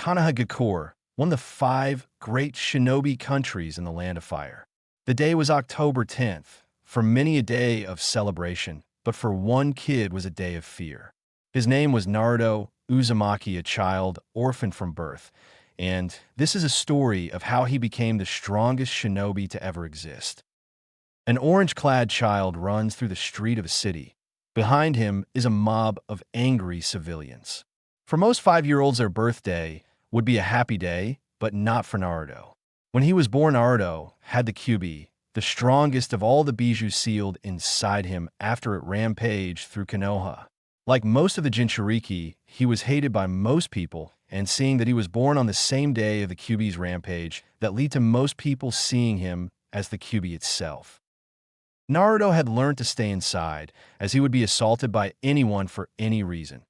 Konohagakure, one of the 5 great shinobi countries in the Land of Fire. The day was October 10th, for many a day of celebration, but for one kid was a day of fear. His name was Naruto Uzumaki, a child orphaned from birth, and this is a story of how he became the strongest shinobi to ever exist. An orange-clad child runs through the street of a city. Behind him is a mob of angry civilians. For most 5-year-olds, their birthday would be a happy day, but not for Naruto. When he was born, Naruto had the Kyuubi, the strongest of all the Bijuu, sealed inside him after it rampaged through Konoha. Like most of the Jinchuriki, he was hated by most people, and seeing that he was born on the same day of the Kyuubi's rampage, that lead to most people seeing him as the Kyuubi itself. Naruto had learned to stay inside, as he would be assaulted by anyone for any reason.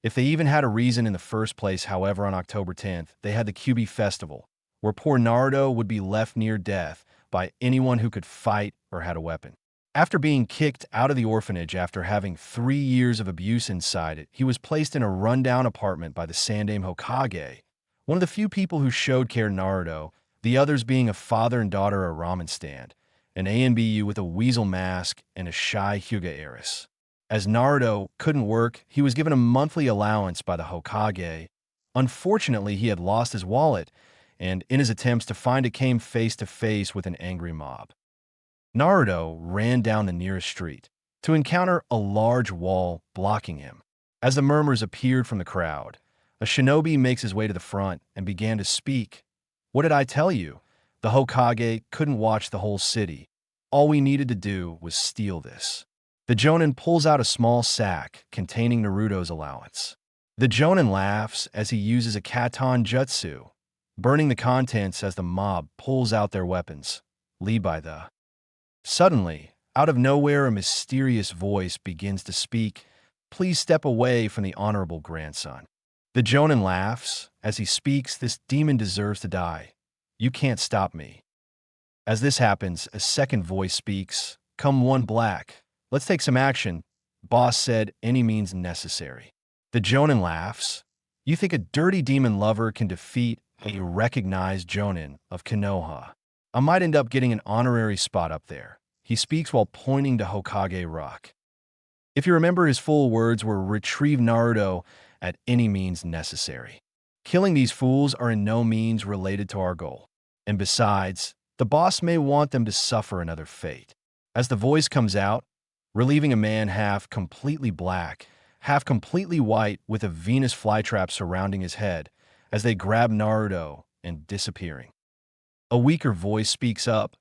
If they even had a reason in the first place, however, on October 10th, they had the Kyuubi Festival, where poor Naruto would be left near death by anyone who could fight or had a weapon. After being kicked out of the orphanage after having 3 years of abuse inside it, he was placed in a rundown apartment by the Sandaime Hokage, one of the few people who showed care to Naruto, the others being a father and daughter at a ramen stand, an ANBU with a weasel mask, and a shy Hyuga heiress. As Naruto couldn't work, he was given a monthly allowance by the Hokage. Unfortunately, he had lost his wallet, and in his attempts to find it, came face to face with an angry mob. Naruto ran down the nearest street to encounter a large wall blocking him. As the murmurs appeared from the crowd, a shinobi makes his way to the front and began to speak. "What did I tell you? The Hokage couldn't watch the whole city. All we needed to do was steal this." The Jonin pulls out a small sack containing Naruto's allowance. The Jonin laughs as he uses a Katon Jutsu, burning the contents as the mob pulls out their weapons. Lead by the. Suddenly, out of nowhere, a mysterious voice begins to speak. "Please step away from the honorable grandson." The Jonin laughs as he speaks. "This demon deserves to die. You can't stop me." As this happens, a second voice speaks. "Come one black. Let's take some action." Boss said, "Any means necessary." The Jonin laughs. "You think a dirty demon lover can defeat a recognized Jonin of Konoha? I might end up getting an honorary spot up there." He speaks while pointing to Hokage Rock. If you remember, his full words were, "Retrieve Naruto at any means necessary. Killing these fools are in no means related to our goal. And besides, the boss may want them to suffer another fate." As the voice comes out, relieving a man half completely black, half completely white, with a Venus flytrap surrounding his head, as they grab Naruto and disappearing. A weaker voice speaks up.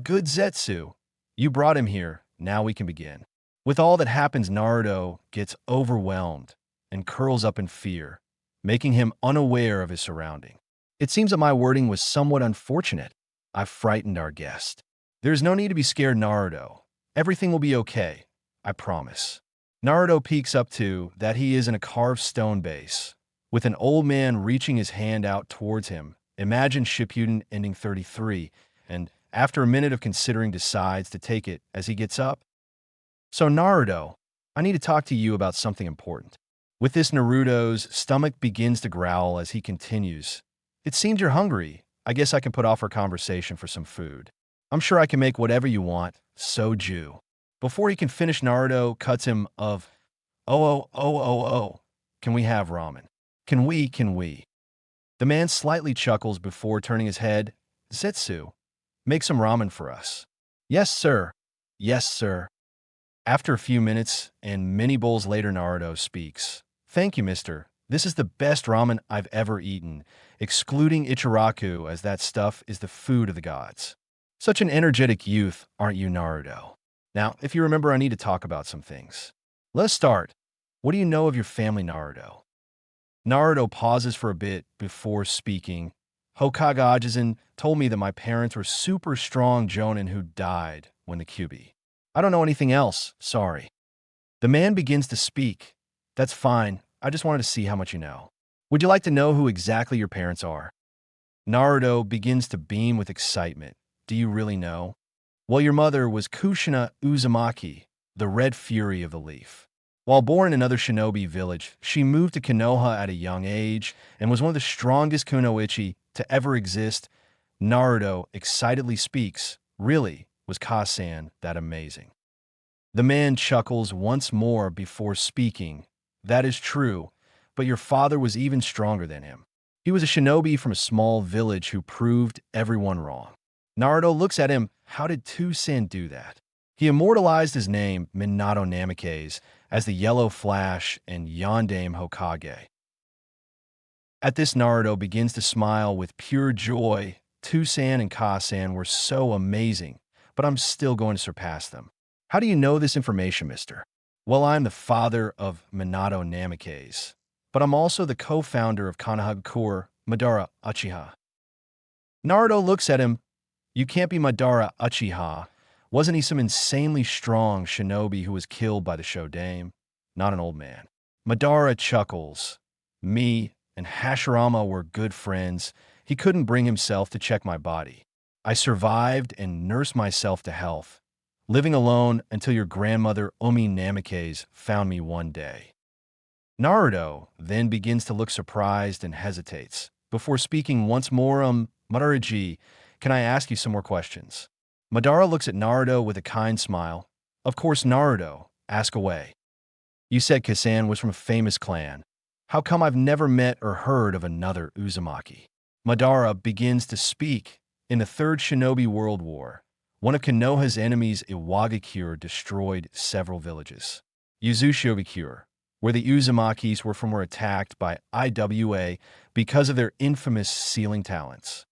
"Good Zetsu. You brought him here. Now we can begin." With all that happens, Naruto gets overwhelmed and curls up in fear, making him unaware of his surrounding. It seems that my wording was somewhat unfortunate. I frightened our guest. There's no need to be scared, Naruto. Everything will be okay. I promise. Naruto peeks up to that he is in a carved stone base, with an old man reaching his hand out towards him. Imagine Shippuden ending 33, and after a minute of considering, decides to take it as he gets up. "So Naruto, I need to talk to you about something important." With this, Naruto's stomach begins to growl as he continues. "It seems you're hungry. I guess I can put off our conversation for some food. I'm sure I can make whatever you want. Soju." Before he can finish, Naruto cuts him of, "Oh. Can we have ramen? Can we? The man slightly chuckles before turning his head. "Zetsu, make some ramen for us." Yes, sir. Yes, sir." After a few minutes and many bowls later, Naruto speaks. "Thank you, mister. This is the best ramen I've ever eaten, excluding Ichiraku, as that stuff is the food of the gods." Such an energetic youth, aren't you, Naruto? Now, if you remember, I need to talk about some things. Let's start. What do you know of your family, Naruto? Naruto pauses for a bit before speaking. "Hokage Ajisen told me that my parents were super strong Jonin who died when the Kyuubi. I don't know anything else, sorry." The man begins to speak. "That's fine. I just wanted to see how much you know. Would you like to know who exactly your parents are?" Naruto begins to beam with excitement. "Do you really know?" "Well, your mother was Kushina Uzumaki, the Red Fury of the Leaf. While born in another shinobi village, she moved to Konoha at a young age and was one of the strongest kunoichi to ever exist. Naruto excitedly speaks, "Really, was Kasan that amazing?" The man chuckles once more before speaking, "That is true, but your father was even stronger than him. He was a shinobi from a small village who proved everyone wrong." Naruto looks at him. How did Toussaint do that? He immortalized his name, Minato Namikaze, as the Yellow Flash and Yondaime Hokage. At this, Naruto begins to smile with pure joy. Toussaint and Kasan were so amazing, but I'm still going to surpass them. How do you know this information, mister? Well, I'm the father of Minato Namikaze, but I'm also the co-founder of Konohagakure, Madara Uchiha. Naruto looks at him. You can't be Madara Uchiha. Wasn't he some insanely strong shinobi who was killed by the Shodaime? Not an old man. Madara chuckles. Me and Hashirama were good friends. He couldn't bring himself to check my body. I survived and nursed myself to health, living alone until your grandmother Omi Namikaze found me one day. Naruto then begins to look surprised and hesitates. Before speaking once more, Madara-ji, can I ask you some more questions? Madara looks at Naruto with a kind smile. Of course, Naruto, ask away. You said Kasan was from a famous clan. How come I've never met or heard of another Uzumaki? Madara begins to speak. In the Third Shinobi World War, one of Konoha's enemies, Iwagakure, destroyed several villages. Uzushigakure, where the Uzumakis were attacked by IWA because of their infamous sealing talents.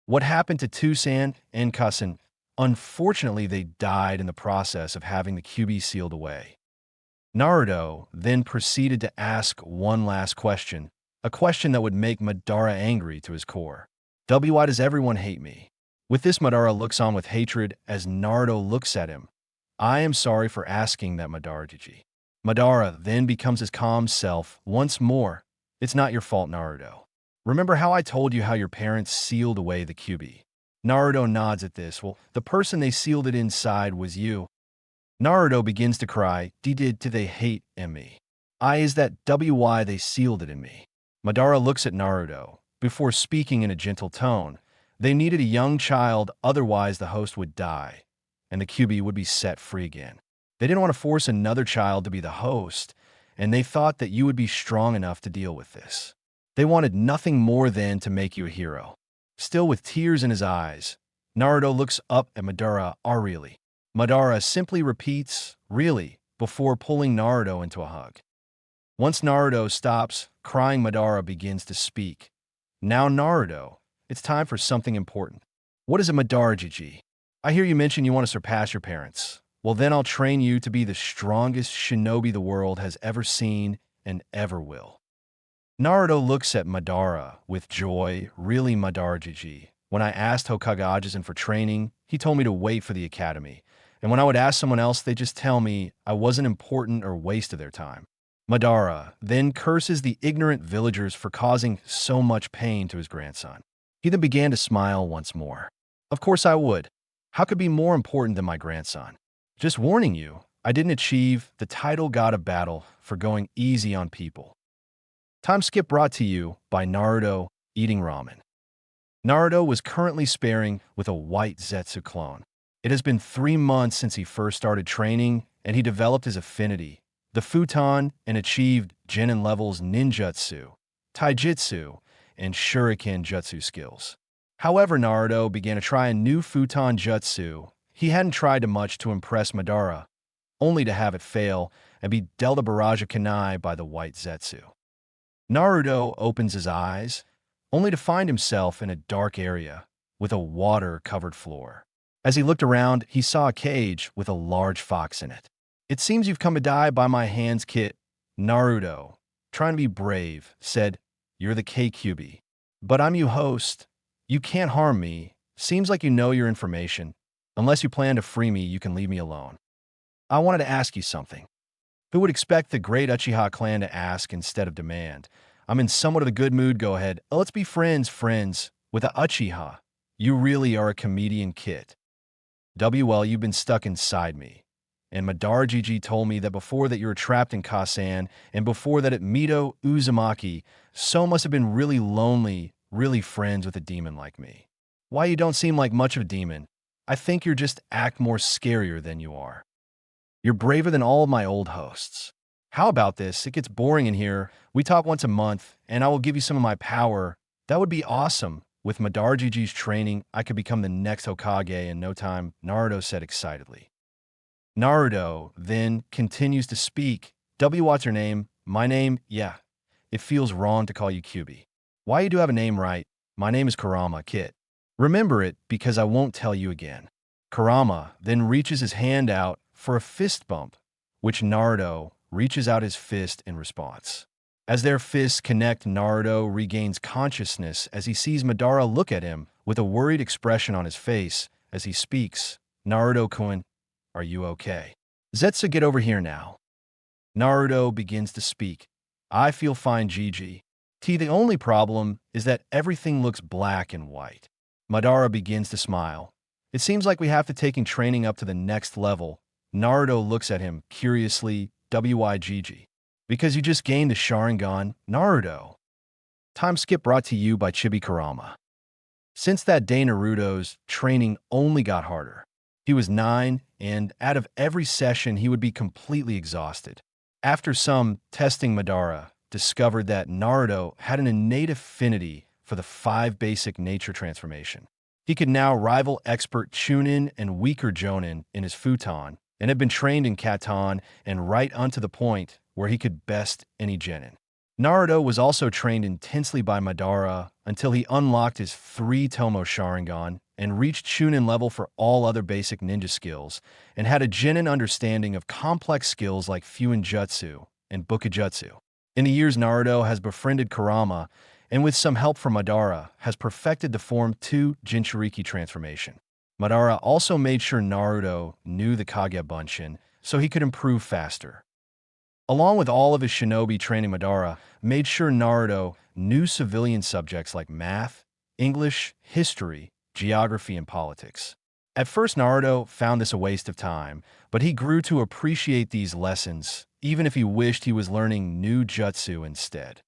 What happened to Toussaint and Kasan? Unfortunately, they died in the process of having the QB sealed away. Naruto then proceeded to ask one last question, a question that would make Madara angry to his core. Why does everyone hate me? With this, Madara looks on with hatred as Naruto looks at him. I am sorry for asking that, Madara-ji. Madara then becomes his calm self once more. It's not your fault, Naruto. Remember how I told you how your parents sealed away the QB? Naruto nods at this. Well, the person they sealed it inside was you. Naruto begins to cry. Did they hate me? Is that why they sealed it in me? Madara looks at Naruto. Before speaking in a gentle tone, they needed a young child, otherwise the host would die, and the QB would be set free again. They didn't want to force another child to be the host, and they thought that you would be strong enough to deal with this. They wanted nothing more than to make you a hero. Still with tears in his eyes, Naruto looks up at Madara. Really? Madara simply repeats, really, before pulling Naruto into a hug. Once Naruto stops crying, Madara begins to speak. Now, Naruto, it's time for something important. What is a Madara-ji? I hear you mention you want to surpass your parents. Well, then I'll train you to be the strongest shinobi the world has ever seen and ever will. Naruto looks at Madara with joy. Really, Madara-ji? When I asked Hokage Ajisen for training, he told me to wait for the academy. And when I would ask someone else, they just tell me I wasn't important or wasted their time. Madara then curses the ignorant villagers for causing so much pain to his grandson. He then began to smile once more. Of course I would. How could be more important than my grandson? Just warning you, I didn't achieve the title God of Battle for going easy on people. Time skip brought to you by Naruto eating ramen. Naruto was currently sparring with a white Zetsu clone. It has been 3 months since he first started training, and he developed his affinity, the futon, and achieved Genin levels ninjutsu, taijutsu, and shuriken jutsu skills. However, Naruto began to try a new futon jutsu. He hadn't tried much to impress Madara, only to have it fail and be dealt a barrage of kunai by the white Zetsu. Naruto opens his eyes, only to find himself in a dark area with a water-covered floor. As he looked around, he saw a cage with a large fox in it. It seems you've come to die by my hands, kid. Naruto, trying to be brave, said, You're the KQB. But I'm your host. You can't harm me. Seems like you know your information. Unless you plan to free me, you can leave me alone. I wanted to ask you something. Who would expect the great Uchiha clan to ask instead of demand? I'm in somewhat of a good mood, go ahead. Let's be friends, with the Uchiha. You really are a comedian, kid. WL, you've been stuck inside me. And Madara Uchiha told me that before that you were trapped in Kasan, and before that at Mito Uzumaki, so must have been really lonely, really friends with a demon like me. Why you don't seem like much of a demon? I think you're just act more scarier than you are. You're braver than all of my old hosts. How about this? It gets boring in here. We talk once a month, and I will give you some of my power. That would be awesome. With Madara Uchiha's training, I could become the next Hokage in no time, Naruto said excitedly. Naruto then continues to speak. What's your name? My name? Yeah. It feels wrong to call you Kyubi. Why you do have a name right? My name is Kurama, Kit. Remember it because I won't tell you again. Kurama then reaches his hand out for a fist bump, which Naruto reaches out his fist in response. As their fists connect, Naruto regains consciousness as he sees Madara look at him with a worried expression on his face as he speaks. Naruto-kun, are you okay? Zetsu, get over here now. Naruto begins to speak. I feel fine, Gigi. The only problem is that everything looks black and white. Madara begins to smile. It seems like we have to take training up to the next level. Naruto looks at him curiously. Why Gigi? Because you just gained the Sharingan, Naruto. Time skip brought to you by Chibi Kurama. Since that day, Naruto's training only got harder. He was 9, and out of every session, he would be completely exhausted. After some testing, Madara discovered that Naruto had an innate affinity for the 5 basic nature transformation. He could now rival expert Chunin and weaker Jonin in his futon, and had been trained in Katan and right onto the point where he could best any genin. Naruto was also trained intensely by Madara until he unlocked his 3-Tomo Sharingan and reached Chunin level for all other basic ninja skills, and had a genin understanding of complex skills like Fuin Jutsu and Bukijutsu. In the years, Naruto has befriended Kurama, and with some help from Madara, has perfected the Form 2 Jinchuriki transformation. Madara also made sure Naruto knew the Kage Bunshin so he could improve faster. Along with all of his shinobi training, Madara made sure Naruto knew civilian subjects like math, English, history, geography, and politics. At first, Naruto found this a waste of time, but he grew to appreciate these lessons, even if he wished he was learning new jutsu instead.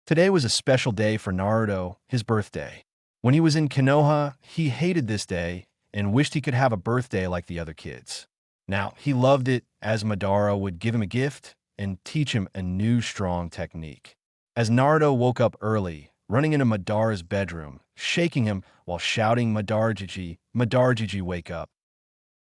Today was a special day for Naruto, his birthday. When he was in Konoha, he hated this day and wished he could have a birthday like the other kids. Now, he loved it as Madara would give him a gift and teach him a new strong technique. As Naruto woke up early, running into Madara's bedroom, shaking him while shouting, Madara Uchiha, wake up.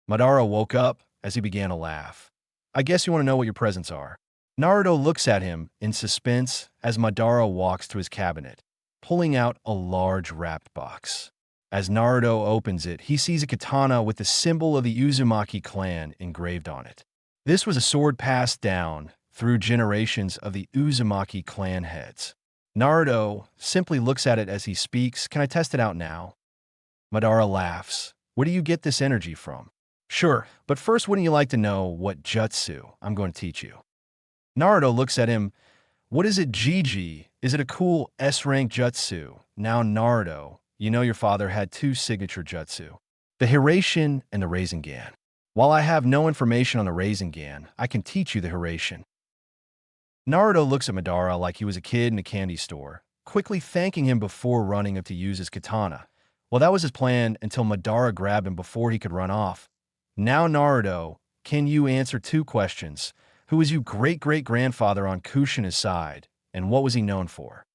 Madara woke up as he began to laugh. I guess you want to know what your presents are. Naruto looks at him in suspense as Madara walks to his cabinet, pulling out a large wrapped box. As Naruto opens it, he sees a katana with the symbol of the Uzumaki clan engraved on it. This was a sword passed down through generations of the Uzumaki clan heads. Naruto simply looks at it as he speaks. Can I test it out now? Madara laughs. Where do you get this energy from? Sure, but first, wouldn't you like to know what jutsu I'm going to teach you? Naruto looks at him. What is it, Gigi? Is it a cool S-rank jutsu? Now, Naruto, you know your father had 2 signature jutsu, the Hiraishin and the Rasengan. While I have no information on the Rasengan, I can teach you the Hiraishin. Naruto looks at Madara like he was a kid in a candy store, quickly thanking him before running up to use his katana. Well, that was his plan until Madara grabbed him before he could run off. Now, Naruto, can you answer 2 questions? Who was your great-great-grandfather on Kushina's side, and what was he known for?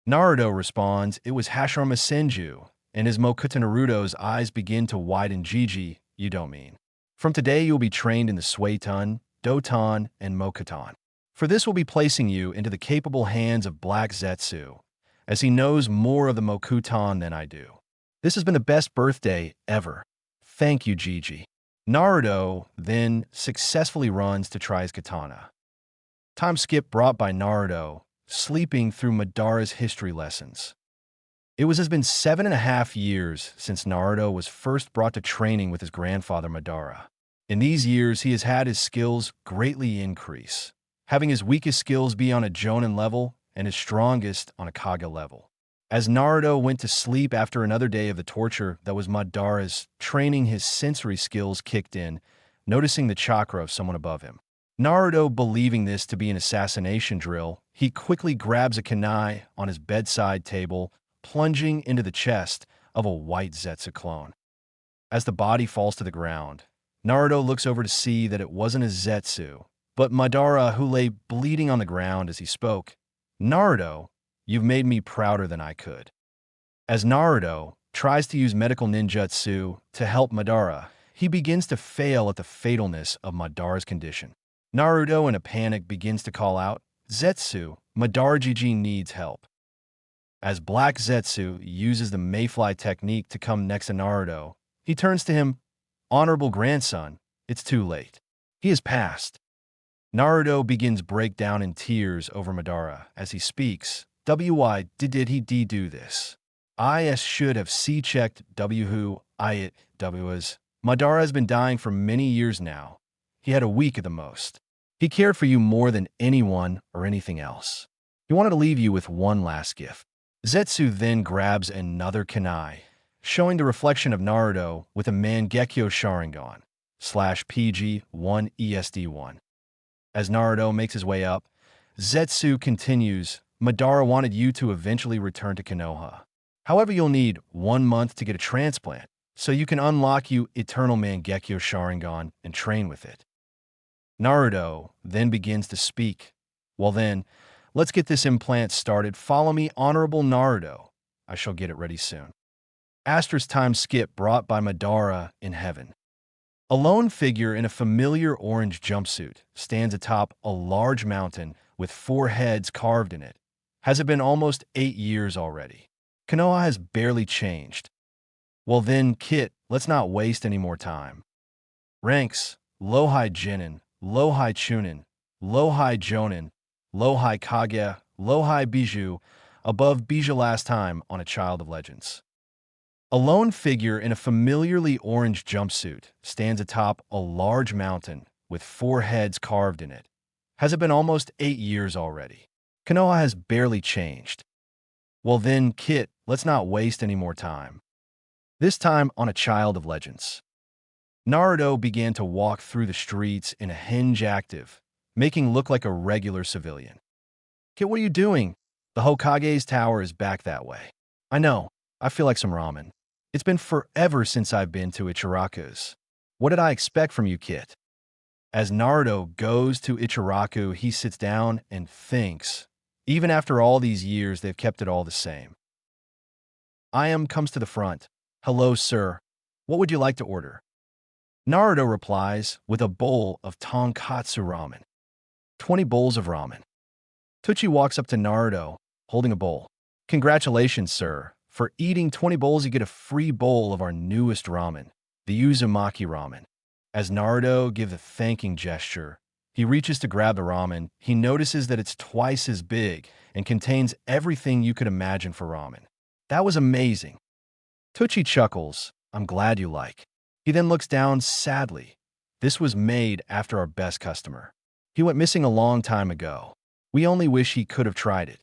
Naruto responds, it was Hashirama Senju, and as Mokuta Naruto's eyes begin to widen. Gigi, you don't mean. From today, you'll be trained in the Suiton, Doton, and Mokuton. For this will be placing you into the capable hands of Black Zetsu, as he knows more of the Mokuton than I do. This has been the best birthday ever. Thank you, Gigi. Naruto then successfully runs to try his katana. Time skip brought by Naruto, sleeping through Madara's history lessons. It has been 7.5 years since Naruto was first brought to training with his grandfather Madara. In these years, he has had his skills greatly increase, having his weakest skills be on a Jonin level and his strongest on a Kage level. As Naruto went to sleep after another day of the torture that was Madara's training, his sensory skills kicked in, noticing the chakra of someone above him. Naruto, believing this to be an assassination drill, he quickly grabs a kunai on his bedside table, plunging into the chest of a white Zetsu clone. As the body falls to the ground, Naruto looks over to see that it wasn't a Zetsu, but Madara, who lay bleeding on the ground as he spoke. Naruto, you've made me prouder than I could. As Naruto tries to use medical ninjutsu to help Madara, he begins to fail at the fatalness of Madara's condition. Naruto, in a panic, begins to call out, Zetsu, Madara GG needs help. As Black Zetsu uses the Mayfly technique to come next to Naruto, he turns to him, Honorable grandson, it's too late. He has passed. Naruto begins breakdown in tears over Madara as he speaks. Why did he do this? I should have C-checked who it was. Madara has been dying for many years now. He had a week at the most. He cared for you more than anyone or anything else. He wanted to leave you with one last gift. Zetsu then grabs another kunai, showing the reflection of Naruto with a Mangekyo Sharingan /PG-1 ESD-1. As Naruto makes his way up, Zetsu continues, Madara wanted you to eventually return to Konoha. However, you'll need 1 month to get a transplant, so you can unlock you Eternal Mangekyo Sharingan and train with it. Naruto then begins to speak. Well then, let's get this implant started. Follow me, Honorable Naruto. I shall get it ready soon. Astra's time skip brought by Madara in heaven. A lone figure in a familiar orange jumpsuit stands atop a large mountain with 4 heads carved in it. Has it been almost 8 years already? Konoha has barely changed. Well then, Kit, let's not waste any more time. Ranks, Lohai Jinin, Lohai Chunin, Lohai Jonin, Lohai Kage, Lohai Bijou, above Bijou last time on a Child of Legends. A lone figure in a familiarly orange jumpsuit stands atop a large mountain with 4 heads carved in it. Has it been almost 8 years already? Konoha has barely changed. Well then, Kit, let's not waste any more time. This time on a Child of Legends. Naruto began to walk through the streets in a hinge active, making look like a regular civilian. Kit, what are you doing? The Hokage's tower is back that way. I know, I feel like some ramen. It's been forever since I've been to Ichiraku's. What did I expect from you, Kit? As Naruto goes to Ichiraku, he sits down and thinks. Even after all these years, they've kept it all the same. Comes to the front. Hello, sir. What would you like to order? Naruto replies with a bowl of tonkatsu ramen. 20 bowls of ramen. Tucci walks up to Naruto, holding a bowl. Congratulations, sir. For eating 20 bowls, you get a free bowl of our newest ramen, the Uzumaki ramen. As Naruto gives a thanking gesture, he reaches to grab the ramen. He notices that it's twice as big and contains everything you could imagine for ramen. That was amazing. Tucci chuckles. I'm glad you like. He then looks down sadly. This was made after our best customer. He went missing a long time ago. We only wish he could have tried it.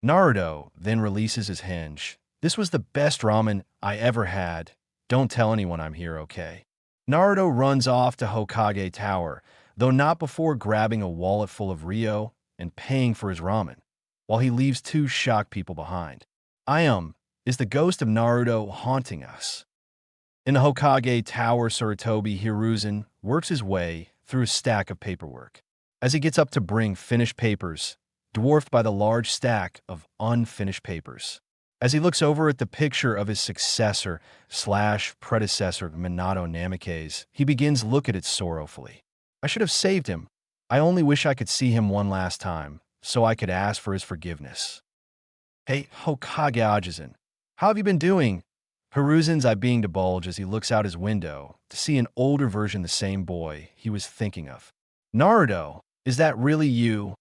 Naruto then releases his hinge. This was the best ramen I ever had. Don't tell anyone I'm here, okay? Naruto runs off to Hokage Tower, though not before grabbing a wallet full of Ryo and paying for his ramen, while he leaves 2 shocked people behind. Is the ghost of Naruto haunting us? In the Hokage Tower, Sarutobi Hiruzen works his way through a stack of paperwork. As he gets up to bring finished papers, dwarfed by the large stack of unfinished papers. As he looks over at the picture of his successor / predecessor Minato Namikaze, he begins to look at it sorrowfully. I should have saved him. I only wish I could see him one last time, so I could ask for his forgiveness. Hey, Hokage Ajisen, how have you been doing? Hiruzen's eye being to bulge as he looks out his window to see an older version of the same boy he was thinking of. Naruto, is that really you?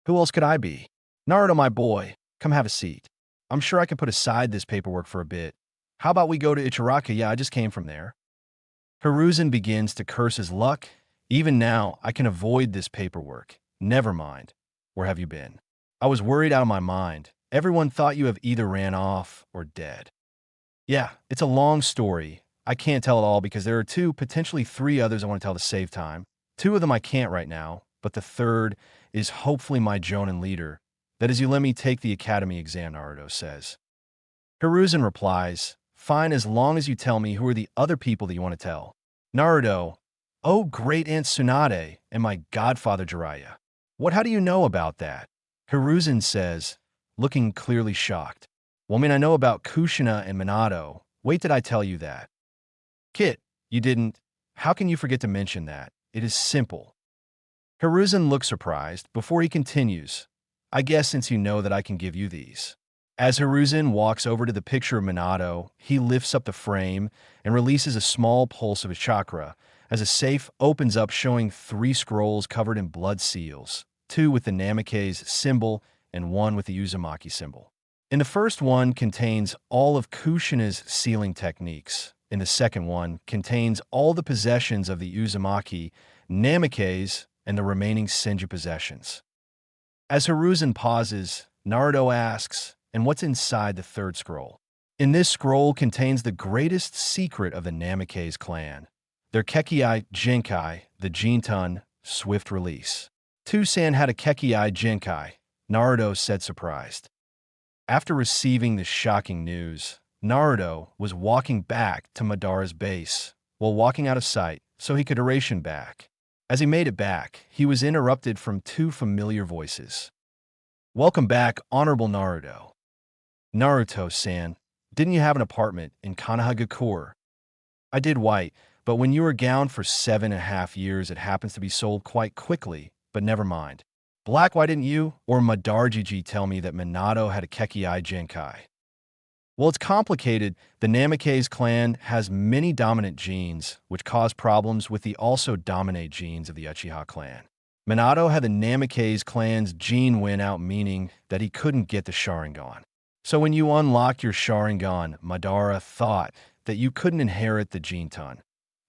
Who else could I be? Naruto, my boy, come have a seat. I'm sure I can put aside this paperwork for a bit. How about we go to Ichiraku? Yeah, I just came from there. Hiruzen begins to curse his luck. Even now, I can avoid this paperwork. Never mind. Where have you been? I was worried out of my mind. Everyone thought you have either ran off or dead. Yeah, it's a long story. I can't tell it all because there are two, potentially three others I want to tell to save time. Two of them I can't right now, but the third is hopefully my Jonin leader. That is, you let me take the academy exam, Naruto says. Hiruzen replies, fine, as long as you tell me who are the other people that you want to tell. Naruto, oh, great Aunt Tsunade and my godfather Jiraiya. What, how do you know about that? Hiruzen says, looking clearly shocked. Well, I mean, I know about Kushina and Minato. Wait, did I tell you that? Kit, you didn't? How can you forget to mention that? It is simple. Hiruzen looks surprised before he continues. I guess since you know that I can give you these. As Hiruzen walks over to the picture of Minato, he lifts up the frame and releases a small pulse of his chakra as a safe opens up showing 3 scrolls covered in blood seals, 2 with the Namikaze symbol and 1 with the Uzumaki symbol. In the first one contains all of Kushina's sealing techniques. In the second one contains all the possessions of the Uzumaki, Namikaze, and the remaining Senju possessions. As Hiruzen pauses, Naruto asks, and what's inside the third scroll? In this scroll contains the greatest secret of the Namikaze clan, their Kekkei Genkai, the Jintan, swift release. Tusan had a Kekkei Genkai, Naruto said surprised. After receiving this shocking news, Naruto was walking back to Madara's base, while walking out of sight so he could ration back. As he made it back, he was interrupted from 2 familiar voices. Welcome back, Honorable Naruto. Naruto-san, didn't you have an apartment in Konohagakure? I did, White, but when you were gone for 7.5 years, it happens to be sold quite quickly, but never mind. Black, why didn't you or Madarjiji tell me that Minato had a Kekkei Genkai? Well, it's complicated. The Namikaze clan has many dominant genes, which cause problems with the also dominate genes of the Uchiha clan. Minato had the Namikaze clan's gene win out, meaning that he couldn't get the Sharingan. So when you unlocked your Sharingan, Madara thought that you couldn't inherit the Jintan,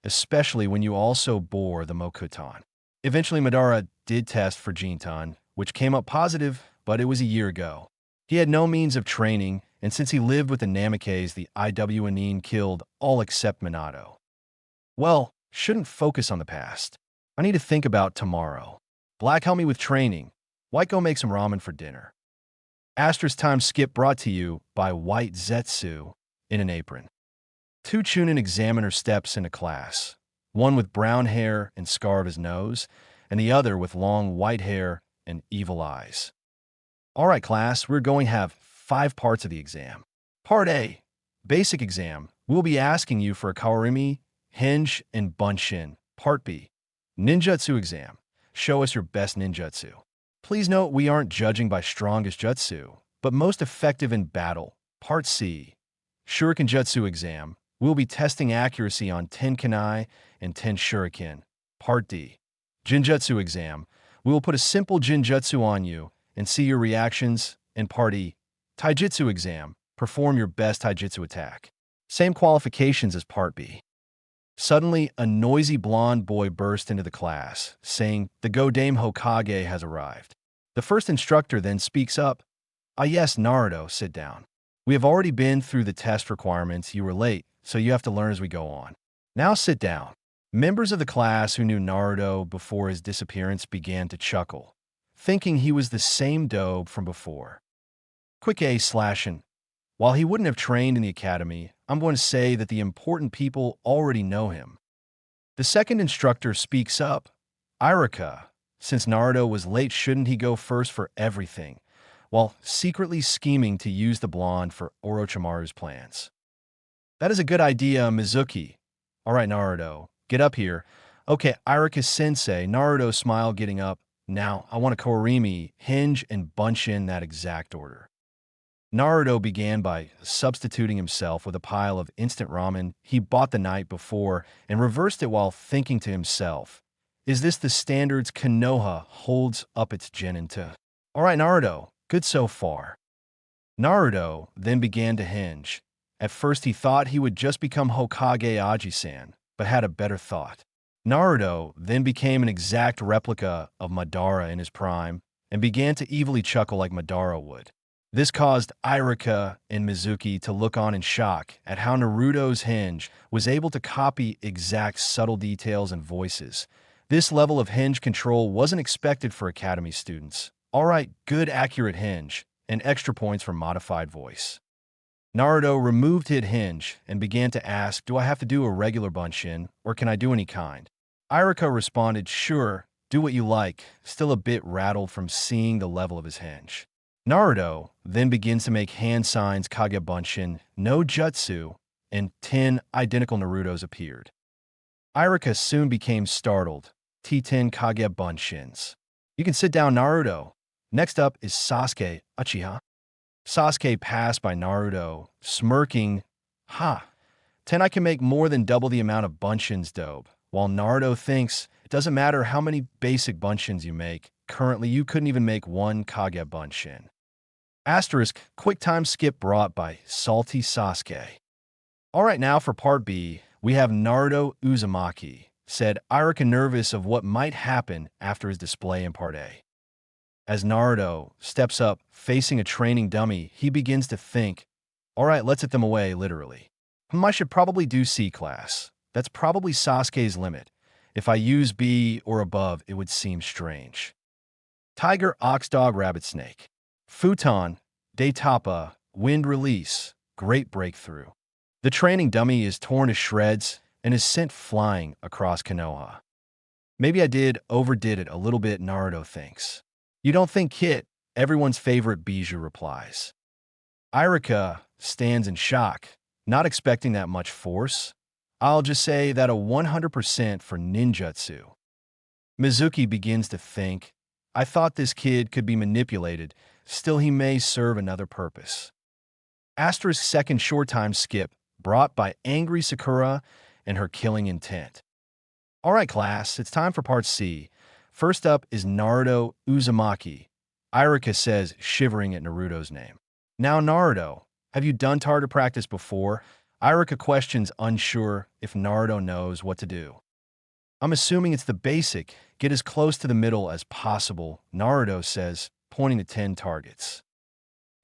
especially when you also bore the Mokutan. Eventually, Madara did test for Jintan, which came up positive, but it was a year ago. He had no means of training, and since he lived with the Namikaze, the Iwanin killed all except Minato. Well, shouldn't focus on the past. I need to think about tomorrow. Black, help me with training. White, go make some ramen for dinner. Asterisk time skip brought to you by White Zetsu in an apron. 2 Chunin examiner steps into class, one with brown hair and scar of his nose, and the other with long white hair and evil eyes. All right, class, we're going to have 5 parts of the exam. Part A, basic exam. We'll be asking you for a Kawarimi, Hinge, and Bunshin. Part B, ninjutsu exam. Show us your best ninjutsu. Please note we aren't judging by strongest jutsu, but most effective in battle. Part C, shuriken jutsu exam. We'll be testing accuracy on 10 kunai and 10 shuriken. Part D, Jinjutsu exam. We will put a simple Jinjutsu on you and see your reactions. And Part E, Taijutsu exam. Perform your best Taijutsu attack. Same qualifications as Part B. Suddenly, a noisy blonde boy burst into the class, saying, the Godame Hokage has arrived. The first instructor then speaks up. Ah yes, Naruto, sit down. We have already been through the test requirements. You were late, so you have to learn as we go on. Now sit down. Members of the class who knew Naruto before his disappearance began to chuckle, thinking he was the same dope from before. Quick A/N. While he wouldn't have trained in the academy, I'm going to say that the important people already know him. The second instructor speaks up. Irika, since Naruto was late, shouldn't he go first for everything, while secretly scheming to use the blonde for Orochimaru's plans? That is a good idea, Mizuki. All right, Naruto, get up here. Okay, Irika-sensei, Naruto smiled, getting up. Now, I want a Korimi, Hinge, and Bunshin, that exact order. Naruto began by substituting himself with a pile of instant ramen he bought the night before and reversed it while thinking to himself, is this the standards Konoha holds up its genin to? All right, Naruto, good so far. Naruto then began to Hinge. At first he thought he would just become Hokage Aji-san, but had a better thought. Naruto then became an exact replica of Madara in his prime and began to evilly chuckle like Madara would. This caused Iruka and Mizuki to look on in shock at how Naruto's hinge was able to copy exact subtle details and voices. This level of hinge control wasn't expected for Academy students. Alright, good accurate hinge, and extra points for modified voice. Naruto removed his hinge and began to ask, do I have to do a regular bunshin, or can I do any kind? Iruka responded, sure, do what you like, still a bit rattled from seeing the level of his hinge. Naruto then begins to make hand signs Kage Bunshin, no jutsu, and 10 identical Narutos appeared. Iruka soon became startled. T10 Kage Bunshins. You can sit down, Naruto. Next up is Sasuke Uchiha. Sasuke passed by Naruto, smirking, ha, 10 I can make more than double the amount of Bunshins dope, while Naruto thinks it doesn't matter how many basic Bunshins you make, currently you couldn't even make one Kage Bunshin. Asterisk, quick time skip brought by Salty Sasuke. Alright, now for part B, we have Naruto Uzumaki, said Iruka nervous of what might happen after his display in part A. As Naruto steps up, facing a training dummy, he begins to think, alright, let's hit them away, literally. I should probably do C class. That's probably Sasuke's limit. If I use B or above, it would seem strange. Tiger, Ox, Dog, Rabbit, Snake. Futon, Daytapa, Wind Release, Great Breakthrough. The training dummy is torn to shreds and is sent flying across Konoha. Maybe I overdid it a little bit, Naruto thinks. You don't think, Kit? Everyone's favorite Bijou replies. Iruka stands in shock, not expecting that much force. I'll just say that a 100% for ninjutsu. Mizuki begins to think, I thought this kid could be manipulated, still he may serve another purpose. Asterisk second short time skip, brought by angry Sakura and her killing intent. Alright class, it's time for part C. First up is Naruto Uzumaki. Iruka says, shivering at Naruto's name. Now Naruto, have you done target practice before? Iruka questions, unsure if Naruto knows what to do. I'm assuming it's the basic, get as close to the middle as possible, Naruto says, pointing to 10 targets.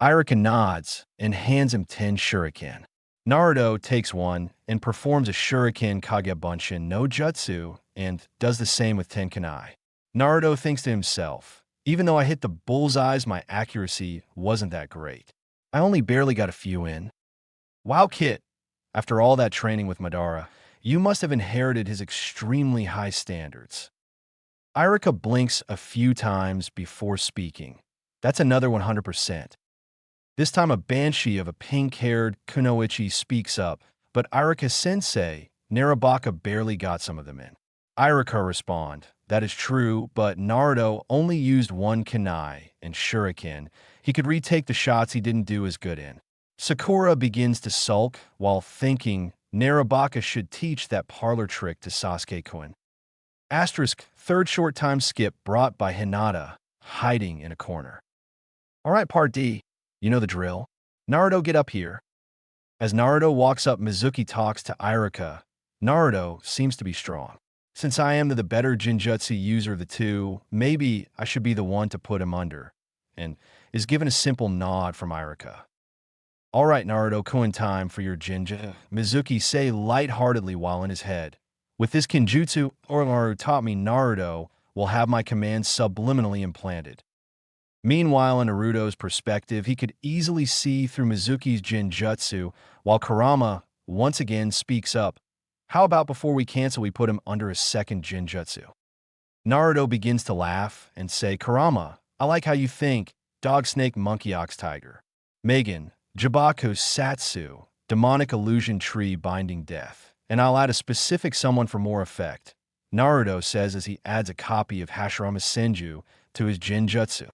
Iruka nods and hands him 10 shuriken. Naruto takes one and performs a shuriken Kage Bunshin no jutsu and does the same with 10 kunai. Naruto thinks to himself, even though I hit the bullseyes, my accuracy wasn't that great. I only barely got a few in. Wow, Kit, after all that training with Madara, you must have inherited his extremely high standards. Iruka blinks a few times before speaking. That's another 100%. This time a banshee of a pink-haired kunoichi speaks up, but Iruka-sensei, Narabaka barely got some of them in. Iruka respond, that is true, but Naruto only used one kunai and shuriken. He could retake the shots he didn't do as good in. Sakura begins to sulk while thinking Narabaka should teach that parlor trick to Sasuke-kun. Asterisk third short time skip brought by Hinata, hiding in a corner. Alright, part D. You know the drill. Naruto, get up here. As Naruto walks up, Mizuki talks to Iruka. Naruto seems to be strong. Since I am the better Jinjutsu user of the two, maybe I should be the one to put him under, and is given a simple nod from Iruka. Alright, Naruto-kun, time for your Jinja, Mizuki say lightheartedly while in his head. With this Kinjutsu, Oromaru taught me, Naruto will have my commands subliminally implanted. Meanwhile, in Naruto's perspective, he could easily see through Mizuki's Jinjutsu, while Kurama once again speaks up. How about before we cancel, we put him under a second Jinjutsu? Naruto begins to laugh and say, Kurama, I like how you think, dog, snake, monkey, ox, tiger. Megan, Jabaku, Satsu, demonic illusion tree binding death. And I'll add a specific someone for more effect, Naruto says as he adds a copy of Hashirama Senju to his Jinjutsu.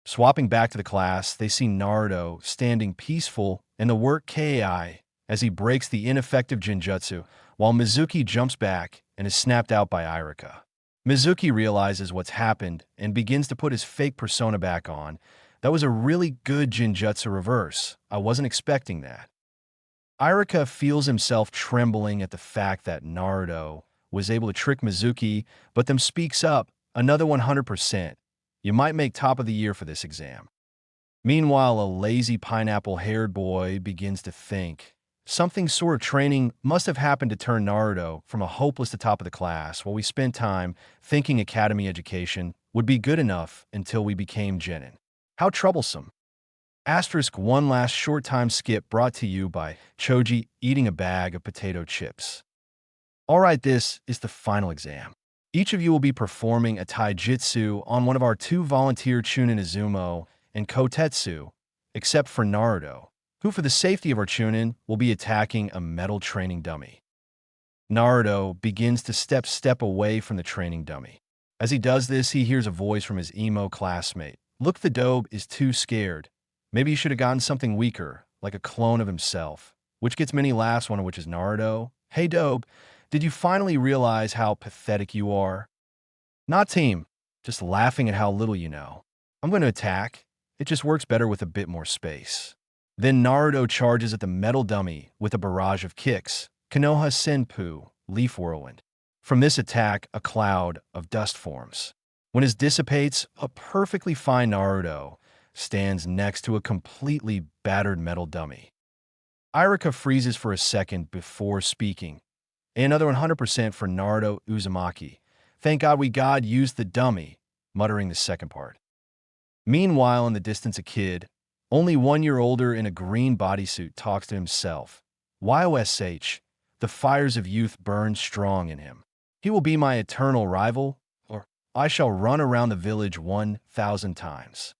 Swapping back to the class, they see Naruto standing peaceful in the work Kai as he breaks the ineffective Jinjutsu, while Mizuki jumps back and is snapped out by Iruka. Mizuki realizes what's happened and begins to put his fake persona back on. That was a really good Jinjutsu reverse. I wasn't expecting that. Iruka feels himself trembling at the fact that Naruto was able to trick Mizuki, but then speaks up, another 100%. You might make top of the year for this exam. Meanwhile, a lazy pineapple-haired boy begins to think. Something sort of training must have happened to turn Naruto from a hopeless to top of the class while we spent time thinking academy education would be good enough until we became genin. How troublesome. Asterisk one last short time skip brought to you by Choji eating a bag of potato chips. Alright, this is the final exam. Each of you will be performing a taijutsu on one of our two volunteer Chunin Izumo and Kotetsu, except for Naruto, who for the safety of our Chunin will be attacking a metal training dummy. Naruto begins to step away from the training dummy. As he does this, he hears a voice from his emo classmate. Look, the dobe is too scared. Maybe he should have gotten something weaker, like a clone of himself, which gets many laughs, one of which is Naruto. Hey dobe, did you finally realize how pathetic you are? Not team, just laughing at how little you know. I'm going to attack. It just works better with a bit more space. Then Naruto charges at the metal dummy with a barrage of kicks. Konoha Senpu, Leaf Whirlwind. From this attack, a cloud of dust forms. When it dissipates, a perfectly fine Naruto stands next to a completely battered metal dummy. Iruka freezes for a second before speaking. Another 100% for Naruto Uzumaki. Thank God God used the dummy, muttering the second part. Meanwhile, in the distance, a kid, only 1 year older in a green bodysuit, talks to himself. YOSH, the fires of youth burn strong in him. He will be my eternal rival, or I shall run around the village 1,000 times.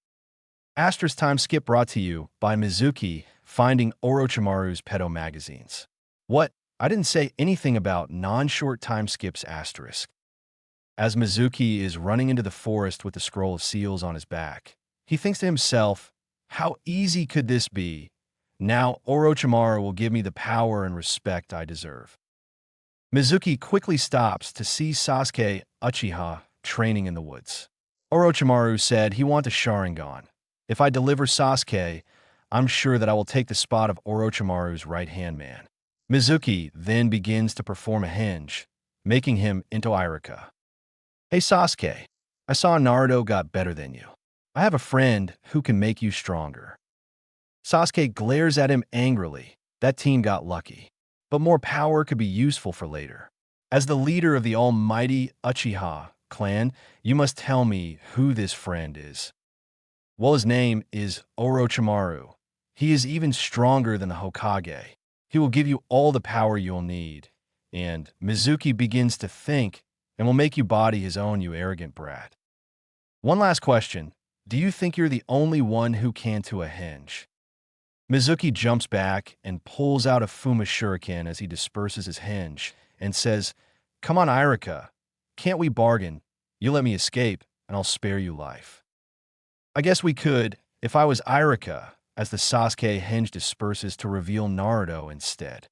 Asterisk time skip brought to you by Mizuki finding Orochimaru's pedo magazines. What? I didn't say anything about non-short time skips asterisk. As Mizuki is running into the forest with the scroll of seals on his back, he thinks to himself, how easy could this be? Now Orochimaru will give me the power and respect I deserve. Mizuki quickly stops to see Sasuke Uchiha training in the woods. Orochimaru said he wants a Sharingan. If I deliver Sasuke, I'm sure that I will take the spot of Orochimaru's right-hand man. Mizuki then begins to perform a hinge, making him into Iruka. Hey Sasuke, I saw Naruto got better than you. I have a friend who can make you stronger. Sasuke glares at him angrily. That team got lucky. But more power could be useful for later. As the leader of the almighty Uchiha clan, you must tell me who this friend is. Well, his name is Orochimaru. He is even stronger than the Hokage. He will give you all the power you'll need. And Mizuki begins to think and will make you body his own, you arrogant brat. One last question. Do you think you're the only one who can to a hinge? Mizuki jumps back and pulls out a Fuma Shuriken as he disperses his hinge and says, come on, Iruka. Can't we bargain? You let me escape, and I'll spare you life. I guess we could, if I was Iruka, as the Sasuke hinge disperses to reveal Naruto instead.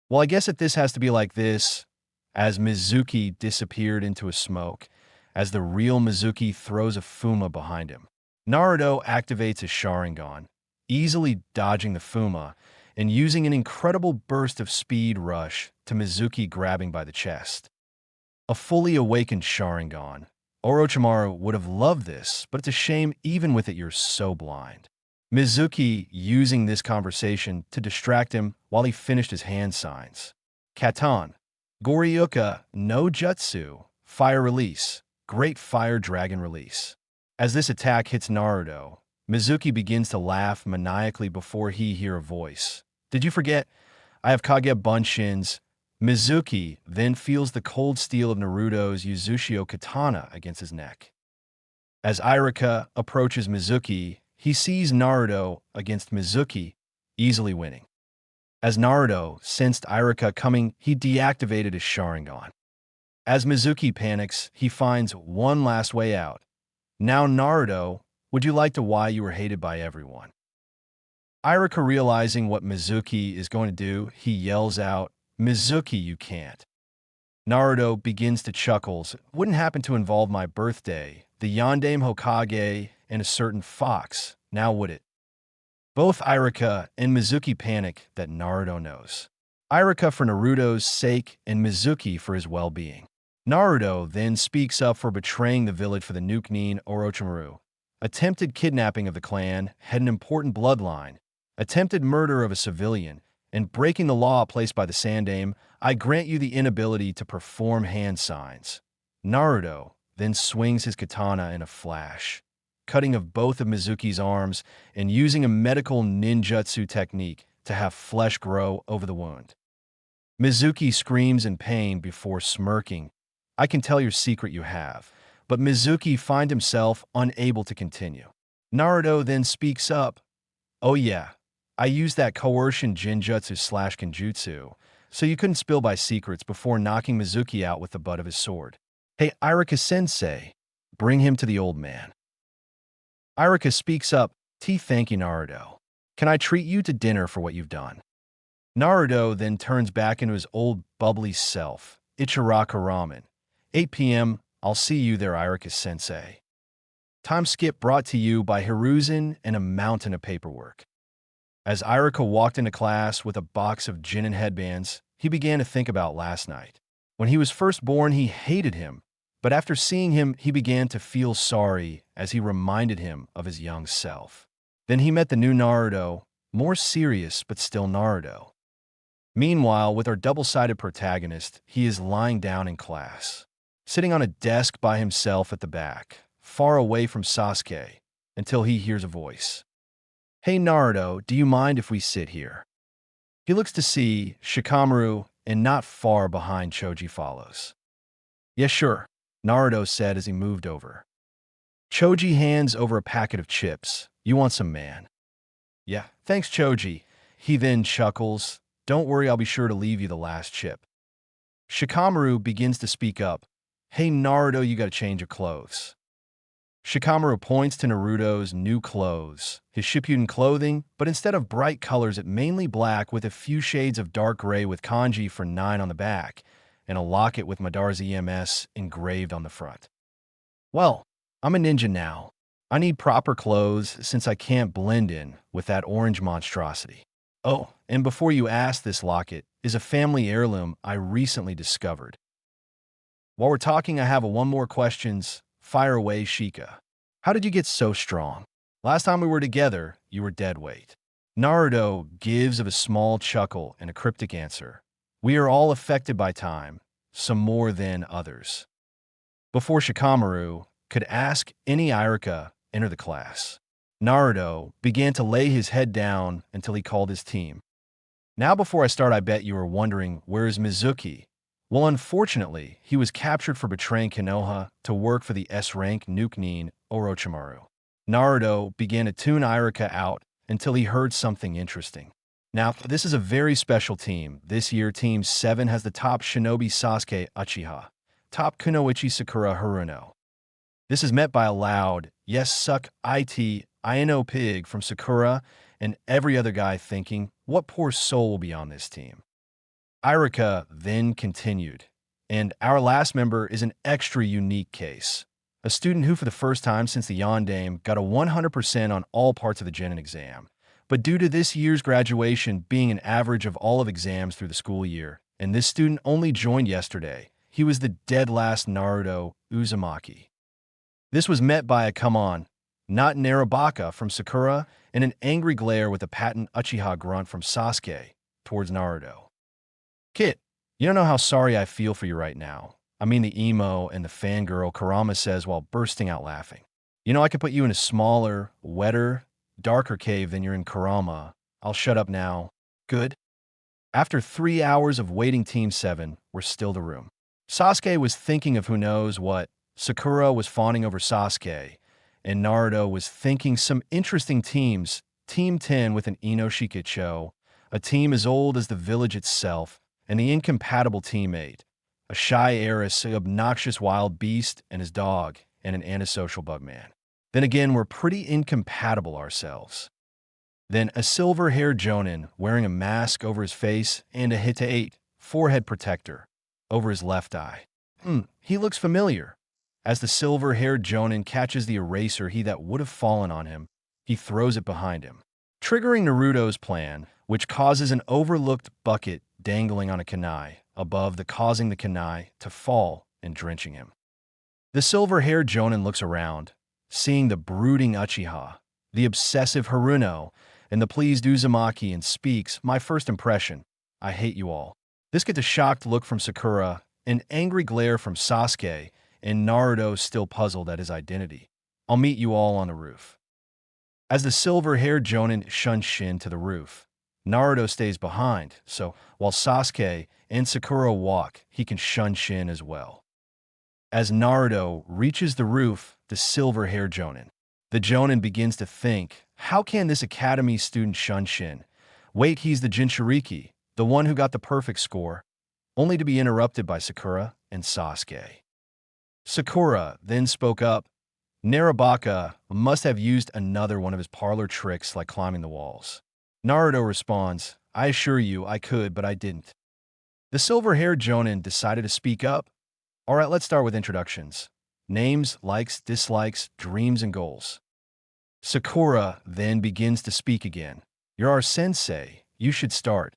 Well, I guess that this has to be like this, as Mizuki disappeared into a smoke, as the real Mizuki throws a Fuma behind him. Naruto activates his Sharingan, easily dodging the Fuma and using an incredible burst of speed rush to Mizuki grabbing by the chest. A fully awakened Sharingan. Orochimaru would have loved this, but it's a shame even with it you're so blind. Mizuki using this conversation to distract him while he finished his hand signs. Katan. Goryuka no Jutsu. Fire release. Great Fire Dragon release. As this attack hits Naruto, Mizuki begins to laugh maniacally before he hears a voice. Did you forget? I have Kage Bunshins. Mizuki then feels the cold steel of Naruto's Uzushio katana against his neck. As Iruka approaches Mizuki, he sees Naruto against Mizuki, easily winning. As Naruto sensed Iruka coming, he deactivated his Sharingan. As Mizuki panics, he finds one last way out. Now, Naruto, would you like to why you were hated by everyone? Iruka realizing what Mizuki is going to do, he yells out, Mizuki, you can't. Naruto begins to chuckle. Wouldn't happen to involve my birthday, the Yondaime Hokage, and a certain fox, now would it? Both Iruka and Mizuki panic that Naruto knows. Iruka for Naruto's sake and Mizuki for his well-being. Naruto then speaks up for betraying the village for the Nukenin Orochimaru. attempted kidnapping of the clan had an important bloodline, attempted murder of a civilian, and breaking the law placed by the Sandaime. I grant you the inability to perform hand signs. Naruto then swings his katana in a flash, cutting of both of Mizuki's arms and using a medical ninjutsu technique to have flesh grow over the wound. Mizuki screams in pain before smirking. I can tell your secret you have, but Mizuki finds himself unable to continue. Naruto then speaks up. Oh yeah, I used that coercion jinjutsu/kenjutsu, so you couldn't spill my secrets before knocking Mizuki out with the butt of his sword. Hey, Iruka-sensei, bring him to the old man. Iruka speaks up. Thank you, Naruto. Can I treat you to dinner for what you've done? Naruto then turns back into his old bubbly self. Ichiraka ramen. 8 p.m. I'll see you there, Iruka-sensei. Time skip brought to you by Hiruzen and a mountain of paperwork. As Iruka walked into class with a box of Genin headbands, he began to think about last night. When he was first born, he hated him, but after seeing him, he began to feel sorry as he reminded him of his young self. Then he met the new Naruto, more serious but still Naruto. Meanwhile, with our double-sided protagonist, he is lying down in class, sitting on a desk by himself at the back, far away from Sasuke, until he hears a voice. Hey Naruto, do you mind if we sit here? He looks to see Shikamaru, and not far behind Choji follows. Yes, sure, Naruto said as he moved over. Choji hands over a packet of chips. You want some, man? Yeah, thanks, Choji. He then chuckles. Don't worry, I'll be sure to leave you the last chip. Shikamaru begins to speak up. Hey Naruto, you gotta change your clothes. Shikamaru points to Naruto's new clothes, his Shippuden clothing, but instead of bright colors, it mainly black with a few shades of dark gray with kanji for 9 on the back, and a locket with Madara's EMS engraved on the front. Well, I'm a ninja now. I need proper clothes since I can't blend in with that orange monstrosity. Oh, and before you ask, this locket is a family heirloom I recently discovered. While we're talking, I have one more questions. Fire away, Shika. How did you get so strong? Last time we were together, you were dead weight. Naruto gives of a small chuckle and a cryptic answer. We are all affected by time, some more than others. Before Shikamaru could ask any Iruka enter the class, Naruto began to lay his head down until he called his team. Now before I start, I bet you are wondering, where is Mizuki? Well, unfortunately, he was captured for betraying Konoha to work for the S-rank Nukenin Orochimaru. Naruto began to tune Iruka out until he heard something interesting. Now, this is a very special team. This year, Team 7 has the top shinobi Sasuke Uchiha, top Kunoichi Sakura Haruno. This is met by a loud, yes, suck it, Ino pig from Sakura, and every other guy thinking, what poor soul will be on this team? Iruka then continued, and our last member is an extra unique case. A student who for the first time since the Yondaime got a 100% on all parts of the Genin exam. But due to this year's graduation being an average of all of exams through the school year, and this student only joined yesterday, he was the dead last Naruto Uzumaki. This was met by a come on, not Narabaka from Sakura, and an angry glare with a patent Uchiha grunt from Sasuke towards Naruto. Kid, you don't know how sorry I feel for you right now. I mean the emo and the fangirl, Kurama says while bursting out laughing. You know I could put you in a smaller, wetter, darker cave than you're in Kurama. I'll shut up now. Good? After 3 hours of waiting, Team 7 were still the room. Sasuke was thinking of who knows what, Sakura was fawning over Sasuke, and Naruto was thinking some interesting teams. Team 10 with an Inoshikaicho, a team as old as the village itself, and the incompatible teammate, a shy heiress, an obnoxious wild beast, and his dog, and an antisocial bugman. Then again, we're pretty incompatible ourselves. Then a silver-haired jonin wearing a mask over his face and a Hittite forehead protector over his left eye. He looks familiar. As the silver-haired jonin catches the eraser that would have fallen on him, he throws it behind him, triggering Naruto's plan, which causes an overlooked bucket dangling on a kunai above causing the kunai to fall and drenching him. The silver-haired jonin looks around, seeing the brooding Uchiha, the obsessive Haruno, and the pleased Uzumaki and speaks, my first impression, I hate you all. This gets a shocked look from Sakura, an angry glare from Sasuke, and Naruto still puzzled at his identity. I'll meet you all on the roof. As the silver-haired Jonin shuns Shin to the roof, Naruto stays behind, so while Sasuke and Sakura walk, he can shun Shin as well. As Naruto reaches the roof, the silver-haired Jonin, the Jonin begins to think, how can this academy student shun Shin? Wait, he's the Jinchuriki, the one who got the perfect score, only to be interrupted by Sakura and Sasuke. Sakura then spoke up, Narabaka must have used another one of his parlor tricks like climbing the walls. Naruto responds, I assure you I could, but I didn't. The silver-haired Jonin decided to speak up. Alright, let's start with introductions. Names, likes, dislikes, dreams, and goals. Sakura then begins to speak again. You're our sensei. You should start.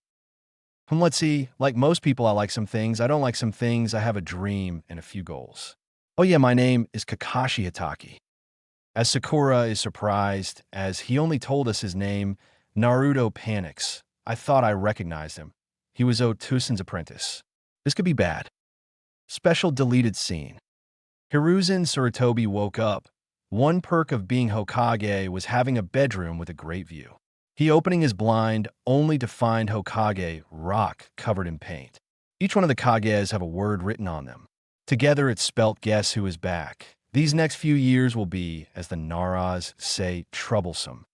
Let's see, like most people I like some things, I don't like some things, I have a dream and a few goals. Oh yeah, my name is Kakashi Hatake. As Sakura is surprised, as he only told us his name, Naruto panics. I thought I recognized him. He was Otosen's apprentice. This could be bad. Special deleted scene. Hiruzen Sarutobi woke up. One perk of being Hokage was having a bedroom with a great view. He opening his blind only to find Hokage rock covered in paint. Each one of the Kages have a word written on them. Together it spelt guess who is back. These next few years will be, as the Naras say, troublesome.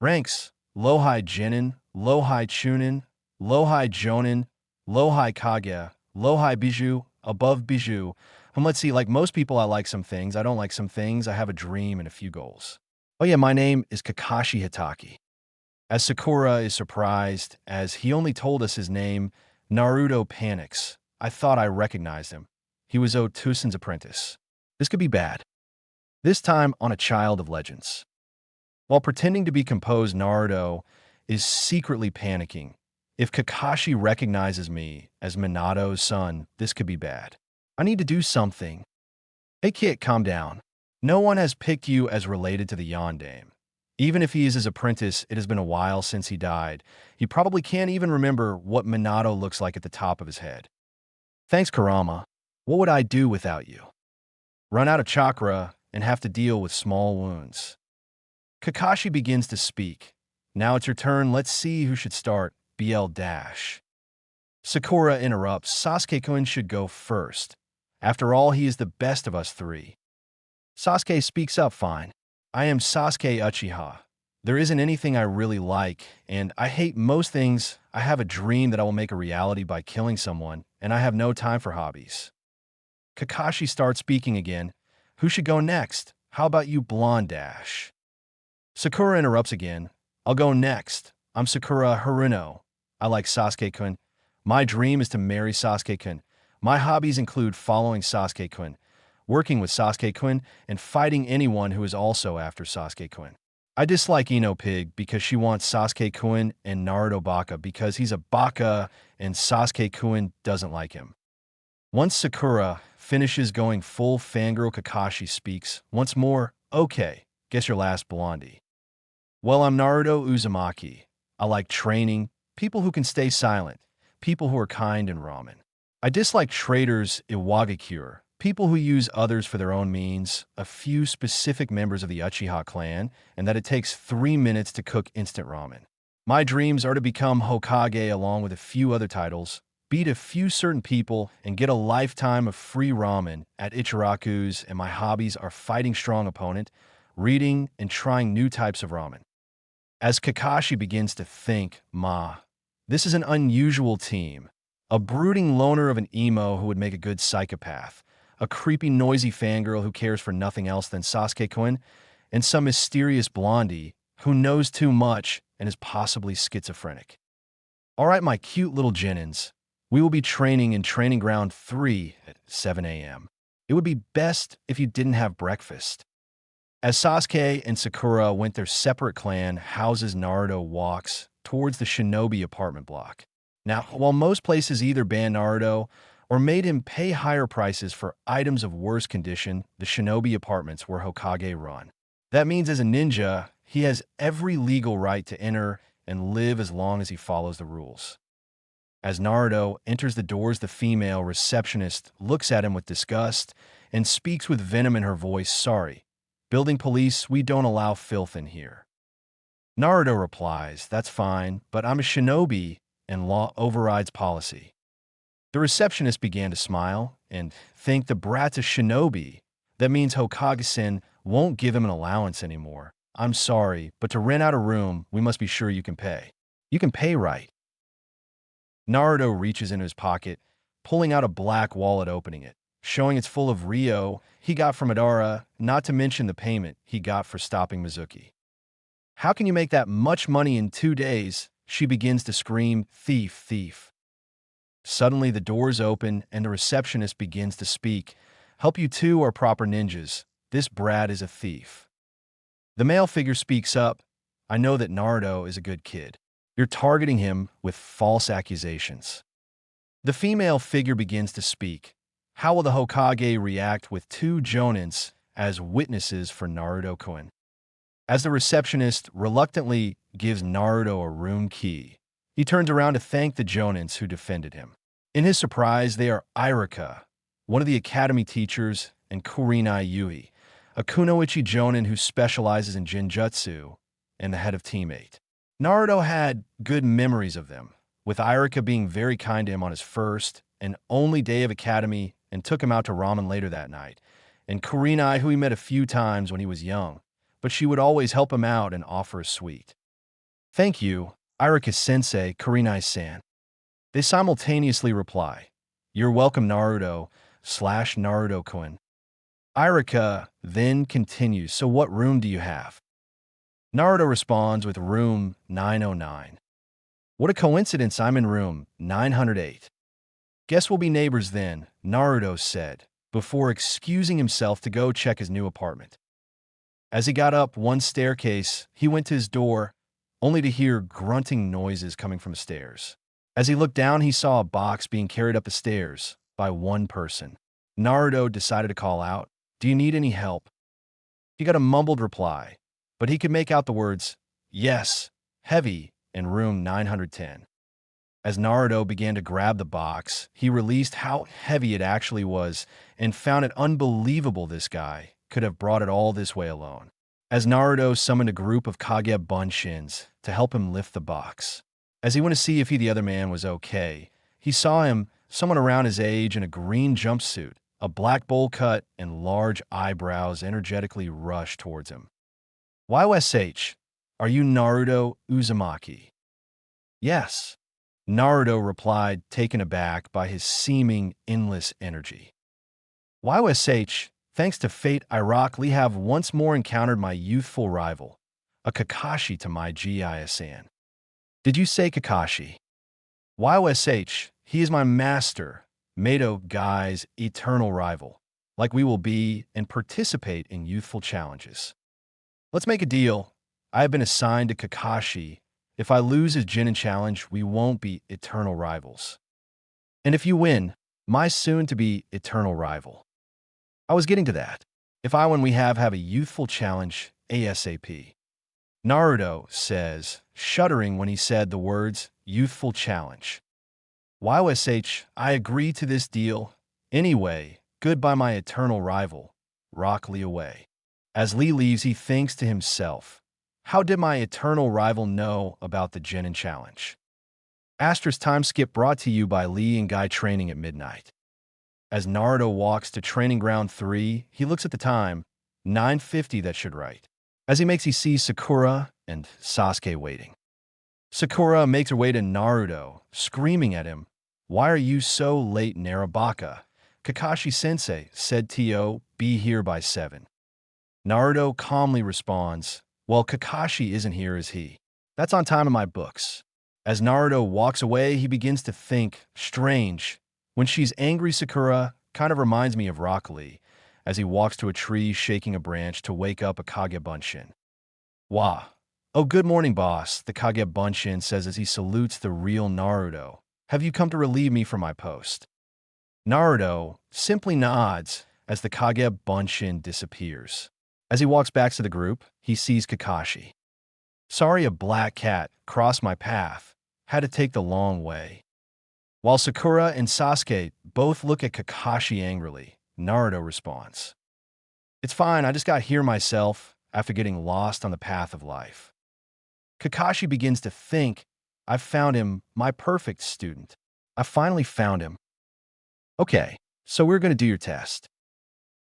Ranks: Lohai Jinin, Lohai Chunin, Lohai Jonin, Lohai Kage, Lohai Biju, above Biju. Let's see, like most people I like some things, I don't like some things, I have a dream and a few goals. Oh yeah, my name is Kakashi Hatake. As Sakura is surprised, as he only told us his name, Naruto panics. I thought I recognized him. He was Otosen's apprentice. This could be bad. This time on a Child of Legends. While pretending to be composed, Naruto is secretly panicking. If Kakashi recognizes me as Minato's son, this could be bad. I need to do something. Hey kid, calm down. No one has picked you as related to the Yondaime. Even if he is his apprentice, it has been a while since he died. He probably can't even remember what Minato looks like at the top of his head. Thanks, Kurama. What would I do without you? Run out of chakra and have to deal with small wounds. Kakashi begins to speak. Now it's your turn. Let's see who should start. BL dash. Sakura interrupts. Sasuke-kun should go first. After all, he is the best of us three. Sasuke speaks up, fine. I am Sasuke Uchiha. There isn't anything I really like, and I hate most things. I have a dream that I will make a reality by killing someone, and I have no time for hobbies. Kakashi starts speaking again. Who should go next? How about you, Blonde Dash? Sakura interrupts again. I'll go next. I'm Sakura Haruno. I like Sasuke-kun. My dream is to marry Sasuke-kun. My hobbies include following Sasuke-kun, working with Sasuke-kun, and fighting anyone who is also after Sasuke-kun. I dislike Ino Pig because she wants Sasuke-kun and Naruto Baka because he's a Baka and Sasuke-kun doesn't like him. Once Sakura finishes going full fangirl, Kakashi speaks once more. Okay, guess your last, Blondie. Well, I'm Naruto Uzumaki. I like training, people who can stay silent, people who are kind and ramen. I dislike traitors, Iwagakure, people who use others for their own means, a few specific members of the Uchiha clan, and that it takes 3 minutes to cook instant ramen. My dreams are to become Hokage along with a few other titles, beat a few certain people, and get a lifetime of free ramen at Ichiraku's, and my hobbies are fighting strong opponent, reading, and trying new types of ramen. As Kakashi begins to think, this is an unusual team. A brooding loner of an emo who would make a good psychopath, a creepy noisy fangirl who cares for nothing else than Sasuke-kun, and some mysterious blondie who knows too much and is possibly schizophrenic. Alright, my cute little Genins, we will be training in Training Ground 3 at 7 a.m. It would be best if you didn't have breakfast. As Sasuke and Sakura went their separate clan houses, Naruto walks towards the shinobi apartment block. Now, while most places either ban Naruto or made him pay higher prices for items of worse condition, the shinobi apartments where Hokage run. That means as a ninja, he has every legal right to enter and live as long as he follows the rules. As Naruto enters the doors, the female receptionist looks at him with disgust and speaks with venom in her voice. Sorry, building police, we don't allow filth in here. Naruto replies, that's fine, but I'm a shinobi and law overrides policy. The receptionist began to smile and think the brat's a shinobi. That means Hokage-sen won't give him an allowance anymore. I'm sorry, but to rent out a room, we must be sure you can pay. You can pay right. Naruto reaches into his pocket, pulling out a black wallet, opening it, showing it's full of Ryo he got from Madara, not to mention the payment he got for stopping Mizuki. How can you make that much money in 2 days? She begins to scream, thief, thief. Suddenly the doors open and the receptionist begins to speak. Help, you two are proper ninjas. This brat is a thief. The male figure speaks up. I know that Naruto is a good kid. You're targeting him with false accusations. The female figure begins to speak. How will the Hokage react with 2 jonins as witnesses for Naruto-kun? As the receptionist reluctantly gives Naruto a room key, he turns around to thank the jonins who defended him. In his surprise, they are Irika, one of the academy teachers, and Kurenai Yui, a kunoichi jonin who specializes in Jinjutsu, and the head of Team 8. Naruto had good memories of them, with Irika being very kind to him on his first and only day of academy and took him out to ramen later that night, and Kurenai, who he met a few times when he was young, but she would always help him out and offer a sweet. Thank you, Irika-sensei, Kurenai-san. They simultaneously reply, You're welcome, Naruto/Naruto-kun. Irika then continues, so what room do you have? Naruto responds with room 909. What a coincidence, I'm in room 908. Guess we'll be neighbors then, Naruto said, before excusing himself to go check his new apartment. As he got up one staircase, he went to his door, only to hear grunting noises coming from the stairs. As he looked down, he saw a box being carried up the stairs by one person. Naruto decided to call out, Do you need any help? He got a mumbled reply, but he could make out the words, Yes, heavy, in room 910. As Naruto began to grab the box, he realized how heavy it actually was and found it unbelievable this guy could have brought it all this way alone. As Naruto summoned a group of Kage Bunshins to help him lift the box. As he went to see if the other man was okay, he saw him, someone around his age in a green jumpsuit, a black bowl cut, and large eyebrows energetically rushed towards him. YSH, are you Naruto Uzumaki? Yes. Naruto replied, taken aback by his seeming endless energy. YSH, thanks to fate, ironically have once more encountered my youthful rival, a Kakashi to my Gisan. Did you say Kakashi? YSH, he is my master, Mato Guy's eternal rival, like we will be and participate in youthful challenges. Let's make a deal. I have been assigned to Kakashi. If I lose his Jinin challenge, we won't be eternal rivals. And if you win, my soon-to-be eternal rival. I was getting to that. If I win, we have a youthful challenge ASAP. Naruto says, shuddering when he said the words, youthful challenge. YSH, I agree to this deal. Anyway, goodbye my eternal rival. Rock Lee away. As Lee leaves, he thinks to himself, how did my eternal rival know about the Jinin challenge? Asterisk time skip brought to you by Lee and Guy training at midnight. As Naruto walks to training ground 3, he looks at the time, 9:50 that should right. As he sees Sakura and Sasuke waiting. Sakura makes her way to Naruto, screaming at him, why are you so late, Narabaka? Kakashi-sensei said to be here by 7. Naruto calmly responds, well, Kakashi isn't here, is he? That's on time in my books. As Naruto walks away, he begins to think, strange. When she's angry, Sakura kind of reminds me of Rock Lee, as he walks to a tree shaking a branch to wake up a Kage Bunshin. Wah. Oh, good morning, boss, the Kage Bunshin says as he salutes the real Naruto. Have you come to relieve me from my post? Naruto simply nods as the Kage Bunshin disappears. As he walks back to the group, he sees Kakashi. Sorry a black cat crossed my path. Had to take the long way. While Sakura and Sasuke both look at Kakashi angrily, Naruto responds, It's fine, I just got here myself after getting lost on the path of life. Kakashi begins to think, I've found him, my perfect student. I finally found him. Okay, so we're going to do your test.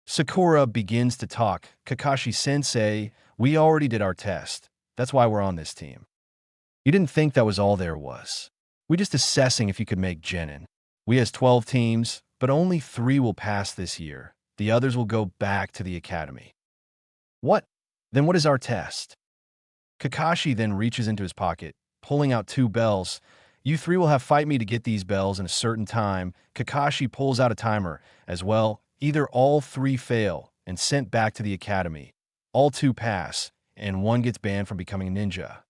Sakura begins to talk. Kakashi-sensei, we already did our test. That's why we're on this team. You didn't think that was all there was. We're just assessing if you could make Genin. We has 12 teams, but only 3 will pass this year. The others will go back to the academy. What? Then what is our test? Kakashi then reaches into his pocket, pulling out 2 bells. You 3 will have fight me to get these bells in a certain time. Kakashi pulls out a timer as well. Either all 3 fail and sent back to the academy. All 2 pass, and 1 gets banned from becoming a ninja.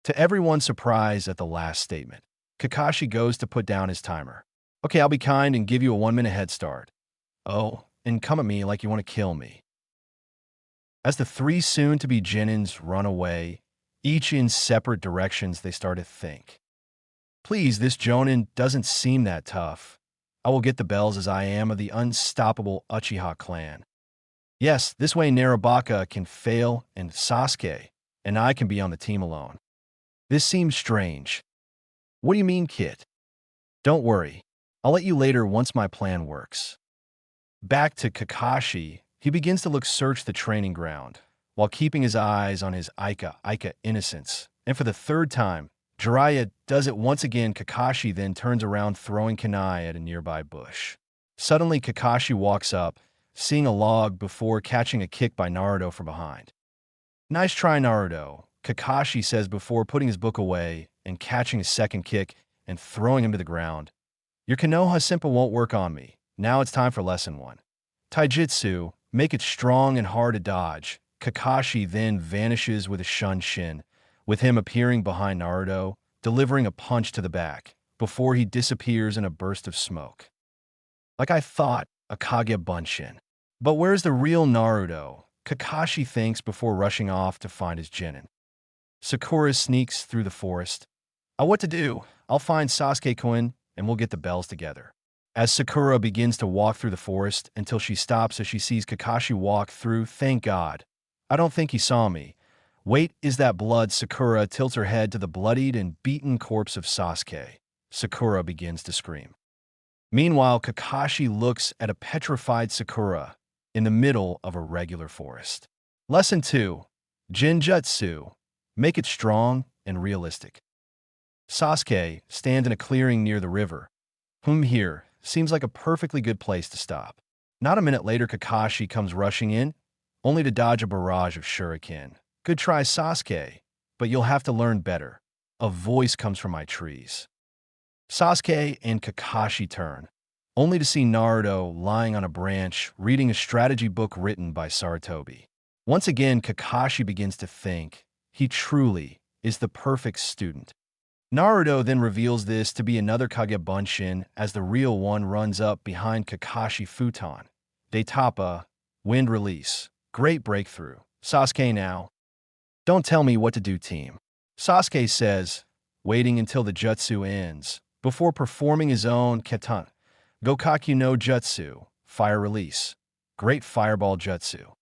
To everyone's surprise at the last statement, Kakashi goes to put down his timer. Okay, I'll be kind and give you a 1-minute head start. Oh, and come at me like you want to kill me. As the 3 soon-to-be Genins run away, each in separate directions, they start to think. Please, this Jonin doesn't seem that tough. I will get the bells as I am of the unstoppable Uchiha clan. Yes, this way Narabaka can fail and Sasuke and I can be on the team alone. This seems strange. What do you mean, kid? Don't worry. I'll let you later once my plan works. Back to Kakashi, he begins to search the training ground while keeping his eyes on his Ika innocence. And for the 3rd time, Jiraiya does it once again. Kakashi then turns around, throwing kunai at a nearby bush. Suddenly, Kakashi walks up, seeing a log before catching a kick by Naruto from behind. Nice try, Naruto, Kakashi says before putting his book away and catching a second kick and throwing him to the ground. Your Konoha simple won't work on me. Now it's time for lesson 1. Taijutsu, make it strong and hard to dodge. Kakashi then vanishes with a Shunshin, with him appearing behind Naruto, delivering a punch to the back, before he disappears in a burst of smoke. Like I thought, a Kage Bunshin. But where's the real Naruto? Kakashi thinks before rushing off to find his Genin. Sakura sneaks through the forest. What to do? I'll find Sasuke-kun, and we'll get the bells together. As Sakura begins to walk through the forest until she stops as she sees Kakashi walk through, thank God. I don't think he saw me. Wait, is that blood? Sakura tilts her head to the bloodied and beaten corpse of Sasuke. Sakura begins to scream. Meanwhile, Kakashi looks at a petrified Sakura in the middle of a regular forest. Lesson 2. Genjutsu. Make it strong and realistic. Sasuke stands in a clearing near the river. Here seems like a perfectly good place to stop. Not a minute later, Kakashi comes rushing in, only to dodge a barrage of shuriken. Good try, Sasuke, but you'll have to learn better. A voice comes from my trees. Sasuke and Kakashi turn, only to see Naruto lying on a branch reading a strategy book written by Sarutobi. Once again, Kakashi begins to think he truly is the perfect student. Naruto then reveals this to be another Kage Bunshin as the real one runs up behind Kakashi futon. Daitapa, wind release, great breakthrough. Sasuke now. Don't tell me what to do, team. Sasuke says, waiting until the jutsu ends, before performing his own katana. Gokakyu no Jutsu, fire release. Great fireball jutsu.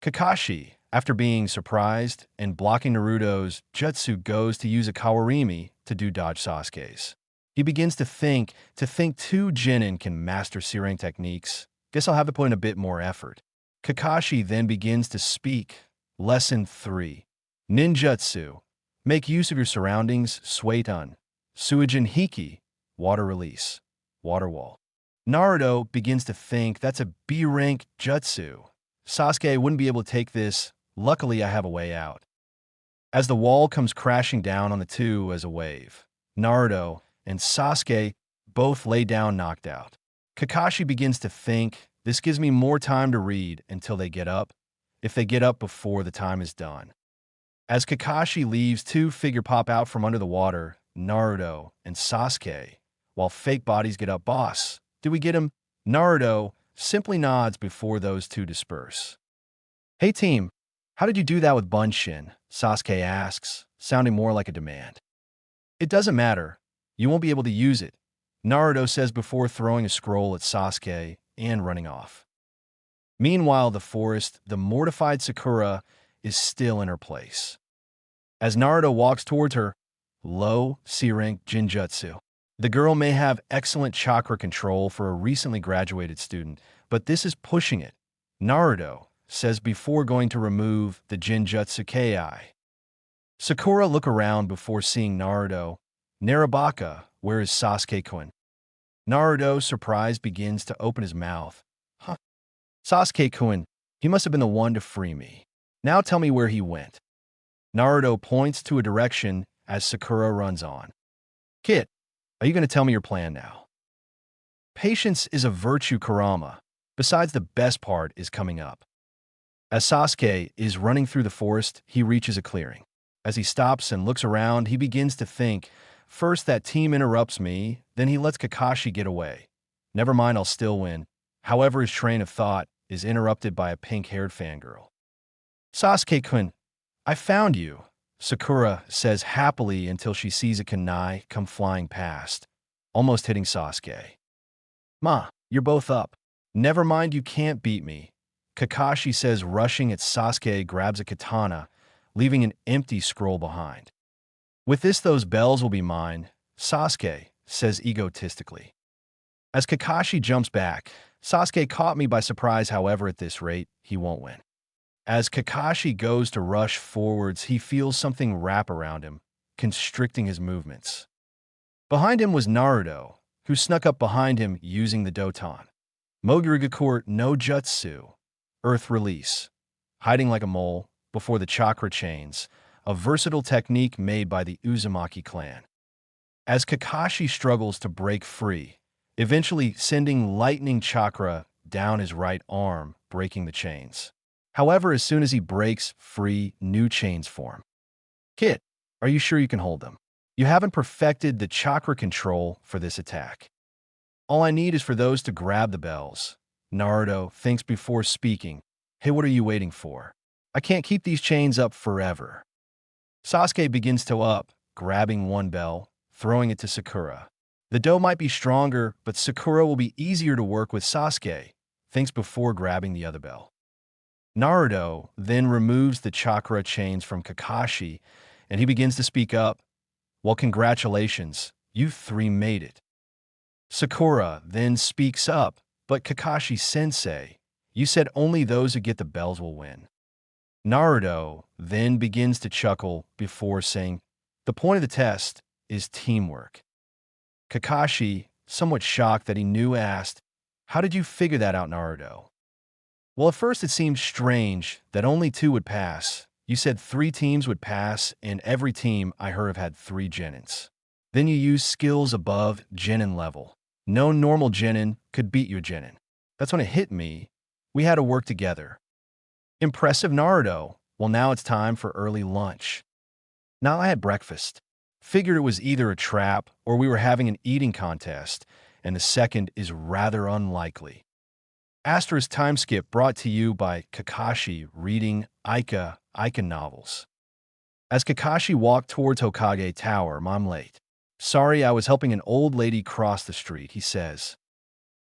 Kakashi, after being surprised and blocking Naruto's jutsu, goes to use a Kawarimi to do dodge Sasuke's. He begins to think 2 Genin can master Seirang techniques. Guess I'll have to put in a bit more effort. Kakashi then begins to speak. Lesson 3. Ninjutsu. Make use of your surroundings. Suiton. Suijin Hiki. Water release. Water wall. Naruto begins to think that's a B-rank jutsu. Sasuke wouldn't be able to take this. Luckily, I have a way out. As the wall comes crashing down on the 2 as a wave, Naruto and Sasuke both lay down knocked out. Kakashi begins to think, this gives me more time to read until they get up, if they get up before the time is done. As Kakashi leaves, 2 figures pop out from under the water, Naruto and Sasuke, while fake bodies get up. Boss, Did we get him? Naruto simply nods before those two disperse. Hey team, how did you do that with Bunshin? Sasuke asks, sounding more like a demand. It doesn't matter. You won't be able to use it, Naruto says before throwing a scroll at Sasuke and running off. Meanwhile, the forest, the mortified Sakura, is still in her place. As Naruto walks towards her, low C-rank Jinjutsu. The girl may have excellent chakra control for a recently graduated student, but this is pushing it, Naruto says before going to remove the Jinjutsu Ki. Sakura look around before seeing Naruto. Narabaka, where is Sasuke-kun? Naruto, surprised, begins to open his mouth. Huh. Sasuke-kun, he must have been the one to free me. Now tell me where he went. Naruto points to a direction as Sakura runs on. Kid, are you going to tell me your plan now? Patience is a virtue, Kurama. Besides, the best part is coming up. As Sasuke is running through the forest, he reaches a clearing. As he stops and looks around, he begins to think, first that team interrupts me, then he lets Kakashi get away. Never mind, I'll still win. However, his train of thought is interrupted by a pink-haired fangirl. Sasuke-kun, I found you, Sakura says happily until she sees a kunai come flying past, almost hitting Sasuke. Ma, you're both up. Never mind, you can't beat me, Kakashi says, rushing at Sasuke, grabs a katana, leaving an empty scroll behind. With this, those bells will be mine, Sasuke says egotistically. As Kakashi jumps back, Sasuke caught me by surprise, however, at this rate, he won't win. As Kakashi goes to rush forwards, he feels something wrap around him, constricting his movements. Behind him was Naruto, who snuck up behind him using the Doton. Mogurigakure no Jutsu, Earth Release, hiding like a mole before the chakra chains, a versatile technique made by the Uzumaki clan. As Kakashi struggles to break free, eventually sending lightning chakra down his right arm, breaking the chains. However, as soon as he breaks free, new chains form. Kid, are you sure you can hold them? You haven't perfected the chakra control for this attack. All I need is for those to grab the bells. Naruto thinks before speaking. Hey, what are you waiting for? I can't keep these chains up forever. Sasuke begins to up, grabbing one bell, throwing it to Sakura. The dough might be stronger, but Sakura will be easier to work with, Sasuke thinks before grabbing the other bell. Naruto then removes the chakra chains from Kakashi, and he begins to speak up. Well, congratulations, you three made it. Sakura then speaks up, but Kakashi-sensei, you said only those who get the bells will win. Naruto then begins to chuckle before saying, the point of the test is teamwork. Kakashi, somewhat shocked that he knew, asked, how did you figure that out, Naruto? Well, at first it seemed strange that only 2 would pass. You said 3 teams would pass, and every team I heard of had 3 genins. Then you used skills above genin level. No normal genin could beat your genin. That's when it hit me. We had to work together. Impressive, Naruto. Well, now it's time for early lunch. Now I had breakfast. Figured it was either a trap or we were having an eating contest, and the second is rather unlikely. Asterisk time skip brought to you by Kakashi reading Ika novels. As Kakashi walked towards Hokage Tower, I'm late. Sorry, I was helping an old lady cross the street, he says.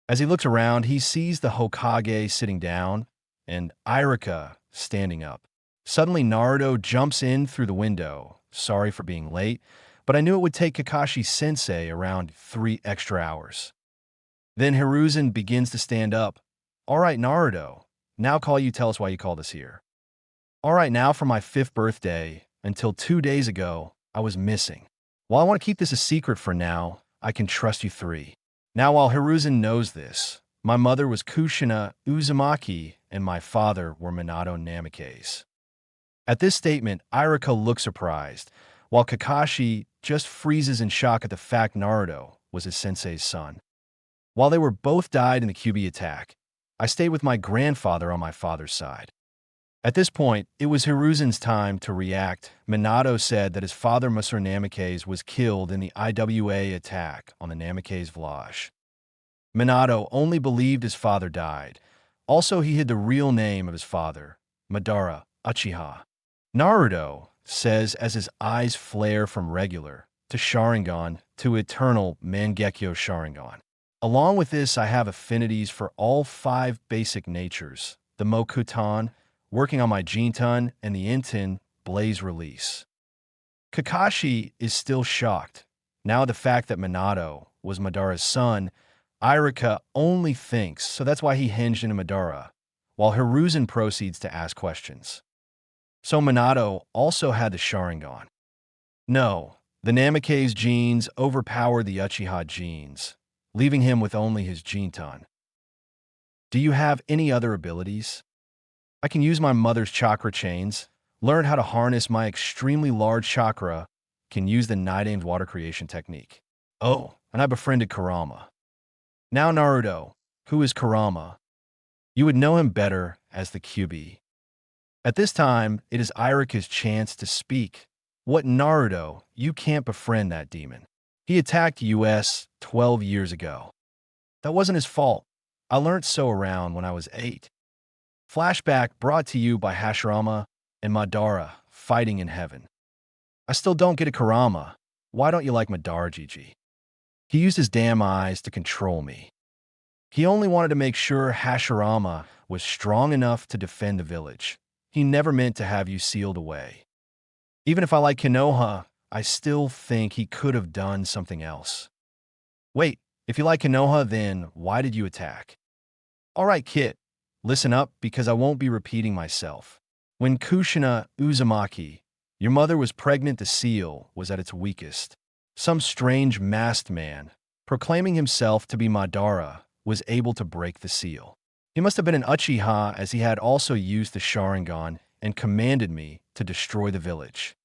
As he looks around, he sees the Hokage sitting down and Irika standing up. Suddenly, Naruto jumps in through the window. Sorry for being late, but I knew it would take Kakashi-sensei around 3 extra hours. Then Hiruzen begins to stand up. All right, Naruto, now tell us why you called us here. All right, now for my 5th birthday, until 2 days ago, I was missing. While I want to keep this a secret for now, I can trust you 3. Now, while Hiruzen knows this, my mother was Kushina Uzumaki and my father were Minato Namikaze. At this statement, Irika looks surprised, while Kakashi just freezes in shock at the fact Naruto was his sensei's son. While they were both died in the Kyuubi attack, I stayed with my grandfather on my father's side. At this point, it was Hiruzen's time to react. Minato said that his father, Monsieur Namikaze, was killed in the IWA attack on the Namikaze village. Minato only believed his father died. Also, he hid the real name of his father, Madara Uchiha. Naruto says as his eyes flare from regular to Sharingan to eternal Mangekyo Sharingan. Along with this, I have affinities for all 5 basic natures, the Mokuton, working on my Jinton, and the Inten, Blaze release. Kakashi is still shocked. Now the fact that Minato was Madara's son, Irika only thinks, so that's why he hinged into Madara, while Hiruzen proceeds to ask questions. So Minato also had the Sharingan. No, the Namikaze genes overpowered the Uchiha genes, leaving him with only his Jinton. Do you have any other abilities? I can use my mother's chakra chains, learn how to harness my extremely large chakra, can use the Night-Aimed water creation technique. Oh, and I befriended Kurama. Now Naruto, who is Kurama? You would know him better as the QB. At this time, it is Irika's chance to speak. What Naruto? You can't befriend that demon. He attacked US 12 years ago. That wasn't his fault. I learned so around when I was 8. Flashback brought to you by Hashirama and Madara fighting in heaven. I still don't get a Kurama. Why don't you like Madara Gigi? He used his damn eyes to control me. He only wanted to make sure Hashirama was strong enough to defend the village. He never meant to have you sealed away. Even if I like Konoha, I still think he could have done something else. Wait, if you like Konoha, then why did you attack? All right, Kit, listen up because I won't be repeating myself. When Kushina Uzumaki, your mother was pregnant, the seal was at its weakest. Some strange masked man, proclaiming himself to be Madara, was able to break the seal. He must have been an Uchiha as he had also used the Sharingan and commanded me to destroy the village.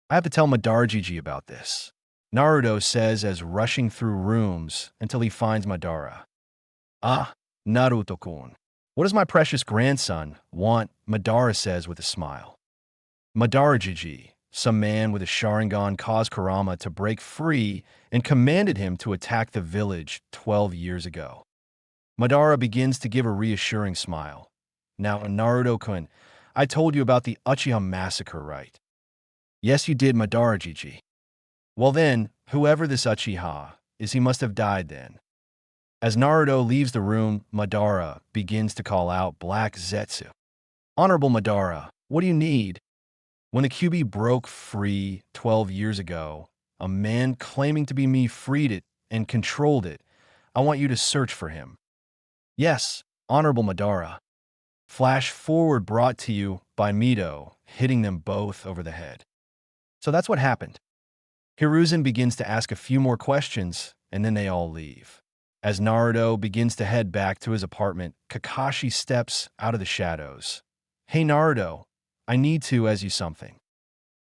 I have to tell Madara Gigi about this. Naruto says as rushing through rooms until he finds Madara. Ah, Naruto-kun. What does my precious grandson want? Madara says with a smile. Madara Gigi, some man with a Sharingan caused Kurama to break free and commanded him to attack the village 12 years ago. Madara begins to give a reassuring smile. Now, Naruto-kun, I told you about the Uchiha massacre, right? Yes, you did, Madara Gigi. Well then, whoever this Uchiha is, he must have died then. As Naruto leaves the room, Madara begins to call out Black Zetsu. Honorable Madara, what do you need? When the QB broke free 12 years ago, a man claiming to be me freed it and controlled it. I want you to search for him. Yes, Honorable Madara. Flash forward brought to you by Mito, hitting them both over the head. So that's what happened. Hiruzen begins to ask a few more questions, and then they all leave. As Naruto begins to head back to his apartment, Kakashi steps out of the shadows. Hey Naruto, I need to ask you something.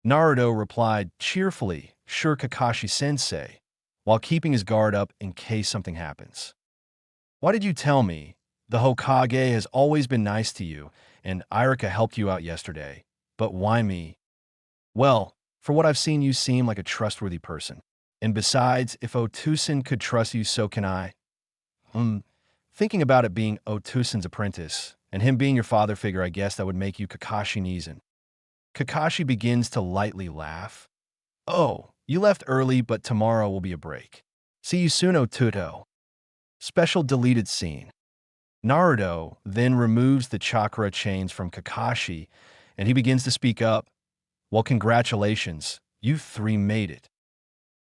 Naruto replied cheerfully, sure Kakashi-sensei, while keeping his guard up in case something happens. Why did you tell me? The Hokage has always been nice to you, and Irika helped you out yesterday. But why me? Well, for what I've seen, you seem like a trustworthy person. And besides, if Otusen could trust you, so can I. Thinking about it being Otusen's apprentice, and him being your father figure, I guess that would make you Kakashi Nizen. Kakashi begins to lightly laugh. Oh, you left early, but tomorrow will be a break. See you soon, Otuto. Special deleted scene. Naruto then removes the chakra chains from Kakashi, and he begins to speak up. Well, congratulations, you 3 made it.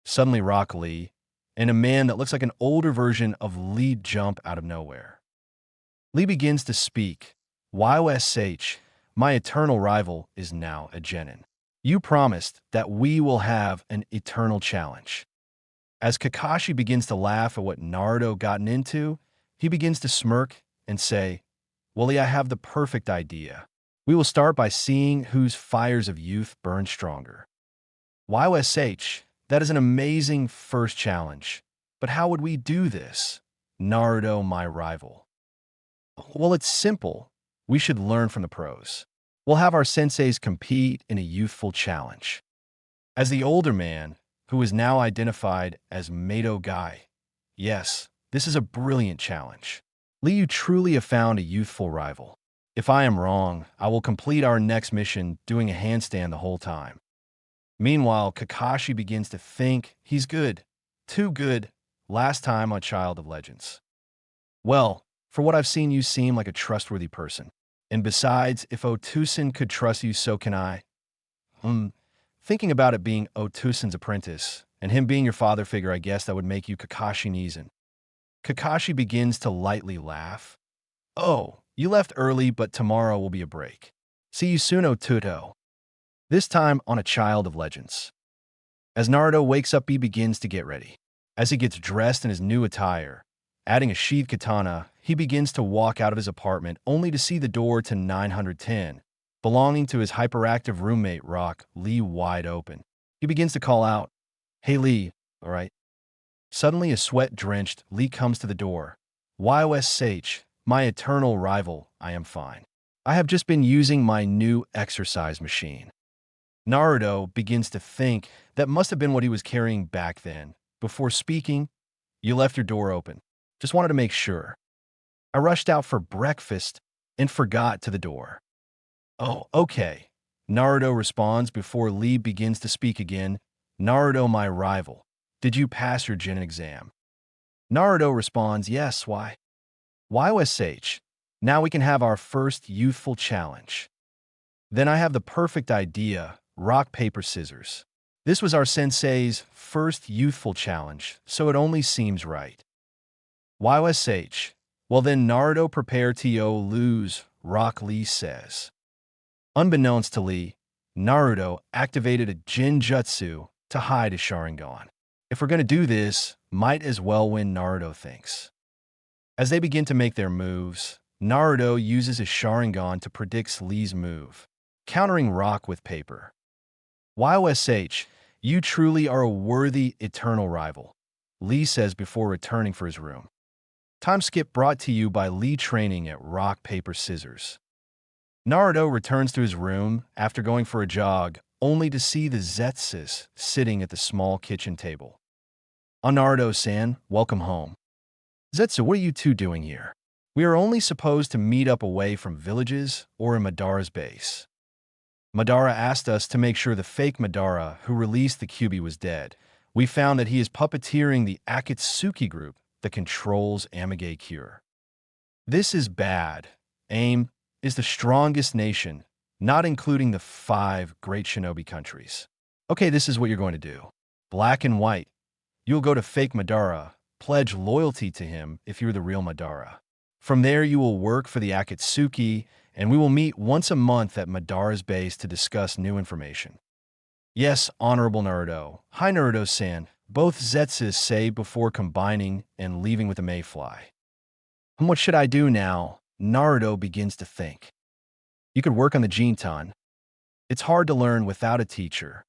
Suddenly Rock Lee, and a man that looks like an older version of Lee jump out of nowhere. Lee begins to speak. YOSH, my eternal rival is now a genin. You promised that we will have an eternal challenge. As Kakashi begins to laugh at what Naruto gotten into, he begins to smirk and say, well, I have the perfect idea. We will start by seeing whose fires of youth burn stronger. YOSH, that is an amazing first challenge. But how would we do this? Naruto, my rival. Well, it's simple. We should learn from the pros. We'll have our senseis compete in a youthful challenge. As the older man, who is now identified as Mato Guy, yes, This is a brilliant challenge. Lee, you truly have found a youthful rival. If I am wrong, I will complete our next mission doing a handstand the whole time. Meanwhile, Kakashi begins to think he's good. Too good. Last time on Child of Legends. Well, for what I've seen, you seem like a trustworthy person. And besides, if Otusen could trust you, so can I. Thinking about it being Otusen's apprentice, and him being your father figure, I guess that would make you Kakashi Nizan. Kakashi begins to lightly laugh. Oh, you left early, but tomorrow will be a break. See you soon, Otuto. This time on a Child of Legends. As Naruto wakes up, he begins to get ready. As he gets dressed in his new attire, adding a sheathed katana, he begins to walk out of his apartment only to see the door to 910, belonging to his hyperactive roommate Rock Lee, wide open. He begins to call out, "Hey Lee, all right?" Suddenly, a sweat-drenched Lee comes to the door. "YOSH, my eternal rival, I am fine. I have just been using my new exercise machine." Naruto begins to think that must have been what he was carrying back then. Before speaking, "You left your door open. Just wanted to make sure. I rushed out for breakfast and forgot to the door." "Oh, okay." Naruto responds before Lee begins to speak again. "Naruto, my rival. Did you pass your Genin exam?" Naruto responds, "Yes, why?" "YOSH. Now we can have our first youthful challenge." "Then I have the perfect idea. Rock, paper, scissors." This was our sensei's first youthful challenge, so it only seems right. YOSH. Well then, Naruto, prepare to lose, Rock Lee says. Unbeknownst to Lee, Naruto activated a Jinjutsu to hide his Sharingan. If we're going to do this, might as well win, Naruto thinks. As they begin to make their moves, Naruto uses his Sharingan to predict Lee's move, countering Rock with paper. YOSH, you truly are a worthy eternal rival, Lee says before returning for his room. Time skip brought to you by Lee training at Rock, Paper, Scissors. Naruto returns to his room after going for a jog, only to see the Zetsus sitting at the small kitchen table. Naruto-san, welcome home." "Zetsu, what are you two doing here? We are only supposed to meet up away from villages or in Madara's base. Madara asked us to make sure the fake Madara who released the Kyuubi was dead. We found that he is puppeteering the Akatsuki group that controls Amage Cure. This is bad. AIM is the strongest nation, not including the 5 great shinobi countries. Okay, this is what you're going to do. Black and white. You'll go to fake Madara, pledge loyalty to him if you're the real Madara. From there, you will work for the Akatsuki, and we will meet once a month at Madara's base to discuss new information." "Yes, Honorable Naruto. Hi, Naruto-san," both Zetsus say before combining and leaving with a mayfly. "And what should I do now?" Naruto begins to think. "You could work on the Jintan. It's hard to learn without a teacher.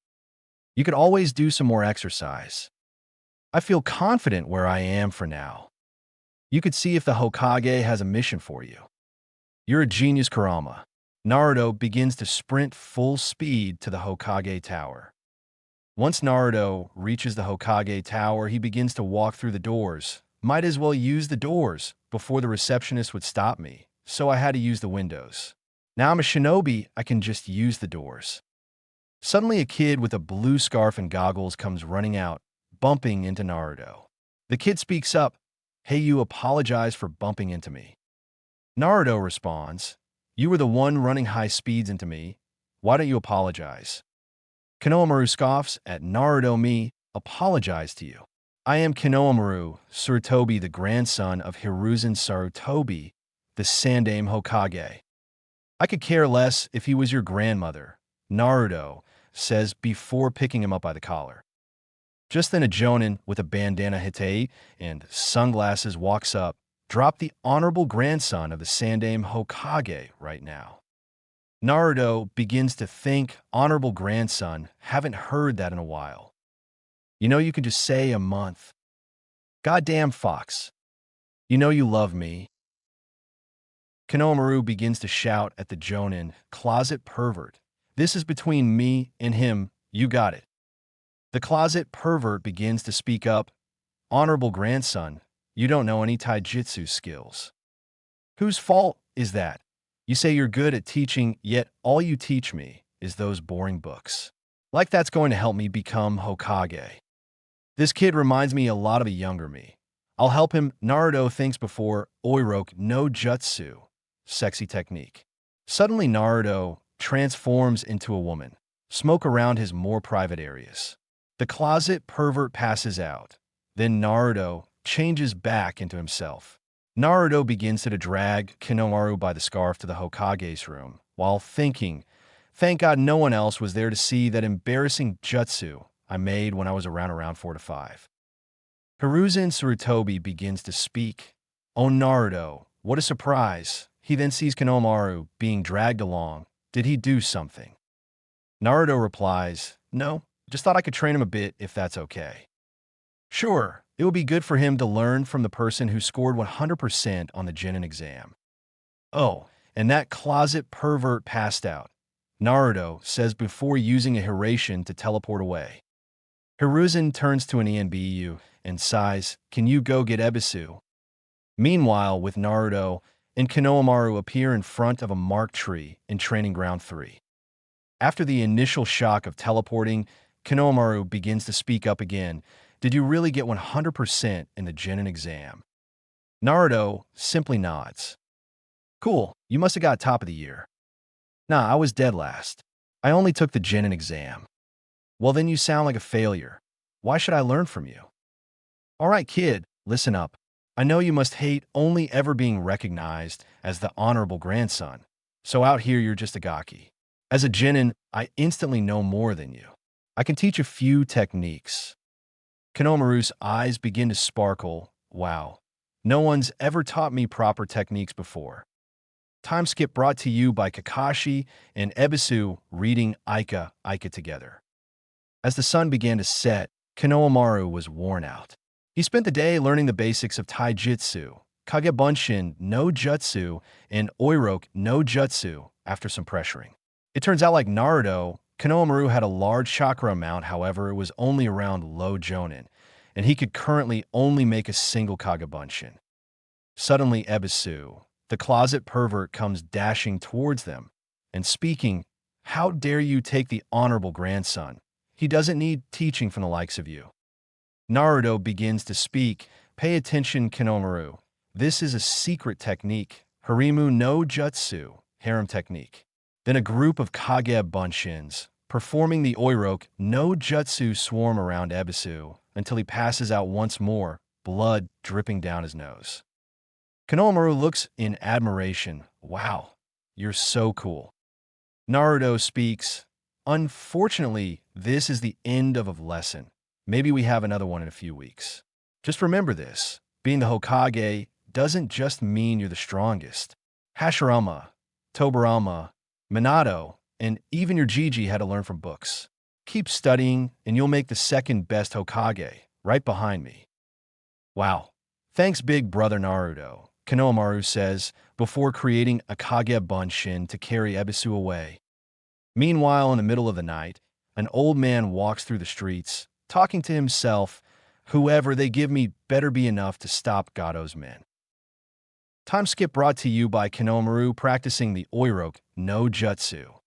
You could always do some more exercise. I feel confident where I am for now. You could see if the Hokage has a mission for you. You're a genius, Kurama." Naruto begins to sprint full speed to the Hokage Tower. Once Naruto reaches the Hokage Tower, he begins to walk through the doors. Might as well use the doors before the receptionist would stop me, so I had to use the windows. Now I'm a shinobi, I can just use the doors. Suddenly, a kid with a blue scarf and goggles comes running out, bumping into Naruto. The kid speaks up, "Hey, you, apologize for bumping into me." Naruto responds, "You were the one running high speeds into me. Why don't you apologize?" Konohamaru scoffs at Naruto. "Me apologize to you. I am Konohamaru Sarutobi, the grandson of Hiruzen Sarutobi, the Sandaime Hokage. I could care less if he was your grandmother," Naruto says before picking him up by the collar. Just then, a jonin with a bandana hitei and sunglasses walks up. "Drop the honorable grandson of the Sandaime Hokage right now." Naruto begins to think, "Honorable grandson, haven't heard that in a while. You know, you can just say a month. Goddamn Fox. You know you love me." Konohamaru begins to shout at the jonin, "Closet pervert. This is between me and him, you got it." The closet pervert begins to speak up, "Honorable grandson, You don't know any taijutsu skills. Whose fault is that? You say you're good at teaching, yet all you teach me is those boring books. Like that's going to help me become Hokage. This kid reminds me a lot of a younger me. I'll help him. Naruto thinks before Oiroke no Jutsu. Sexy technique. Suddenly Naruto transforms into a woman. Smoke around his more private areas. The closet pervert passes out. Then Naruto changes back into himself. Naruto begins to drag Kinomaru by the scarf to the Hokage's room, while thinking, thank God no one else was there to see that embarrassing jutsu I made when I was around 4 to 5. Hiruzen Sarutobi begins to speak. Oh Naruto, what a surprise. He then sees Kinomaru being dragged along. Did he do something? Naruto replies, no, just thought I could train him a bit if that's okay. Sure, it would be good for him to learn from the person who scored 100% on the Genin exam. Oh, and that closet pervert passed out, Naruto says before using a Hiraishin to teleport away. Hiruzen turns to an Enbu and sighs, can you go get Ebisu? Meanwhile, with Naruto and Konohamaru appear in front of a marked tree in Training Ground 3. After the initial shock of teleporting, Konohamaru begins to speak up again. Did you really get 100% in the Genin exam? Naruto simply nods. Cool, you must have got top of the year. Nah, I was dead last. I only took the Genin exam. Well, then you sound like a failure. Why should I learn from you? All right, kid, listen up. I know you must hate only ever being recognized as the honorable grandson. So out here, you're just a gaki. As a Genin, I instantly know more than you. I can teach a few techniques. Konohamaru's eyes begin to sparkle. Wow. No one's ever taught me proper techniques before. Time skip brought to you by Kakashi and Ebisu reading Aika together. As the sun began to set, Konohamaru was worn out. He spent the day learning the basics of Taijutsu, Kagebunshin no Jutsu, and Oiroke no Jutsu after some pressuring. It turns out like Naruto, Konohamaru had a large chakra amount, however, it was only around low Jonin, and he could currently only make a single Kagebunshin. Suddenly Ebisu, the closet pervert, comes dashing towards them and speaking, how dare you take the honorable grandson? He doesn't need teaching from the likes of you. Naruto begins to speak. Pay attention, Konohamaru. This is a secret technique. Harimu no Jutsu, harem technique. Then a group of Kagebunshins, performing the Oiroke no Jutsu, swarm around Ebisu until he passes out once more, blood dripping down his nose. Konohamaru looks in admiration. Wow, you're so cool. Naruto speaks. Unfortunately, this is the end of a lesson. Maybe we have another one in a few weeks. Just remember this. Being the Hokage doesn't just mean you're the strongest. Hashirama, Tobirama, Minato, and even your Gigi had to learn from books. Keep studying, and you'll make the second best Hokage, right behind me. Wow. Thanks, big brother Naruto, Konohamaru says, before creating a Kagebunshin to carry Ebisu away. Meanwhile, in the middle of the night, an old man walks through the streets, talking to himself, whoever they give me better be enough to stop Gado's men. Time skip brought to you by Konohamaru practicing the Oiroke no Jutsu.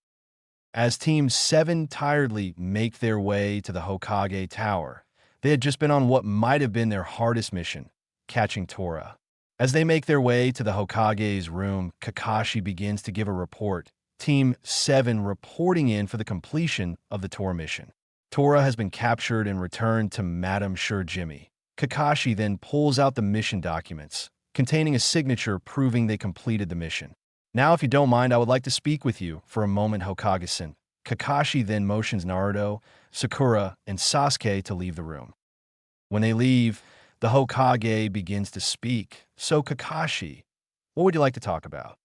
As Team 7 tiredly make their way to the Hokage Tower, they had just been on what might have been their hardest mission, catching Tora. As they make their way to the Hokage's room, Kakashi begins to give a report. Team 7 reporting in for the completion of the Tora mission. Tora has been captured and returned to Madame Sure Jimmy. Kakashi then pulls out the mission documents, containing a signature proving they completed the mission. Now, if you don't mind, I would like to speak with you for a moment, Hokage-san. Kakashi then motions Naruto, Sakura, and Sasuke to leave the room. When they leave, the Hokage begins to speak. So, Kakashi, what would you like to talk about?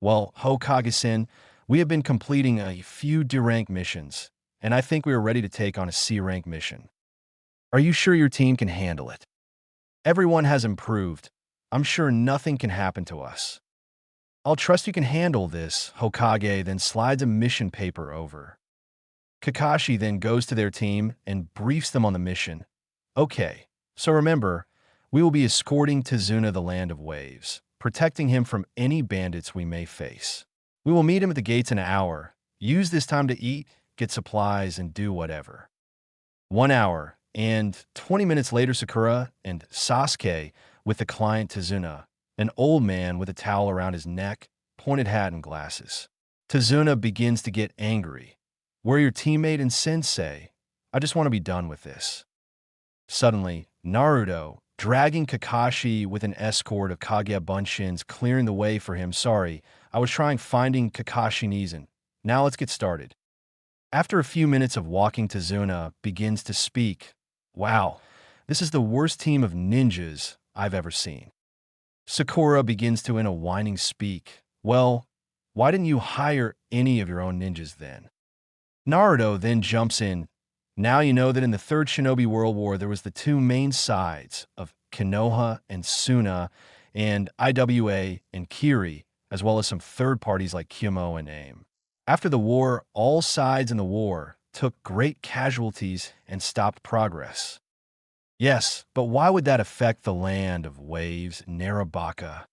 Well, Hokage-san, we have been completing a few D-rank missions, and I think we are ready to take on a C-rank mission. Are you sure your team can handle it? Everyone has improved. I'm sure nothing can happen to us. I'll trust you can handle this, Hokage then slides a mission paper over. Kakashi then goes to their team and briefs them on the mission. Okay, so remember, We will be escorting Tizuna the land of waves, protecting him from any bandits we may face. We will meet him at the gates in an hour, use this time to eat, get supplies, and do whatever. 1 hour, and 20 minutes later Sakura and Sasuke with the client Tizuna, an old man with a towel around his neck, pointed hat, and glasses. Tizuna begins to get angry. We're your teammate and sensei. I just want to be done with this. Suddenly, Naruto, dragging Kakashi with an escort of Kaguya Bunshins, clearing the way for him. Sorry, I was trying finding Kakashi Nizan. Now let's get started. After a few minutes of walking, Tizuna begins to speak. Wow, this is the worst team of ninjas I've ever seen. Sakura begins to in a whining speak. Well, why didn't you hire any of your own ninjas then? Naruto then jumps in. Now you know that in the Third Shinobi World War there was the two main sides of Konoha and Suna and IWA and Kiri, as well as some third parties like Kyomo and AIM. After the war, all sides in the war took great casualties and stopped progress. Yes, but why would that affect the land of waves, Narabaka?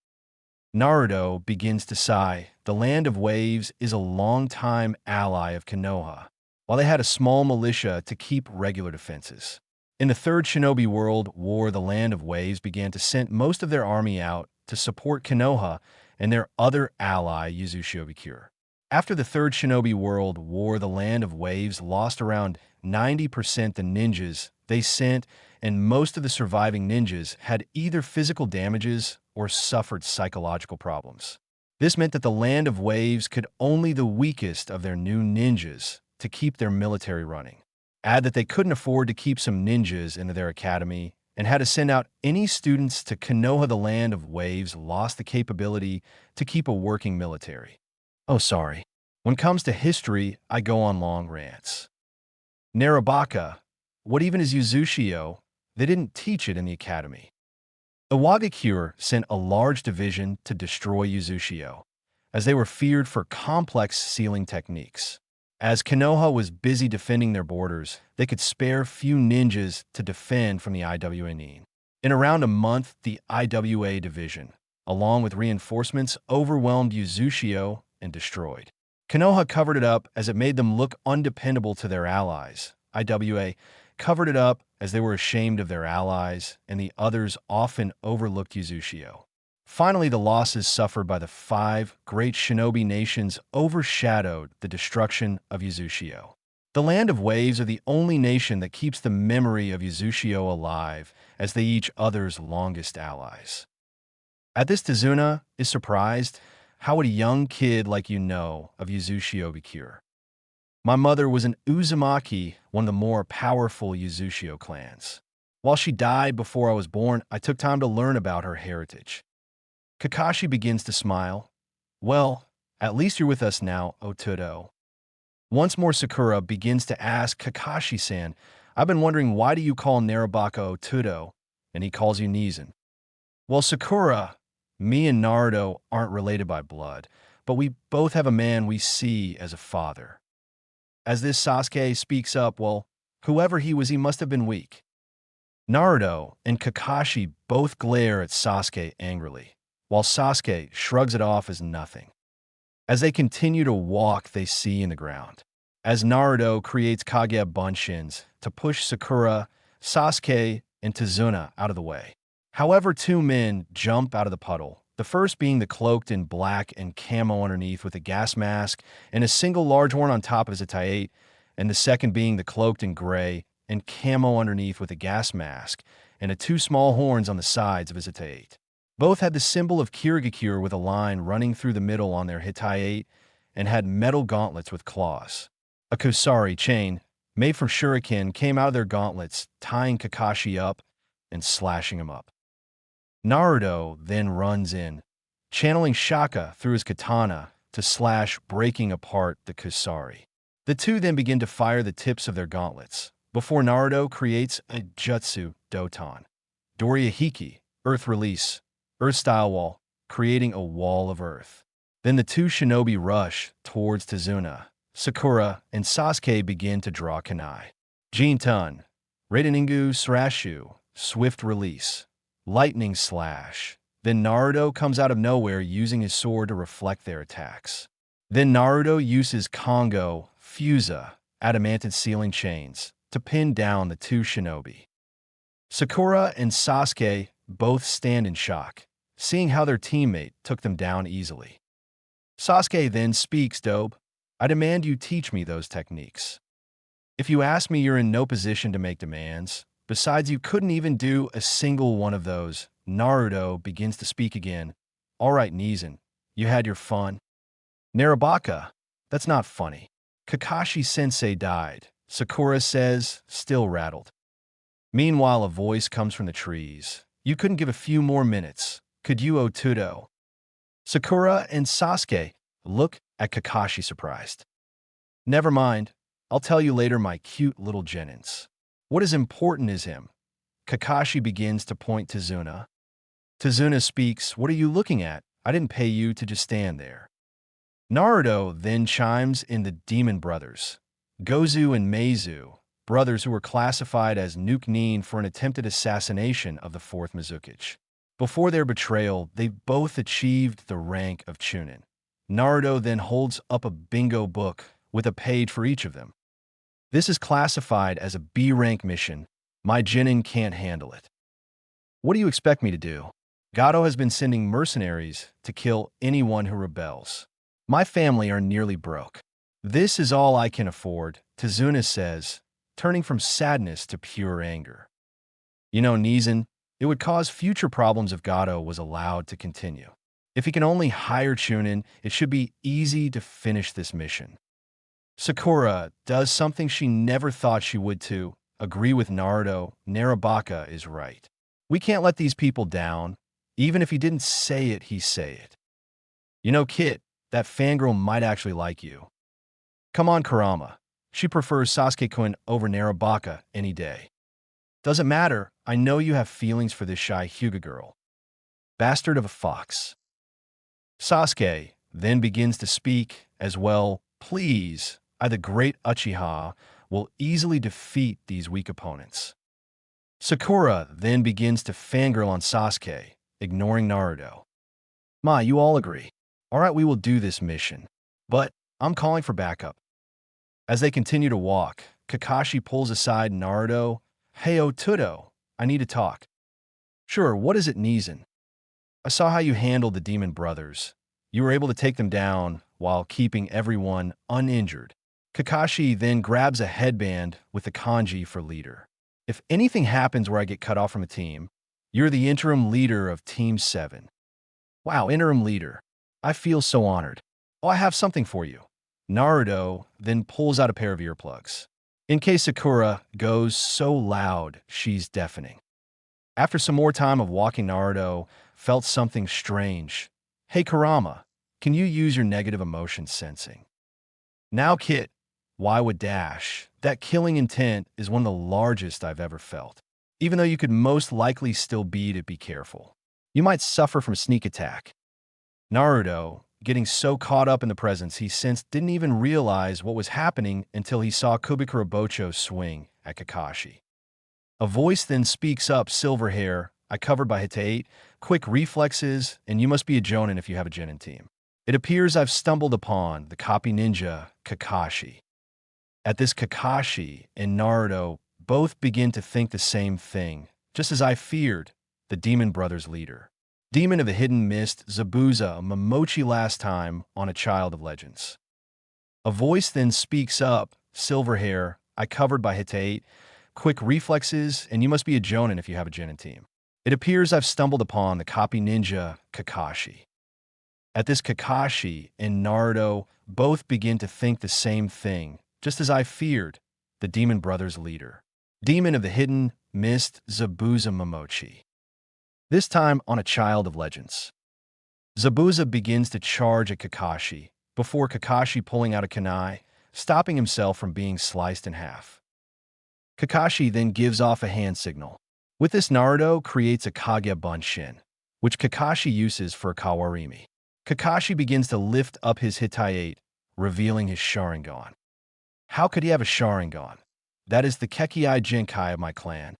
Naruto begins to sigh. The land of waves is a longtime ally of Konoha, while they had a small militia to keep regular defenses. In the Third Shinobi World War, the land of waves began to send most of their army out to support Konoha and their other ally, Uzushiobikure. After the Third Shinobi World War, the land of waves lost around 90% the ninjas they sent, and most of the surviving ninjas had either physical damages or suffered psychological problems. This meant that the land of waves could only the weakest of their new ninjas to keep their military running. Add that they couldn't afford to keep some ninjas into their academy and had to send out any students to Konoha. The land of waves lost the capability to keep a working military. Oh, sorry. When it comes to history, I go on long rants. Narabaka, what even is Uzushio? They didn't teach it in the academy. Iwagakure sent a large division to destroy Uzushio, as they were feared for complex sealing techniques. As Konoha was busy defending their borders, they could spare few ninjas to defend from the IWA. In around a month, the IWA division, along with reinforcements, overwhelmed Uzushio and destroyed. Konoha covered it up as it made them look undependable to their allies. IWA covered it up as they were ashamed of their allies, and the others often overlooked Uzushio. Finally, the losses suffered by the 5 great shinobi nations overshadowed the destruction of Uzushio. The Land of Waves are the only nation that keeps the memory of Uzushio alive, as they each other's longest allies. At this, Tizuna is surprised. How would a young kid like you know of Uzushio Bikure? My mother was an Uzumaki, one of the more powerful Uzushio clans. While she died before I was born, I took time to learn about her heritage. Kakashi begins to smile. Well, at least you're with us now, Otudo. Once more, Sakura begins to ask Kakashi-san, I've been wondering, why do you call Narabaka Otudo, and he calls you Nizan? Well, Sakura, me and Naruto aren't related by blood, but we both have a man we see as a father. As this, Sasuke speaks up, well, whoever he was, he must have been weak. Naruto and Kakashi both glare at Sasuke angrily, while Sasuke shrugs it off as nothing. As they continue to walk, they see in the ground. As Naruto creates Kaguya Bunshins to push Sakura, Sasuke, and Tizuna out of the way. However, 2 men jump out of the puddle, the first being the cloaked in black and camo underneath with a gas mask and a single large horn on top of his Itaiate, and the second being the cloaked in gray and camo underneath with a gas mask and 2 small horns on the sides of his Itaiate. Both had the symbol of Kirigakure with a line running through the middle on their Hitaiate and had metal gauntlets with claws. A Kusari chain, made from shuriken, came out of their gauntlets, tying Kakashi up and slashing him up. Naruto then runs in, channeling Shaka through his katana to slash, breaking apart the Kusari. The 2 then begin to fire the tips of their gauntlets, before Naruto creates a Jutsu Doton, Doria Hiki, Earth Release, Earth Style Wall, creating a wall of earth. Then the 2 shinobi rush towards Tizuna. Sakura and Sasuke begin to draw kunai. Jin-tun, Raiden Ingu Sarashu, Swift Release, lightning slash. Then Naruto comes out of nowhere using his sword to reflect their attacks. Then Naruto uses Kongo, Fusa, adamantine sealing chains to pin down the two shinobi. Sakura and Sasuke both stand in shock, seeing how their teammate took them down easily. Sasuke then speaks, "Dope, I demand you teach me those techniques. If you ask me, you're in no position to make demands. Besides, you couldn't even do a single one of those." Naruto begins to speak again. "All right, Nezen, you had your fun." "Narabaka, that's not funny. Kakashi-sensei died," Sakura says, still rattled. Meanwhile, a voice comes from the trees. "You couldn't give a few more minutes, could you, Otudo?" Sakura and Sasuke look at Kakashi surprised. "Never mind, I'll tell you later, my cute little Genins. What is important is him." Kakashi begins to point to Zuna. Tazuna speaks, "What are you looking at? I didn't pay you to just stand there." Naruto then chimes in, "The Demon Brothers, Gozu and Meizu, brothers who were classified as Nuke-Nin for an attempted assassination of the fourth Mizukage. Before their betrayal, they both achieved the rank of Chunin." Naruto then holds up a bingo book with a page for each of them. "This is classified as a B-rank mission. My Genin can't handle it." "What do you expect me to do? Gato has been sending mercenaries to kill anyone who rebels. My family are nearly broke. This is all I can afford," Tazuna says, turning from sadness to pure anger. "You know, Nezen, it would cause future problems if Gato was allowed to continue. If he can only hire Chunin, it should be easy to finish this mission." Sakura does something she never thought she would to agree with Naruto. "Narabaka is right. We can't let these people down. Even if he didn't say it, he say it. You know, Kit, that fangirl might actually like you. Come on, Kurama. She prefers Sasuke-kun over Narabaka any day. Doesn't matter, I know you have feelings for this shy Hyuga girl. Bastard of a fox." Sasuke then begins to speak as well. "Please, I, the great Uchiha, will easily defeat these weak opponents." Sakura then begins to fangirl on Sasuke, ignoring Naruto. "Ma, you all agree. All right, we will do this mission. But I'm calling for backup." As they continue to walk, Kakashi pulls aside Naruto. "Hey, Otudo, I need to talk." "Sure, what is it, Nezen?" "I saw how you handled the Demon Brothers. You were able to take them down while keeping everyone uninjured." Kakashi then grabs a headband with the kanji for leader. "If anything happens where I get cut off from a team, you're the interim leader of Team 7. "Wow, interim leader. I feel so honored. Oh, I have something for you." Naruto then pulls out a pair of earplugs. In case Sakura goes so loud, she's deafening. After some more time of walking, Naruto felt something strange. "Hey, Kurama, can you use your negative emotion sensing?" "Now, Kit, why would dash? That killing intent is one of the largest I've ever felt. Even though you could most likely still beat it, be careful. You might suffer from sneak attack." Naruto, getting so caught up in the presence he sensed, didn't even realize what was happening until he saw Kubikura Bocho swing at Kakashi. A voice then speaks up, "Silver hair, I covered by Hite, quick reflexes, and you must be a Jonin if you have a Genin team. It appears I've stumbled upon the copy ninja, Kakashi." At this, Kakashi and Naruto both begin to think the same thing, just as I feared, the Demon Brothers leader. Demon of the Hidden Mist, Zabuza Momochi last time on A Child of Legends. A voice then speaks up, "Silver hair, I covered by Hite, quick reflexes, and you must be a Jonin if you have a Genin team. It appears I've stumbled upon the copy ninja, Kakashi." At this, Kakashi and Naruto both begin to think the same thing, just as I feared, the Demon Brothers leader. Demon of the Hidden Mist, Zabuza Momochi. This time on A Child of Legends. Zabuza begins to charge at Kakashi, before Kakashi pulling out a kunai, stopping himself from being sliced in half. Kakashi then gives off a hand signal. With this, Naruto creates a Kage Bunshin, which Kakashi uses for a Kawarimi. Kakashi begins to lift up his Hittite, revealing his Sharingan. How could he have a Sharingan? That is the Kekkei Jinkai of my clan.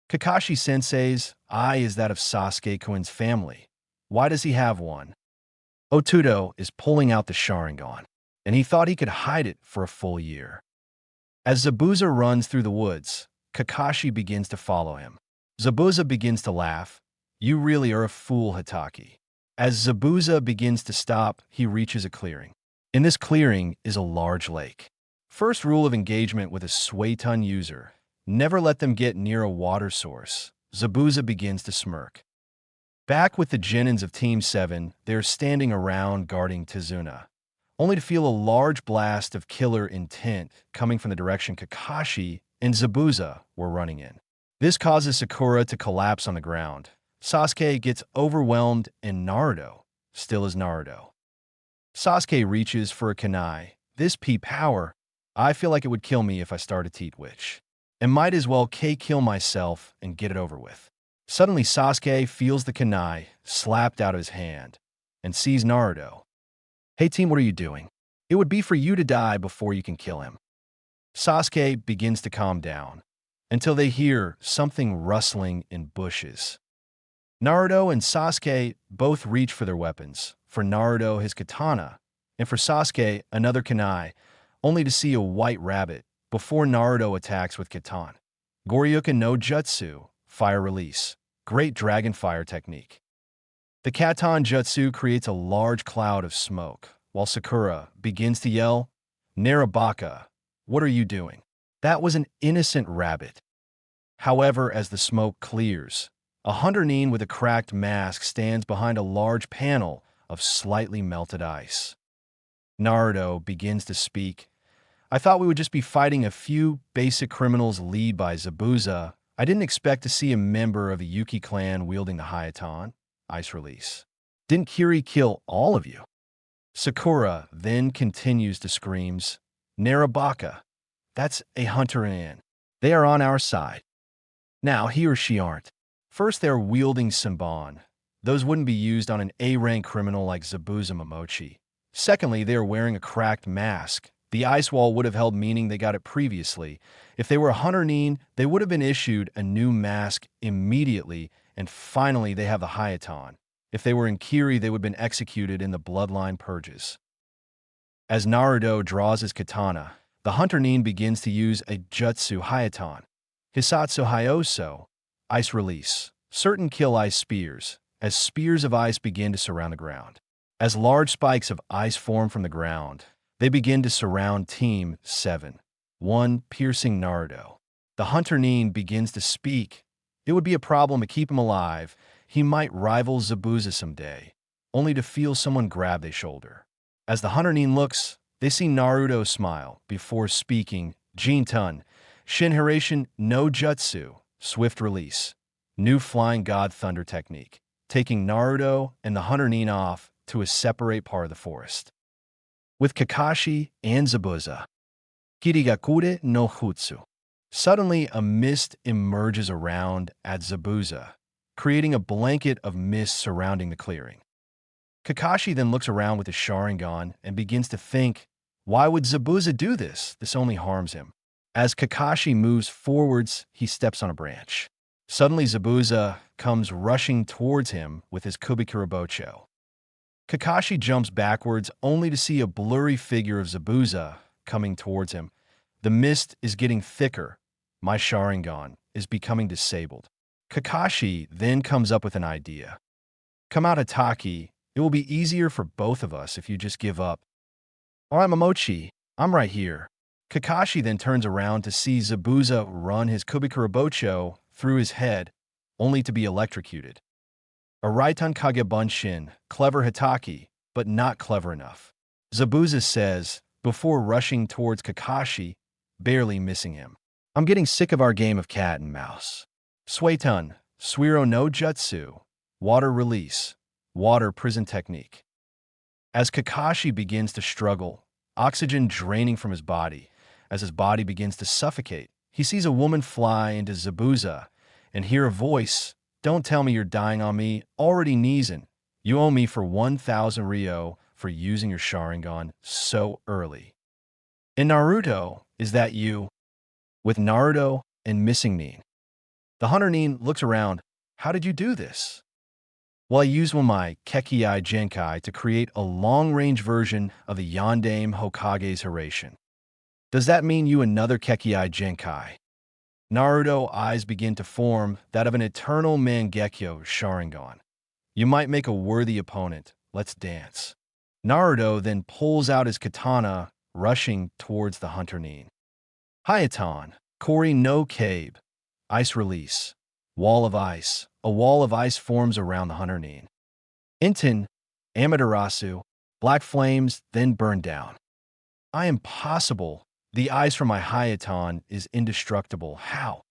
Kakashi Sensei's, eye is that of Sasuke-kun's family. Why does he have one? Otudo is pulling out the Sharingan, and he thought he could hide it for a full year. As Zabuza runs through the woods, Kakashi begins to follow him. Zabuza begins to laugh. You really are a fool, Hitaki. As Zabuza begins to stop, he reaches a clearing. In this clearing is a large lake. First rule of engagement with a Suiton user: never let them get near a water source. Zabuza begins to smirk. Back with the Genins of Team 7, they're standing around guarding Tizuna, only to feel a large blast of killer intent coming from the direction Kakashi and Zabuza were running in. This causes Sakura to collapse on the ground. Sasuke gets overwhelmed, and Naruto still is Naruto. Sasuke reaches for a kunai. This P-power, I feel like it would kill me if I started to eat witch. And might as well K-kill myself and get it over with. Suddenly Sasuke feels the kunai slapped out of his hand and sees Naruto. Hey team, what are you doing? It would be for you to die before you can kill him. Sasuke begins to calm down until they hear something rustling in bushes. Naruto and Sasuke both reach for their weapons. For Naruto, his katana, and for Sasuke, another kunai, only to see a white rabbit before Naruto attacks with Katan. Goryuken no Jutsu, fire release. Great dragon fire technique. The Katan Jutsu creates a large cloud of smoke, while Sakura begins to yell, Narabaka, what are you doing? That was an innocent rabbit. However, as the smoke clears, a Hunter-nin with a cracked mask stands behind a large panel of slightly melted ice. Naruto begins to speak. I thought we would just be fighting a few basic criminals led by Zabuza. I didn't expect to see a member of the Yuki clan wielding the Hayatan. Ice release. Didn't Kiri kill all of you? Sakura then continues to screams, Narabaka, that's a Hunter-nin. They are on our side. Now he or she aren't. First they're wielding Senbon. Those wouldn't be used on an A-rank criminal like Zabuza Momochi. Secondly, they are wearing a cracked mask. The ice wall would have held meaning they got it previously. If they were a Hunter-nin, they would have been issued a new mask immediately. And finally, they have the Hayatan. If they were in Kiri, they would have been executed in the bloodline purges. As Naruto draws his katana, the Hunter-nin begins to use a Jutsu Hayatan. Hisatsu Hyoso, ice release. Certain kill ice spears, as spears of ice begin to surround the ground. As large spikes of ice form from the ground, they begin to surround Team 7, one piercing Naruto. The Hunter-nin begins to speak. It would be a problem to keep him alive. He might rival Zabuza someday, only to feel someone grab their shoulder. As the Hunter-nin looks, they see Naruto smile before speaking. Jin-tun, Shinharation no Jutsu, swift release. New Flying God Thunder technique, taking Naruto and the Hunter-nin off to a separate part of the forest. With Kakashi and Zabuza. Kirigakure no Jutsu. Suddenly, a mist emerges around at Zabuza, creating a blanket of mist surrounding the clearing. Kakashi then looks around with his Sharingan and begins to think, why would Zabuza do this? This only harms him. As Kakashi moves forwards, he steps on a branch. Suddenly, Zabuza comes rushing towards him with his Kubikurabocho. Kakashi jumps backwards only to see a blurry figure of Zabuza coming towards him. The mist is getting thicker. My Sharingan is becoming disabled. Kakashi then comes up with an idea. Come out, Hitaki. It will be easier for both of us if you just give up. All right, Momochi, I'm right here. Kakashi then turns around to see Zabuza run his Kubikurabocho through his head, only to be electrocuted. A Raitan Kagebunshin, clever Hitaki, but not clever enough. Zabuza says, before rushing towards Kakashi, barely missing him. I'm getting sick of our game of cat and mouse. Suiton, Suiro no Jutsu, water release, water prison technique. As Kakashi begins to struggle, oxygen draining from his body, as his body begins to suffocate, he sees a woman fly into Zabuza and hear a voice, don't tell me you're dying on me, already Neezen. You owe me for 1,000 Ryo for using your Sharingan so early. In Naruto, is that you? With Naruto and missing Nin. The Hunter-nin looks around. How did you do this? Well, I used one of my Kekii Genkai to create a long-range version of the Yondaime Hokage's Hiraishin. Does that mean you another Kekii Genkai? Naruto eyes begin to form that of an eternal Mangekyo Sharingan. You might make a worthy opponent. Let's dance. Naruto then pulls out his katana, rushing towards the Hunter Nin. Hayatan, Kori no Kabe. Ice release. Wall of ice. A wall of ice forms around the Hunter Nin. Inten, Amaterasu, black flames, then burn down. I am possible. The ice from my Hayatan is indestructible. How?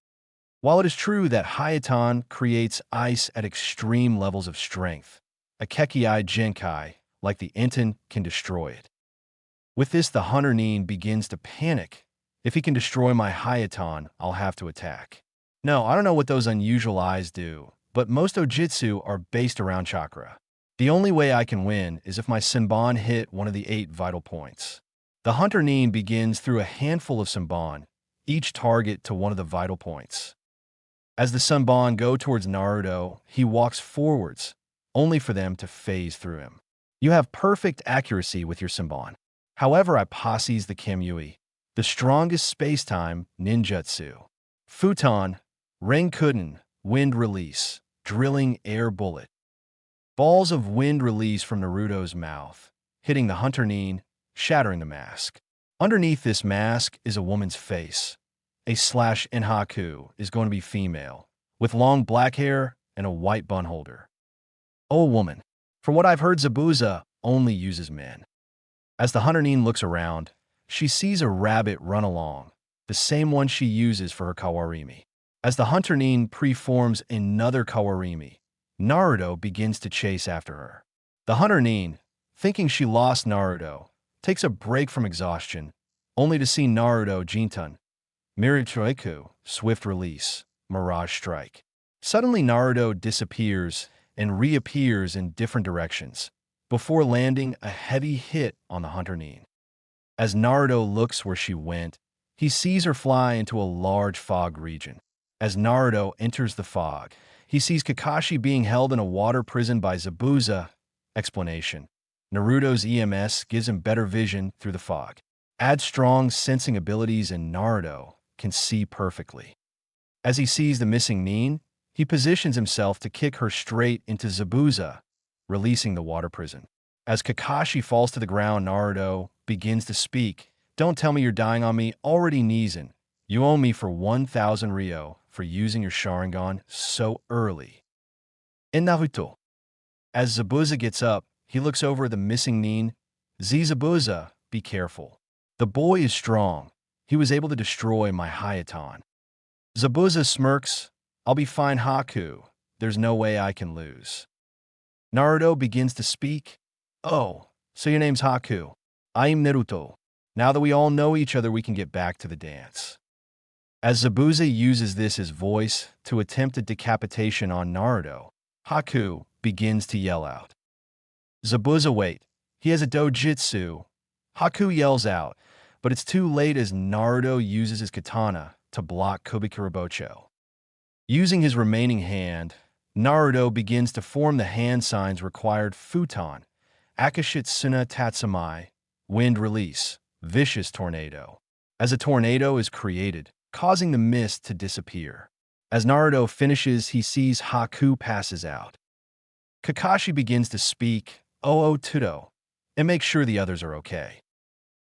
While it is true that Hayatan creates ice at extreme levels of strength, a Kekii Genkai, like the Inten, can destroy it. With this, the Hunter Nin begins to panic. If he can destroy my Hayatan, I'll have to attack. No, I don't know what those unusual eyes do, but most Ojutsu are based around chakra. The only way I can win is if my Senbon hit one of the 8 vital points. The Hunter Nin begins through a handful of Senbon, each target to one of the vital points. As the Senbon go towards Naruto, he walks forwards, only for them to phase through him. You have perfect accuracy with your Senbon. However, I posses the Kamui, the strongest space-time ninjutsu. Futon, Renkuden, wind release, drilling air bullet. Balls of wind release from Naruto's mouth, hitting the Hunter Nin, shattering the mask. Underneath this mask is a woman's face. /Enhaku is going to be female, with long black hair and a white bun holder. Oh, woman. From what I've heard, Zabuza only uses men. As the Hunter Nin looks around, she sees a rabbit run along, the same one she uses for her Kawarimi. As the Hunter Nin preforms another Kawarimi, Naruto begins to chase after her. The Hunter Nin, thinking she lost Naruto, takes a break from exhaustion, only to see Naruto Jintan, Miratroiku, swift release, Mirage Strike. Suddenly Naruto disappears and reappears in different directions, before landing a heavy hit on the Hunter Nin. As Naruto looks where she went, he sees her fly into a large fog region. As Naruto enters the fog, he sees Kakashi being held in a water prison by Zabuza. Explanation: Naruto's EMS gives him better vision through the fog. Add strong sensing abilities and Naruto can see perfectly. As he sees the missing Nin, he positions himself to kick her straight into Zabuza, releasing the water prison. As Kakashi falls to the ground, Naruto begins to speak. Don't tell me you're dying on me, already Nizan. You owe me for 1,000 Ryo for using your Sharingan so early. In Naruto, as Zabuza gets up, he looks over the missing Nin. Zabuza, be careful. The boy is strong. He was able to destroy my Hayatan. Zabuza smirks. I'll be fine, Haku. There's no way I can lose. Naruto begins to speak. Oh, so your name's Haku. I am Naruto. Now that we all know each other, we can get back to the dance. As Zabuza uses this as voice to attempt a decapitation on Naruto, Haku begins to yell out. Zabuza, wait. He has a dojutsu. Haku yells out, but it's too late as Naruto uses his katana to block Kubikurabocho. Using his remaining hand, Naruto begins to form the hand signs required: Futon, Akashitsuna Tatsumai, wind release, vicious tornado. As a tornado is created, causing the mist to disappear. As Naruto finishes, he sees Haku passes out. Kakashi begins to speak, "Oh, Tudo," and make sure the others are okay.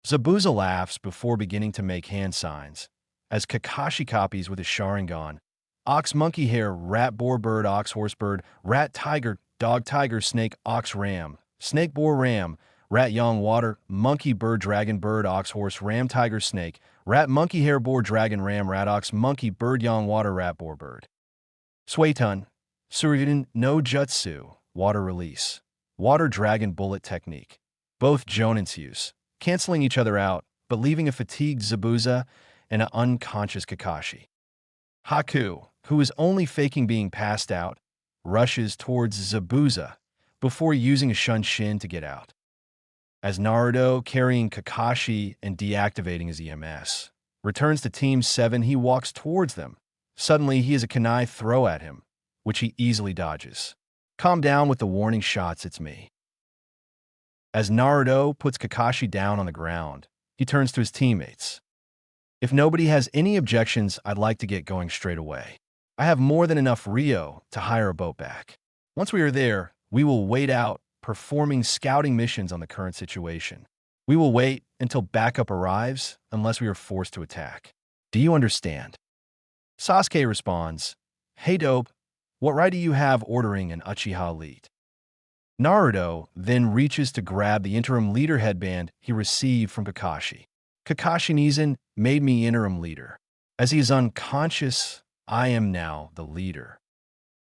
Zabuza laughs before beginning to make hand signs, as Kakashi copies with his Sharingan: ox, monkey, hare, rat, boar, bird, ox, horse, bird, rat, tiger, dog, tiger, snake, ox, ram, snake, boar, ram, rat, yang, water, monkey, bird, dragon, bird, ox, horse, ram, tiger, snake, rat, monkey, hare, boar, dragon, ram, rat, ox, monkey, bird, yang, water, rat, boar, bird. Suetun, Suryuden no Jutsu, water release, water dragon bullet technique. Both Jonins use, canceling each other out, but leaving a fatigued Zabuza and an unconscious Kakashi. Haku, who is only faking being passed out, rushes towards Zabuza before using a Shunshin to get out. As Naruto, carrying Kakashi and deactivating his EMS, returns to Team 7, he walks towards them. Suddenly, he has a kunai throw at him, which he easily dodges. Calm down with the warning shots, it's me. As Naruto puts Kakashi down on the ground, he turns to his teammates. If nobody has any objections, I'd like to get going straight away. I have more than enough Rio to hire a boat back. Once we are there, we will wait out, performing scouting missions on the current situation. We will wait until backup arrives unless we are forced to attack. Do you understand? Sasuke responds, Hey dope, what right do you have ordering an Uchiha elite? Naruto then reaches to grab the interim leader headband he received from Kakashi. Kakashi Nizan made me interim leader. As he is unconscious, I am now the leader.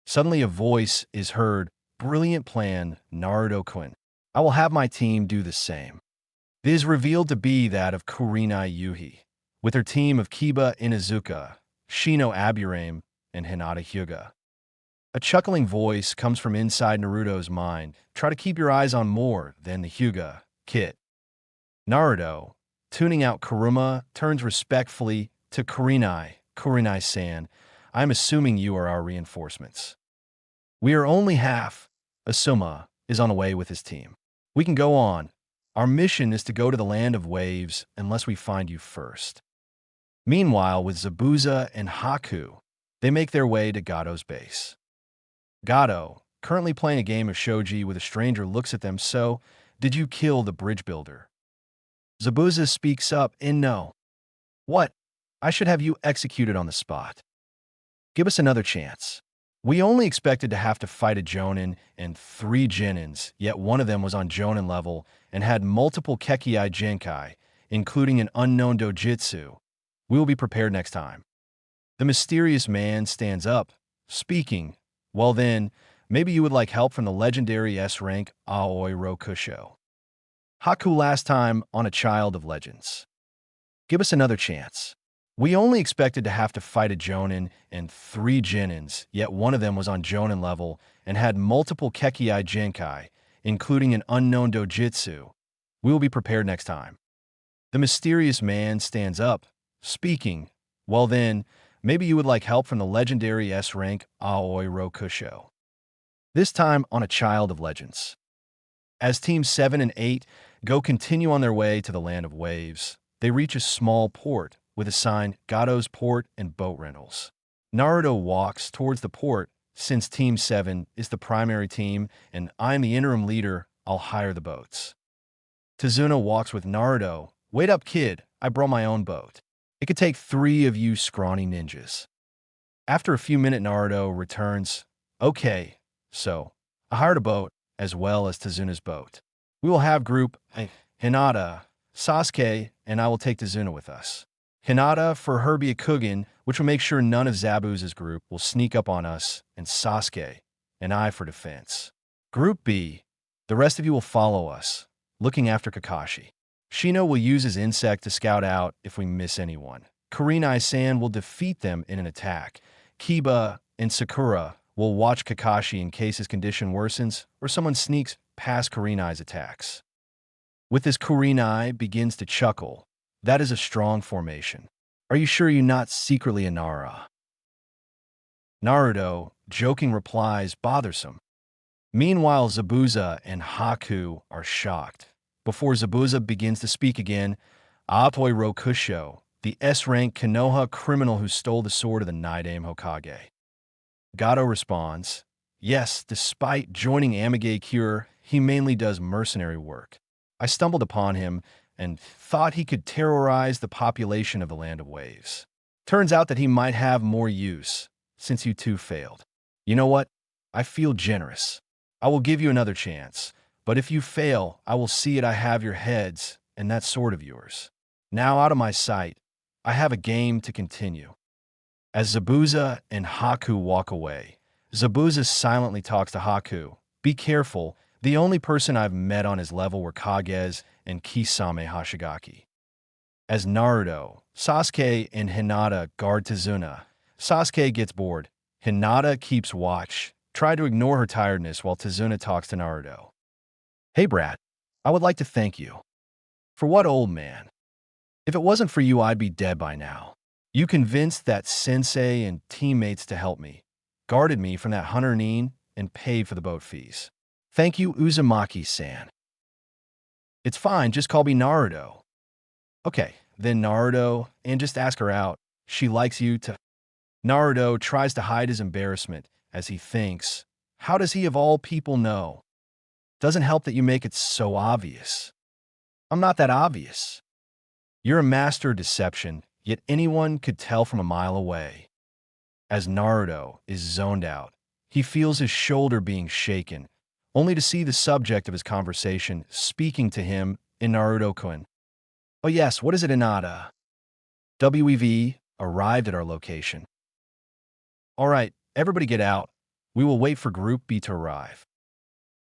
Suddenly a voice is heard, Brilliant plan, Naruto-kun. I will have my team do the same. It is revealed to be that of Kurenai Yuhi, with her team of Kiba Inuzuka, Shino Aburame, and Hinata Hyuga. A chuckling voice comes from inside Naruto's mind. Try to keep your eyes on more than the Hyuga, Kit. Naruto, tuning out Kuruma, turns respectfully to Kurenai-san, I am assuming you are our reinforcements. We are only half. Asuma is on the way with his team. We can go on. Our mission is to go to the land of waves unless we find you first. Meanwhile, with Zabuza and Haku, they make their way to Gato's base. Gato, currently playing a game of shogi with a stranger, looks at them. So, did you kill the bridge builder? Zabuza speaks up in no. What? I should have you executed on the spot. Give us another chance. We only expected to have to fight a Jonin and 3 Genins, yet one of them was on Jonin level and had multiple Kekkei Genkai, including an unknown dojutsu. We will be prepared next time. The mysterious man stands up, speaking, Well then, maybe you would like help from the legendary S-rank Aoi Rokusho. Haku last time on a Child of Legends. Give us another chance. We only expected to have to fight a Jonin and 3 Genins, yet one of them was on Jonin level and had multiple Kekkei Genkai, including an unknown dojutsu. We will be prepared next time. The mysterious man stands up, speaking, Well then, maybe you would like help from the legendary S-rank Aoi Rokusho. This time on a Child of Legends. As Teams 7 and 8 continue on their way to the land of waves, they reach a small port with a sign Gato's Port and Boat Rentals. Naruto walks towards the port. Since Team 7 is the primary team and I'm the interim leader, I'll hire the boats. Tazuna walks with Naruto. Wait up, kid, I brought my own boat. It could take 3 of you scrawny ninjas. After a few minutes, Naruto returns. Okay, so I hired a boat as well as Tazuna's boat. We will have group Hinata, Sasuke, and I will take Tazuna with us. Hinata for her Byakugan, which will make sure none of Zabuza's group will sneak up on us, and Sasuke, and I for defense. Group B, the rest of you will follow us, looking after Kakashi. Shino will use his insect to scout out if we miss anyone. Kurenai-san will defeat them in an attack. Kiba and Sakura will watch Kakashi in case his condition worsens or someone sneaks past Kurenai's attacks. With this, Kurenai begins to chuckle. That is a strong formation. Are you sure you're not secretly a Nara? Naruto, joking, replies, bothersome. Meanwhile, Zabuza and Haku are shocked. Before Zabuza begins to speak again, Aoi Rokusho, the S-rank Konoha criminal who stole the sword of the Nidaime Hokage. Gato responds, Yes, despite joining Amage Cure, he mainly does mercenary work. I stumbled upon him and thought he could terrorize the population of the Land of Waves. Turns out that he might have more use, since you two failed. You know what? I feel generous. I will give you another chance, but if you fail, I will see it. I have your heads and that sword of yours. Now out of my sight, I have a game to continue. As Zabuza and Haku walk away, Zabuza silently talks to Haku. Be careful, the only person I've met on his level were Kagez and Kisame Hashigaki. As Naruto, Sasuke, and Hinata guard Tazuna, Sasuke gets bored. Hinata keeps watch, try to ignore her tiredness while Tazuna talks to Naruto. Hey brat, I would like to thank you. For what, old man? If it wasn't for you, I'd be dead by now. You convinced that sensei and teammates to help me. guarded me from that hunter Nin, and paid for the boat fees. Thank you, Uzumaki-san. It's fine, just call me Naruto. Okay, then Naruto, and just ask her out. She likes you to... Naruto tries to hide his embarrassment as he thinks, how does he of all people know? Doesn't help that you make it so obvious. I'm not that obvious. You're a master of deception, yet anyone could tell from a mile away. As Naruto is zoned out, he feels his shoulder being shaken, only to see the subject of his conversation speaking to him in Naruto-kun. Oh yes, what is it, Inada? WEV arrived at our location. All right, everybody get out. We will wait for Group B to arrive.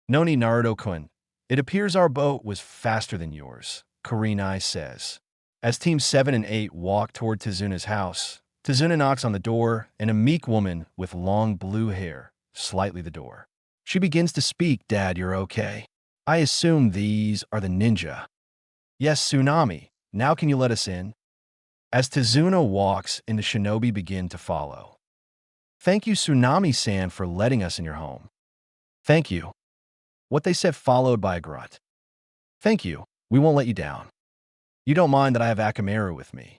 Noni Naruto-kun, it appears our boat was faster than yours, Kurenai says. As Team 7 and 8 walk toward Tezuna's house, Tezuna knocks on the door, and a meek woman with long blue hair slightly the door. She begins to speak, Dad, you're okay. I assume these are the ninja. Yes, Tsunami. Now can you let us in? As Tezuna walks and the shinobi begin to follow. Thank you, Tsunami-san, for letting us in your home. Thank you. What they said followed by a grunt. Thank you. We won't let you down. You don't mind that I have Akamaru with me.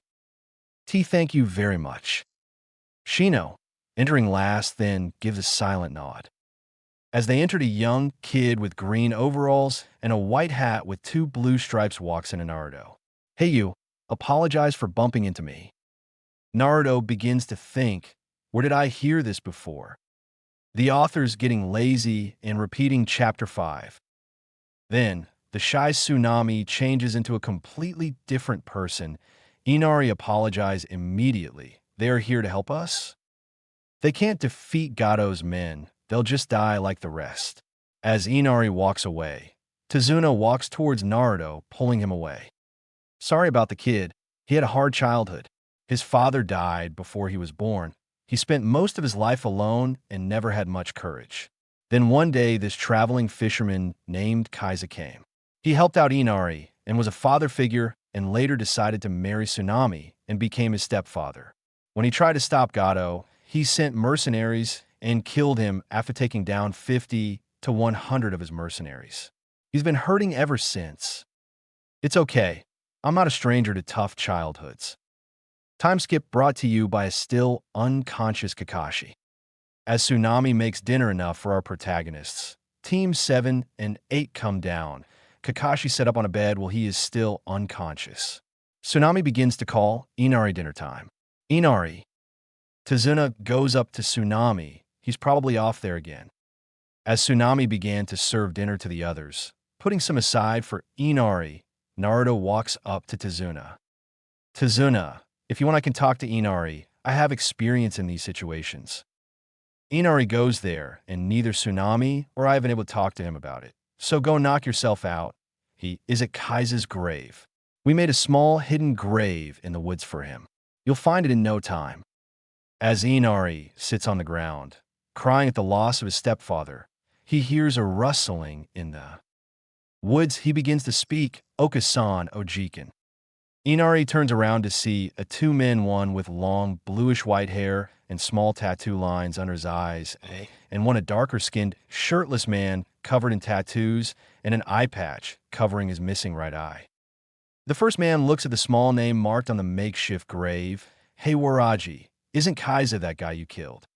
Thank you very much. Shino, entering last, then gives a silent nod. As they entered, a young kid with green overalls and a white hat with 2 blue stripes walks in. Naruto. Hey you, apologize for bumping into me. Naruto begins to think, where did I hear this before? The author's getting lazy and repeating chapter 5. Then, the shy Tsunami changes into a completely different person. Inari apologizes immediately. They are here to help us? They can't defeat Gado's men. They'll just die like the rest. As Inari walks away, Tezuna walks towards Naruto, pulling him away. Sorry about the kid. He had a hard childhood. His father died before he was born. He spent most of his life alone and never had much courage. Then one day, this traveling fisherman named Kaiza came. He helped out Inari and was a father figure, and later decided to marry Tsunami and became his stepfather. When he tried to stop Gado, he sent mercenaries and killed him after taking down 50 to 100 of his mercenaries. He's been hurting ever since. It's okay. I'm not a stranger to tough childhoods. Time skip brought to you by a still unconscious Kakashi. As Tsunami makes dinner enough for our protagonists, Team 7 and 8 come down. Kakashi set up on a bed while he is still unconscious. Tsunami begins to call Inari dinner time. Inari. Tezuna goes up to Tsunami. He's probably off there again. As Tsunami began to serve dinner to the others, putting some aside for Inari, Naruto walks up to Tezuna. Tezuna, if you want I can talk to Inari. I have experience in these situations. Inari goes there, and neither Tsunami or I have been able to talk to him about it. So go knock yourself out. He is at Kaiza's grave. We made a small hidden grave in the woods for him. You'll find it in no time. As Inari sits on the ground, crying at the loss of his stepfather, he hears a rustling in the woods. He begins to speak, Okasan Ojikin. Inari turns around to see 2 men, one with long bluish-white hair and small tattoo lines under his eyes, and one a darker-skinned, shirtless man covered in tattoos and an eye patch covering his missing right eye. The first man looks at the small name marked on the makeshift grave. Hey Waraji, isn't Kaiza that guy you killed?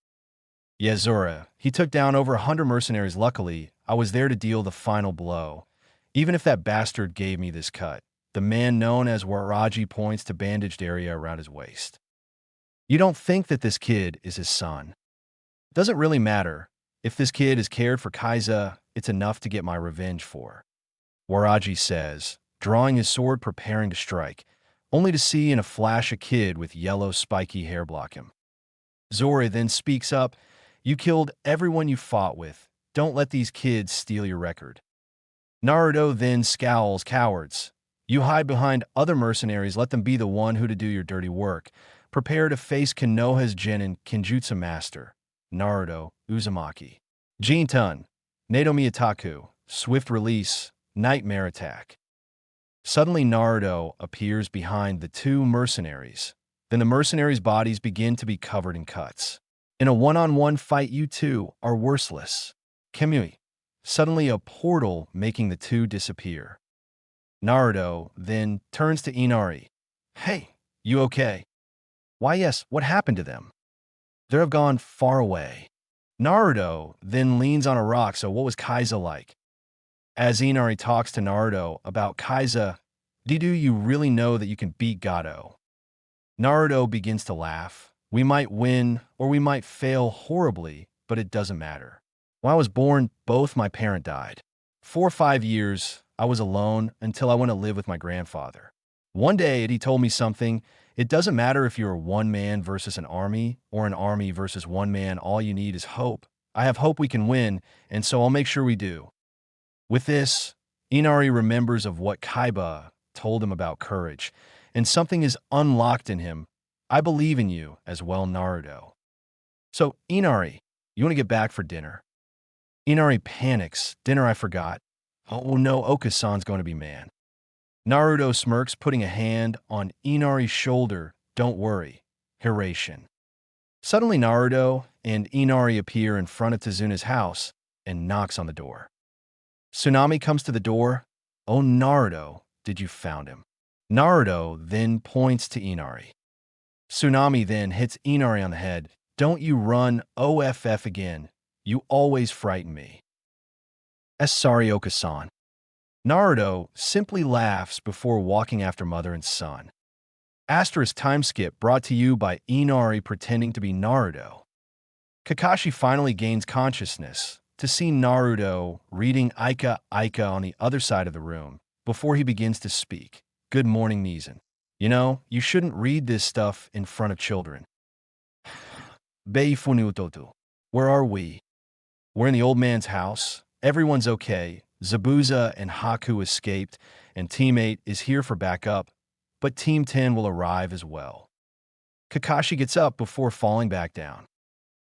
Yeah, Zora, he took down over 100 mercenaries. Luckily, I was there to deal the final blow. Even if that bastard gave me this cut. The man known as Waraji points to bandaged area around his waist. You don't think that this kid is his son? Doesn't really matter. If this kid is cared for Kaiza, it's enough to get my revenge for. Waraji says, drawing his sword preparing to strike, only to see in a flash a kid with yellow spiky hair block him. Zora then speaks up, you killed everyone you fought with. Don't let these kids steal your record. Naruto then scowls, cowards. You hide behind other mercenaries, let them be the one who to do your dirty work. Prepare to face Konoha's Genin Kenjutsu Master, Naruto Uzumaki. Jintun, Nato Miyataku, Swift Release, Nightmare Attack. Suddenly Naruto appears behind the 2 mercenaries. Then the mercenaries' bodies begin to be covered in cuts. In a one-on-one fight, you two are worthless. Kamui. Suddenly a portal making the two disappear. Naruto then turns to Inari. Hey, you okay? Why yes, what happened to them? They have gone far away. Naruto then leans on a rock, so what was Kaiza like? As Inari talks to Naruto about Kaiza, do you really know that you can beat Gato? Naruto begins to laugh. We might win or we might fail horribly, but it doesn't matter. When I was born, both my parents died. 4 or 5 years, I was alone until I went to live with my grandfather. One day, he told me something. It doesn't matter if you're one man versus an army or an army versus one man. All you need is hope. I have hope we can win, and so I'll make sure we do. With this, Inari remembers of what Kaiba told him about courage, and something is unlocked in him. I believe in you as well, Naruto. So, Inari, you want to get back for dinner? Inari panics. Dinner, I forgot. Oh no, Okasan's going to be mad. Naruto smirks, putting a hand on Inari's shoulder. Don't worry, Hiration. Suddenly, Naruto and Inari appear in front of Tezuna's house and knocks on the door. Tsunami comes to the door. Oh, Naruto, did you found him? Naruto then points to Inari. Tsunami then hits Inari on the head. Don't you run OFF again. You always frighten me. Sorry, Okasan. Naruto simply laughs before walking after mother and son. Asterisk time skip brought to you by Inari pretending to be Naruto. Kakashi finally gains consciousness to see Naruto reading Aika Aika on the other side of the room before he begins to speak. Good morning, Nizan. You know, you shouldn't read this stuff in front of children. Beifunutotu. Where are we? We're in the old man's house. Everyone's okay. Zabuza and Haku escaped, and Team 8 is here for backup, but Team 10 will arrive as well. Kakashi gets up before falling back down.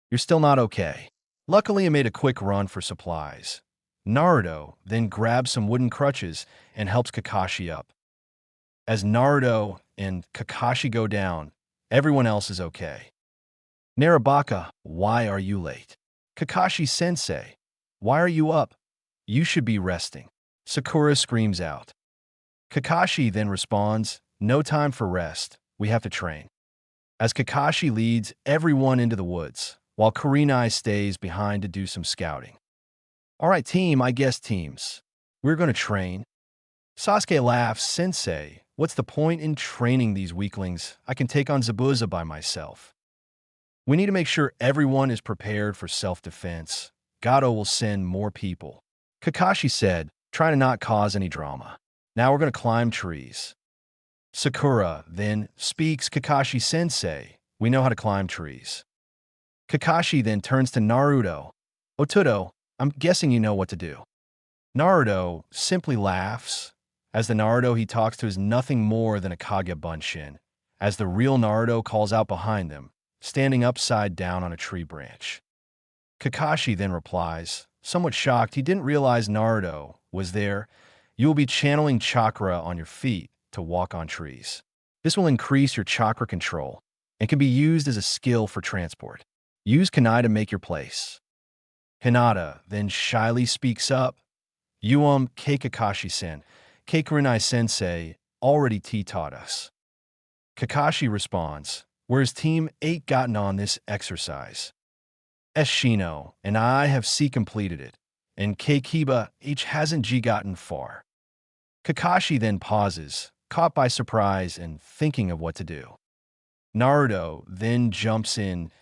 You're still not okay. Luckily, I made a quick run for supplies. Naruto then grabs some wooden crutches and helps Kakashi up. As Naruto and Kakashi go down, everyone else is okay. Narabaka, why are you late? Kakashi-sensei, why are you up? You should be resting. Sakura screams out. Kakashi then responds, no time for rest, we have to train. As Kakashi leads everyone into the woods, while Kurenai stays behind to do some scouting. All right, team, I guess teams. We're going to train. Sasuke laughs, Sensei, what's the point in training these weaklings? I can take on Zabuza by myself. We need to make sure everyone is prepared for self-defense. Gato will send more people. Kakashi said, try to not cause any drama. Now we're going to climb trees. Sakura then speaks, Kakashi-sensei, we know how to climb trees. Kakashi then turns to Naruto. Otudo, I'm guessing you know what to do. Naruto simply laughs. As the Naruto he talks to is nothing more than a Kage Bunshin, as the real Naruto calls out behind them, standing upside down on a tree branch. Kakashi then replies, somewhat shocked he didn't realize Naruto was there. You will be channeling chakra on your feet to walk on trees. This will increase your chakra control and can be used as a skill for transport. Use Kunai to make your place. Hinata then shyly speaks up. Kei Kakashi-sen, Kei Kurenai-sensei already taught us. Kakashi responds, where's Team 8 gotten on this exercise? Shino and I have completed it, and Kiba H hasn't gotten far. Kakashi then pauses, caught by surprise and thinking of what to do. Naruto then jumps in,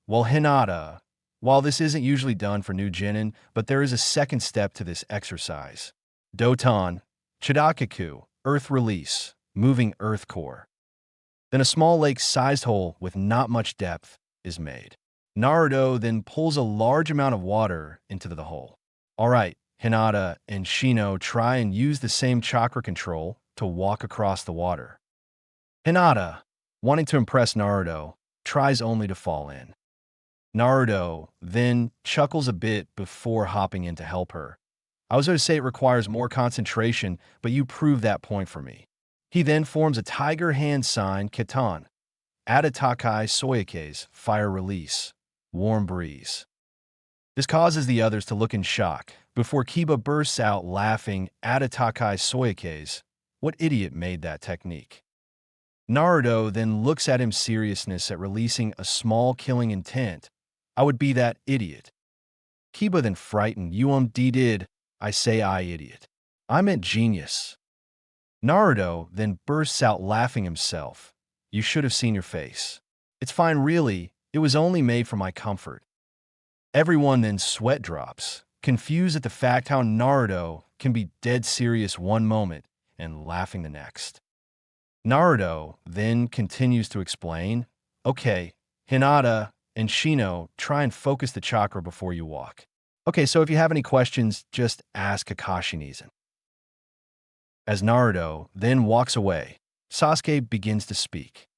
while Hinata, while this isn't usually done for new genin, but there is a second step to this exercise. Doton, Chidakaku, Earth Release, moving Earth Core. Then a small lake-sized hole with not much depth is made. Naruto then pulls a large amount of water into the hole. All right, Hinata and Shino try and use the same chakra control to walk across the water. Hinata, wanting to impress Naruto, tries only to fall in. Naruto then chuckles a bit before hopping in to help her. I was going to say it requires more concentration, but you prove that point for me. He then forms a tiger hand sign, Kitan. Adatakai Soyake's fire release. warm breeze. This causes the others to look in shock, before Kiba bursts out laughing at Takai Soyakaze. What idiot made that technique? Naruto then looks at him seriousness at releasing a small killing intent. I would be that idiot. Kiba then frightened, did, I say I idiot. I meant genius. Naruto then bursts out laughing himself. You should have seen your face. It's fine really, it was only made for my comfort. Everyone then sweat drops, confused at the fact how Naruto can be dead serious one moment and laughing the next. Naruto then continues to explain, okay, Hinata and Shino, try and focus the chakra before you walk. Okay, so if you have any questions, just ask Kakashi Nizen. As Naruto then walks away, Sasuke begins to speak.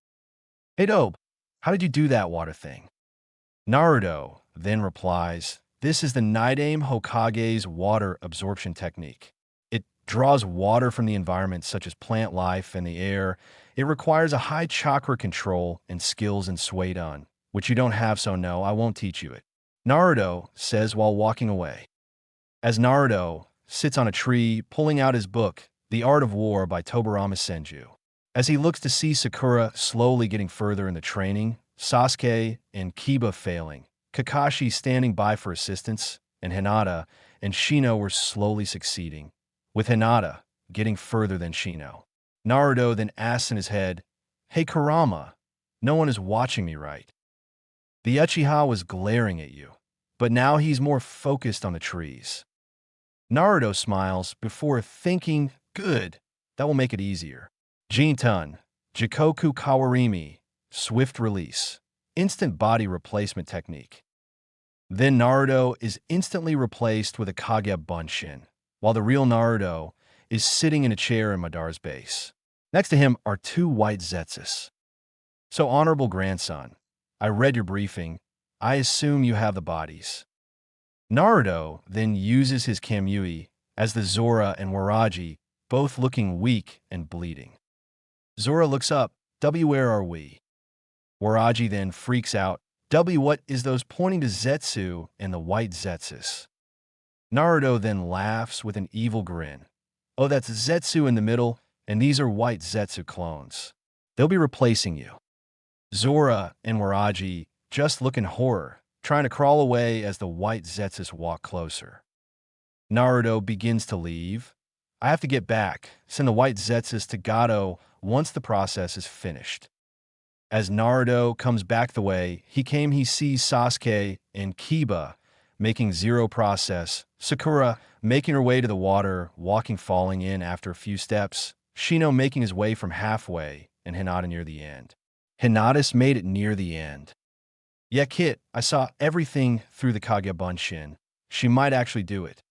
Hey Dobe, how did you do that water thing? Naruto then replies, this is the Nidaime Hokage's water absorption technique. It draws water from the environment such as plant life and the air. It requires a high chakra control and skills in Suidan, which you don't have, so no, I won't teach you it. Naruto says while walking away. As Naruto sits on a tree pulling out his book, The Art of War by Tobarama Senju. As he looks to see Sakura slowly getting further in the training, Sasuke and Kiba failing, Kakashi standing by for assistance, and Hinata and Shino were slowly succeeding, with Hinata getting further than Shino. Naruto then asks in his head, hey Kurama, no one is watching me, right? The Uchiha was glaring at you, but now he's more focused on the trees. Naruto smiles before thinking, good, that will make it easier. Jintan, Jikoku Kawarimi, swift release, instant body replacement technique. Then Naruto is instantly replaced with a Kage Bunshin, while the real Naruto is sitting in a chair in Madara's base. Next to him are two white Zetsus. So, honorable grandson, I read your briefing. I assume you have the bodies. Naruto then uses his Kamui as the Zora and Waraji, both looking weak and bleeding. Zora looks up, W, where are we? Waraji then freaks out, W, what is those, pointing to Zetsu and the white Zetsus. Naruto then laughs with an evil grin. Oh, that's Zetsu in the middle, and these are white Zetsu clones. They'll be replacing you. Zora and Waraji just look in horror, trying to crawl away as the white Zetsus walk closer. Naruto begins to leave. I have to get back, send the white Zetsus to Gato once the process is finished. As Naruto comes back the way he came, he sees Sasuke and Kiba making zero process, Sakura making her way to the water, walking falling in after a few steps, Shino making his way from halfway, and Hinata near the end. Hinata's made it near the end. Yeah, Kit, I saw everything through the Kage Bunshin. She might actually do it.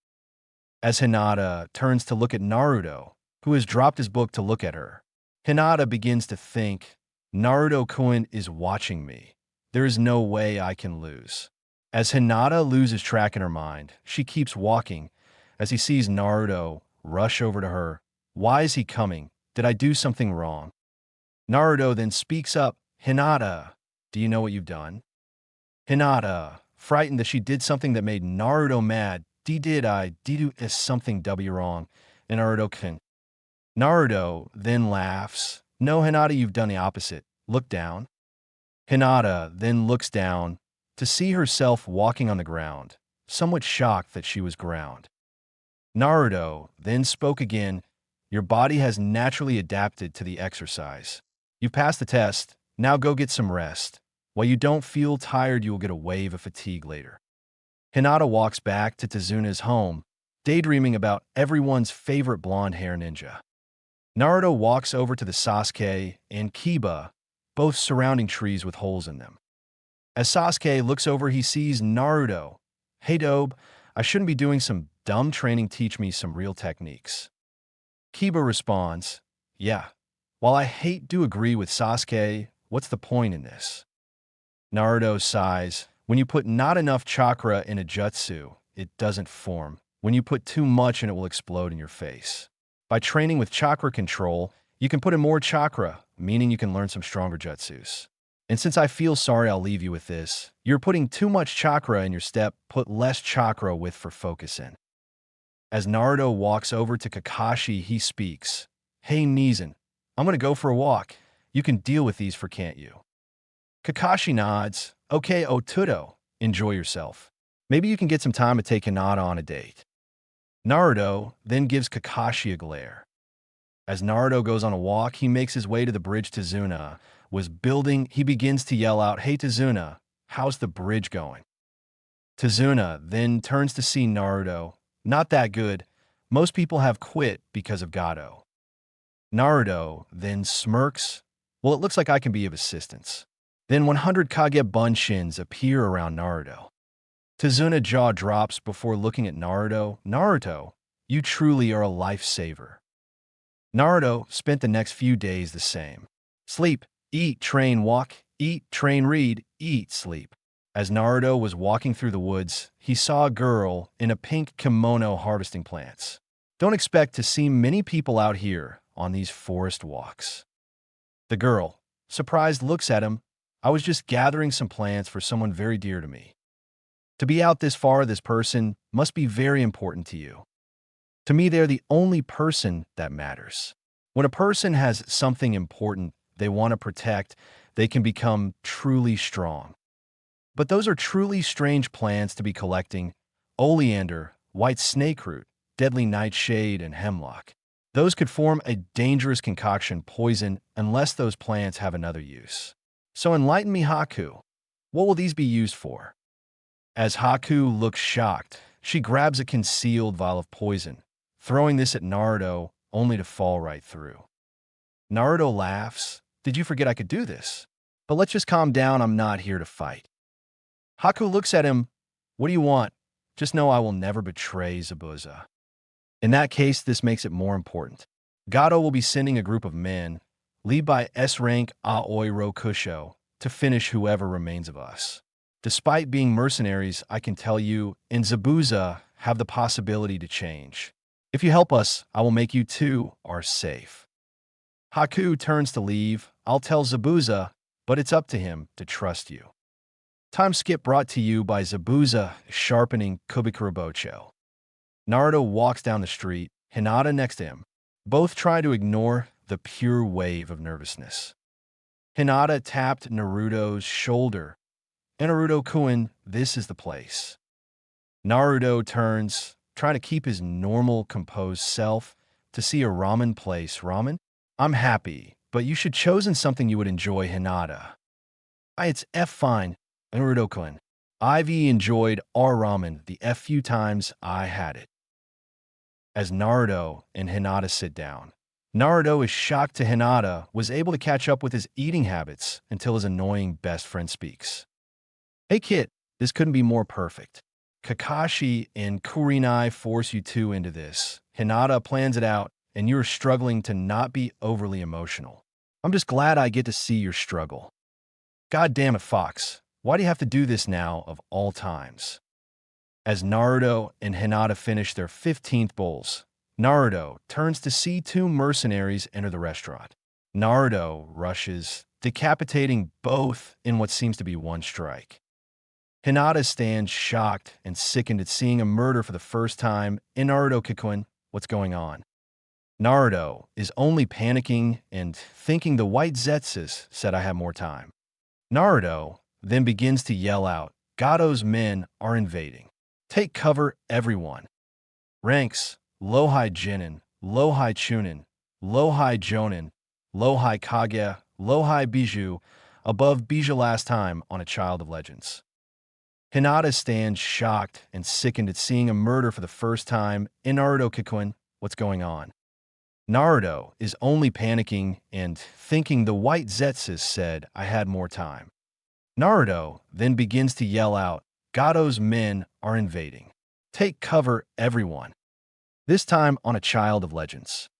As Hinata turns to look at Naruto, who has dropped his book to look at her, Hinata begins to think, Naruto-kun is watching me. There is no way I can lose. As Hinata loses track in her mind, she keeps walking as he sees Naruto rush over to her. Why is he coming? Did I do something wrong? Naruto then speaks up, Hinata, do you know what you've done? Hinata, frightened that she did something that made Naruto mad, did I do something W wrong? And Naruto-kun. Naruto then laughs, no Hinata, you've done the opposite. Look down. Hinata then looks down to see herself walking on the ground, somewhat shocked that she was ground. Naruto then spoke again, your body has naturally adapted to the exercise. You passed the test, now go get some rest. While you don't feel tired, you will get a wave of fatigue later. Hinata walks back to Tezuna's home, daydreaming about everyone's favorite blonde hair ninja. Naruto walks over to the Sasuke and Kiba, both surrounding trees with holes in them. As Sasuke looks over, he sees Naruto. Hey Dobe, I shouldn't be doing some dumb training, teach me some real techniques. Kiba responds, yeah, while I do agree with Sasuke, what's the point in this? Naruto sighs, when you put not enough chakra in a jutsu, it doesn't form. When you put too much in, it will explode in your face. By training with chakra control, you can put in more chakra, meaning you can learn some stronger jutsus. And since I feel sorry, I'll leave you with this. You're putting too much chakra in your step, put less chakra with for focus in. As Naruto walks over to Kakashi, he speaks. Hey, Nezen, I'm gonna go for a walk. You can deal with these for can't you? Kakashi nods. Okay, Otudo, enjoy yourself. Maybe you can get some time to take Hinata on a date. Naruto then gives Kakashi a glare. As Naruto goes on a walk, he makes his way to the bridge Tazuna was building. He begins to yell out, Hey Tazuna, how's the bridge going? Tazuna then turns to see Naruto. Not that good. Most people have quit because of Gato. Naruto then smirks. Well, it looks like I can be of assistance. Then 100 Kage Bunshins appear around Naruto. Tazuna jaw drops before looking at Naruto. Naruto, you truly are a lifesaver. Naruto spent the next few days the same. Sleep, eat, train, walk, eat, train, read, eat, sleep. As Naruto was walking through the woods, he saw a girl in a pink kimono harvesting plants. Don't expect to see many people out here on these forest walks. The girl, surprised, looks at him. I was just gathering some plants for someone very dear to me. To be out this far, this person must be very important to you. To me, they're the only person that matters. When a person has something important they want to protect, they can become truly strong. But those are truly strange plants to be collecting: oleander, white snakeroot, deadly nightshade, and hemlock. Those could form a dangerous concoction, poison, unless those plants have another use. So enlighten me, Haku. What will these be used for? As Haku looks shocked, she grabs a concealed vial of poison, throwing this at Naruto, only to fall right through. Naruto laughs. Did you forget I could do this? But let's just calm down, I'm not here to fight. Haku looks at him. What do you want? Just know I will never betray Zabuza. In that case, this makes it more important. Gato will be sending a group of men, led by S-rank Aoi Rokusho, to finish whoever remains of us. Despite being mercenaries, I can tell you, in Zabuza, have the possibility to change. If you help us, I will make you two are safe. Haku turns to leave. I'll tell Zabuza, but it's up to him to trust you. Time skip brought to you by Zabuza sharpening Kubikurabocho. Naruto walks down the street, Hinata next to him. Both try to ignore the pure wave of nervousness. Hinata tapped Naruto's shoulder. Naruto-kun, this is the place. Naruto turns, trying to keep his normal, composed self, to see a ramen place. Ramen? I'm happy, but you should chosen something you would enjoy, Hinata. It's fine, Naruto-kun. I've enjoyed our ramen the few times I had it. As Naruto and Hinata sit down, Naruto is shocked to Hinata was able to catch up with his eating habits until his annoying best friend speaks. Hey kid, this couldn't be more perfect. Kakashi and Kurinai force you two into this. Hinata plans it out, and you're struggling to not be overly emotional. I'm just glad I get to see your struggle. God damn it, Fox. Why do you have to do this now of all times? As Naruto and Hinata finish their 15th bowls, Naruto turns to see two mercenaries enter the restaurant. Naruto rushes, decapitating both in what seems to be one strike. Hinata stands shocked and sickened at seeing a murder for the first time. In Naruto-kun, what's going on? Naruto is only panicking and thinking the white Zetsus said I have more time. Naruto then begins to yell out, Gato's men are invading. Take cover, everyone. Ranks, Lohai Jinin, Lohai Chunin, Lohai Jonin, Lohai Kage, Lohai Bijou, above Bijou last time on a Child of Legends. Hinata stands shocked and sickened at seeing a murder for the first time. In Naruto-kun, what's going on? Naruto is only panicking and thinking the white Zetsus said I had more time. Naruto then begins to yell out, Gato's men are invading. Take cover, everyone. This time on a Child of Legends.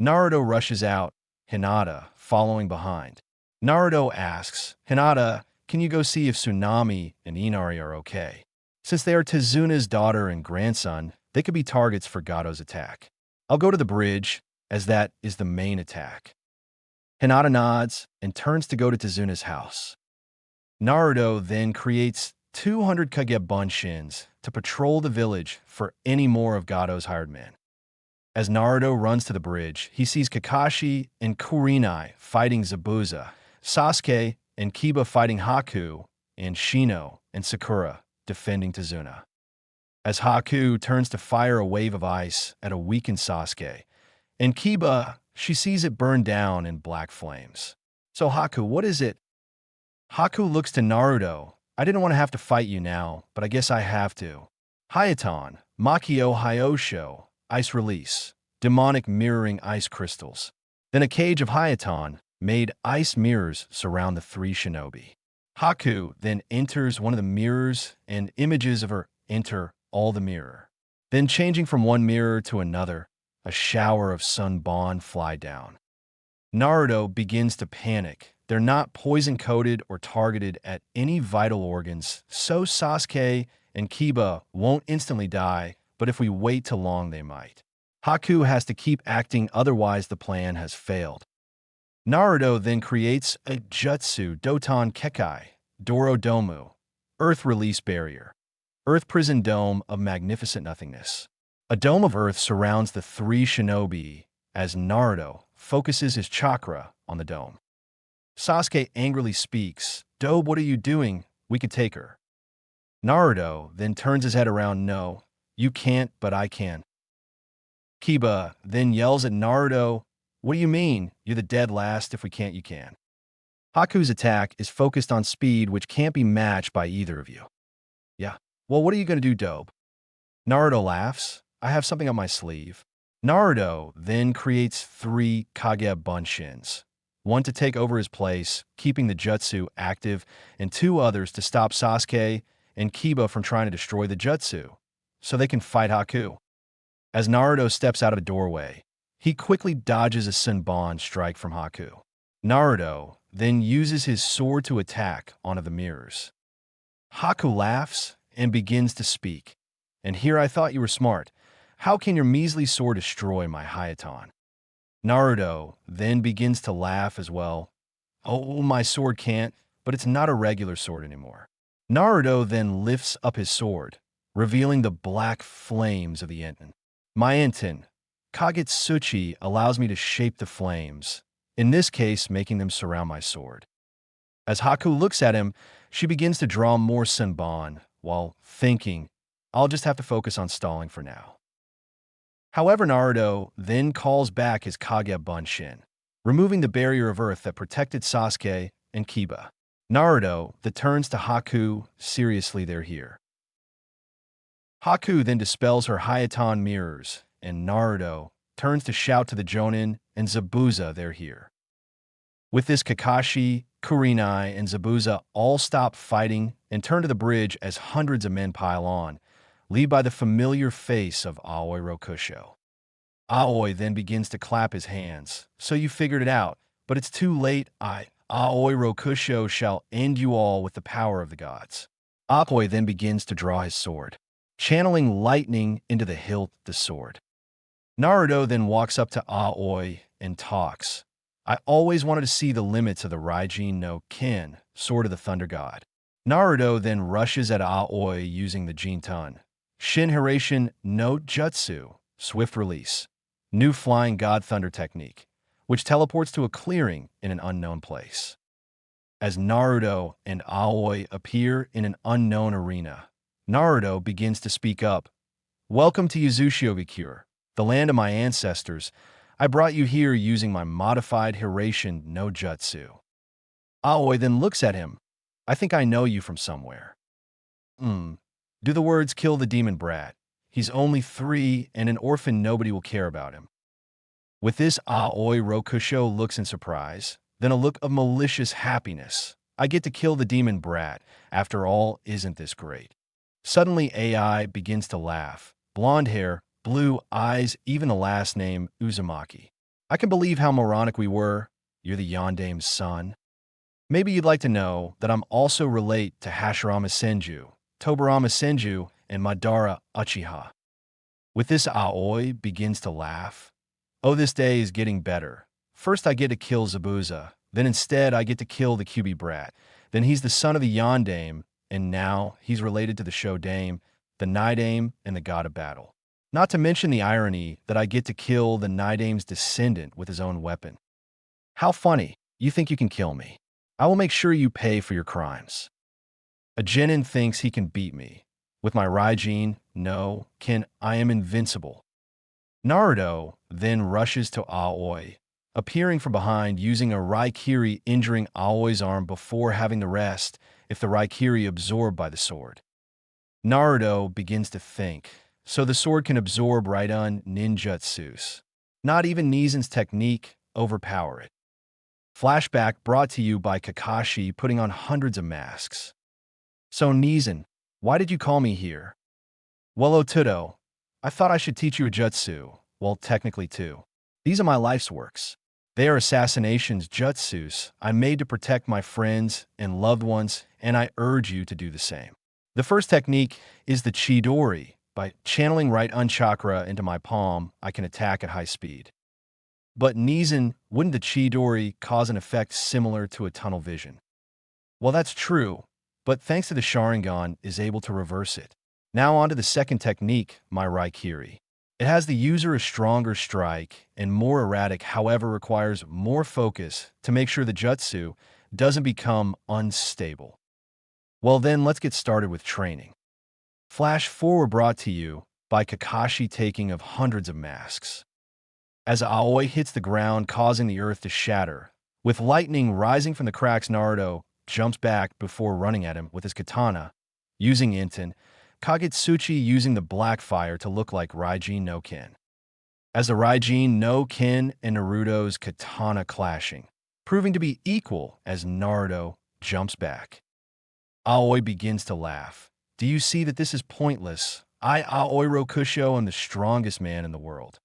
Naruto rushes out, Hinata following behind. Naruto asks, Hinata, can you go see if Tsunami and Inari are okay? Since they are Tezuna's daughter and grandson, they could be targets for Gato's attack. I'll go to the bridge, as that is the main attack. Hinata nods and turns to go to Tezuna's house. Naruto then creates 200 Kage Bunshins to patrol the village for any more of Gado's hired men. As Naruto runs to the bridge, he sees Kakashi and Kurenai fighting Zabuza, Sasuke and Kiba fighting Haku, and Shino and Sakura defending Tezuna. As Haku turns to fire a wave of ice at a weakened Sasuke, and Kiba, she sees it burn down in black flames. So Haku, what is it? Haku looks to Naruto. I didn't want to have to fight you now, but I guess I have to. Hayaton, Makio Hyosho, ice release, demonic mirroring ice crystals. Then a cage of Hayaton made ice mirrors surround the three shinobi. Haku then enters one of the mirrors and images of her enter all the mirror. Then changing from one mirror to another, a shower of sunbon fly down. Naruto begins to panic. They're not poison-coated or targeted at any vital organs, so Sasuke and Kiba won't instantly die, but if we wait too long, they might. Haku has to keep acting, otherwise the plan has failed. Naruto then creates a jutsu Doton Kekai, Dorodomu, Earth Release Barrier, Earth Prison Dome of Magnificent Nothingness. A dome of earth surrounds the three shinobi as Naruto focuses his chakra on the dome. Sasuke angrily speaks, "Dobe, what are you doing? We could take her." Naruto then turns his head around, "No, you can't, but I can." Kiba then yells at Naruto, "What do you mean? You're the dead last. If we can't, you can." Haku's attack is focused on speed, which can't be matched by either of you. Yeah. Well, what are you going to do, Dobe? Naruto laughs. I have something up my sleeve. Naruto then creates 3 Kage Bunshins. One to take over his place, keeping the jutsu active, and 2 others to stop Sasuke and Kiba from trying to destroy the jutsu, so they can fight Haku. As Naruto steps out of a doorway, he quickly dodges a Senbon strike from Haku. Naruto then uses his sword to attack one of the mirrors. Haku laughs and begins to speak. "And here I thought you were smart. How can your measly sword destroy my Hayaton?" Naruto then begins to laugh as well. "Oh, my sword can't, but it's not a regular sword anymore." Naruto then lifts up his sword, revealing the black flames of the Enten. My Enten, Kagetsuchi, allows me to shape the flames, in this case making them surround my sword. As Haku looks at him, she begins to draw more Senbon, while thinking, "I'll just have to focus on stalling for now." However, Naruto then calls back his Kage Bunshin, removing the barrier of earth that protected Sasuke and Kiba. Naruto then turns to Haku, "Seriously, they're here." Haku then dispels her Hayaton mirrors, and Naruto turns to shout to the Jonin and Zabuza, "They're here." With this, Kakashi, Kurenai, and Zabuza all stop fighting and turn to the bridge as hundreds of men pile on, led by the familiar face of Aoi Rokusho. Aoi then begins to clap his hands. "So you figured it out, but it's too late. Aoi Rokusho shall end you all with the power of the gods." Aoi then begins to draw his sword, channeling lightning into the hilt of the sword. Naruto then walks up to Aoi and talks. "I always wanted to see the limits of the Raijin no Ken, Sword of the Thunder God." Naruto then rushes at Aoi using the Jintan, Shinhiration no Jutsu, Swift Release, new Flying God Thunder technique, which teleports to a clearing in an unknown place. As Naruto and Aoi appear in an unknown arena, Naruto begins to speak up. "Welcome to Yuzushiobikure, the land of my ancestors. I brought you here using my modified Hiration no Jutsu." Aoi then looks at him. "I think I know you from somewhere." Do the words kill the demon brat. He's only 3 and an orphan, nobody will care about him." With this, Aoi Rokusho looks in surprise, then a look of malicious happiness. "I get to kill the demon brat. After all, isn't this great?" Suddenly, AI begins to laugh. Blonde hair, blue eyes, even the last name, Uzumaki. "I can believe how moronic we were. You're the Yondame's son. Maybe you'd like to know that I'm also relate to Hashirama Senju, Tobirama Senju, and Madara Uchiha." With this, Aoi begins to laugh. "Oh, this day is getting better. First I get to kill Zabuza, then instead I get to kill the QB brat. Then he's the son of the Yondaime, and now he's related to the Shodaime, the Nidaime, and the god of battle. Not to mention the irony that I get to kill the Nidaime's descendant with his own weapon. How funny. You think you can kill me? I will make sure you pay for your crimes. A genin thinks he can beat me. With my Raijin, no, I am invincible. Naruto then rushes to Aoi, appearing from behind using a Raikiri, injuring Aoi's arm before having the rest if the Raikiri absorbed by the sword. Naruto begins to think, so the sword can absorb Raidon ninjutsus. Not even Nezen's technique overpower it. Flashback brought to you by Kakashi putting on hundreds of masks. So Nezen, why did you call me here? Well, Otudo, I thought I should teach you a jutsu, well, technically two. These are my life's works. They are assassinations jutsus I made to protect my friends and loved ones, and I urge you to do the same. The first technique is the Chidori. By channeling right unchakra into my palm, I can attack at high speed. But Nezen, wouldn't the Chidori cause an effect similar to a tunnel vision? Well, that's true, but thanks to the Sharingan is able to reverse it. Now on to the second technique, my Raikiri. It has the user a stronger strike and more erratic, however requires more focus to make sure the jutsu doesn't become unstable. Well then, let's get started with training. Flash forward brought to you by Kakashi taking of hundreds of masks. As Aoi hits the ground causing the earth to shatter, with lightning rising from the cracks, Naruto jumps back before running at him with his katana, using Inten, Kagutsuchi using the black fire to look like Raijin no Ken. As the Raijin no Ken and Naruto's katana clashing, proving to be equal as Naruto jumps back. Aoi begins to laugh. Do you see that this is pointless? I, Aoi Rokusho, am the strongest man in the world.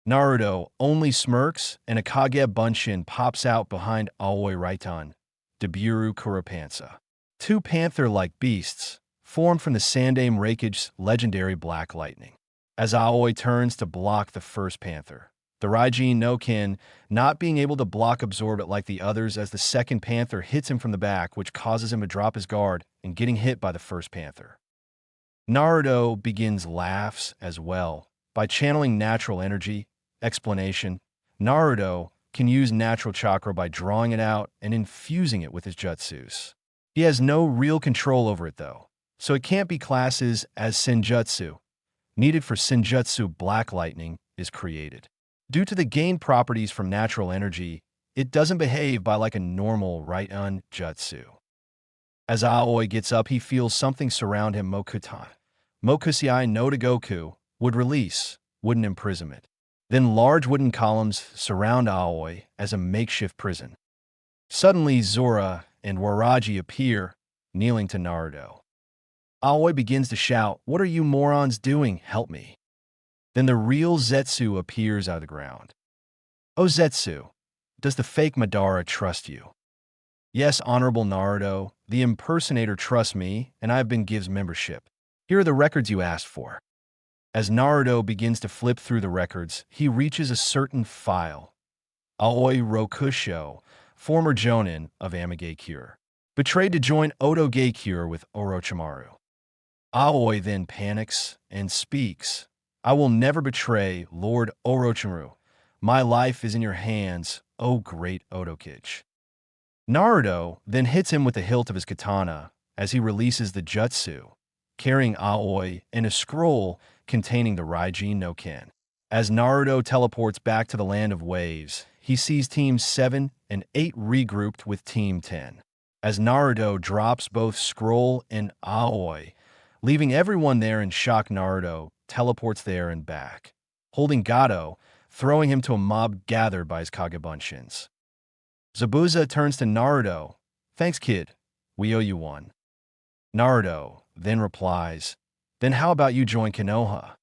Naruto only smirks, and a Kage Bunshin pops out behind Aoi Raiton, Debiru Kurapantsa. Two panther-like beasts, formed from the Sandaime Raikage's legendary Black Lightning. As Aoi turns to block the first panther, the Raijin no Ken not being able to block absorb it like the others as the second panther hits him from the back, which causes him to drop his guard and getting hit by the first panther. Naruto begins laughs as well. By channeling natural energy, explanation, Naruto can use natural chakra by drawing it out and infusing it with his jutsus. He has no real control over it though, so it can't be classes as senjutsu. Needed for senjutsu, Black Lightning is created. Due to the gained properties from natural energy, it doesn't behave by like a normal right-on jutsu. As Aoi gets up, he feels something surround him. Mokusei no Goku would release, wooden imprisonment. Then large wooden columns surround Aoi as a makeshift prison. Suddenly, Zora and Waraji appear, kneeling to Naruto. Aoi begins to shout, "What are you morons doing? Help me." Then the real Zetsu appears out of the ground. "Oh Zetsu, does the fake Madara trust you?" "Yes, Honorable Naruto, the impersonator trusts me, and I have been given membership. Here are the records you asked for." As Naruto begins to flip through the records, he reaches a certain file. Aoi Rokusho, former Jonin of Amage Cure, betrayed to join Otoge Cure with Orochimaru. Aoi then panics and speaks, "I will never betray Lord Orochimaru. My life is in your hands, O great Otokage." Naruto then hits him with the hilt of his katana as he releases the jutsu, carrying Aoi and a scroll containing the Raijin no Ken. As Naruto teleports back to the Land of Waves, he sees Teams 7 and 8 regrouped with Team 10. As Naruto drops both scroll and Aoi, leaving everyone there in shock, Naruto teleports there and back, holding Gato, throwing him to a mob gathered by his Kagebunshins. Zabuza turns to Naruto, "Thanks, kid. We owe you one." Naruto then replies, "Then how about you join Konoha?"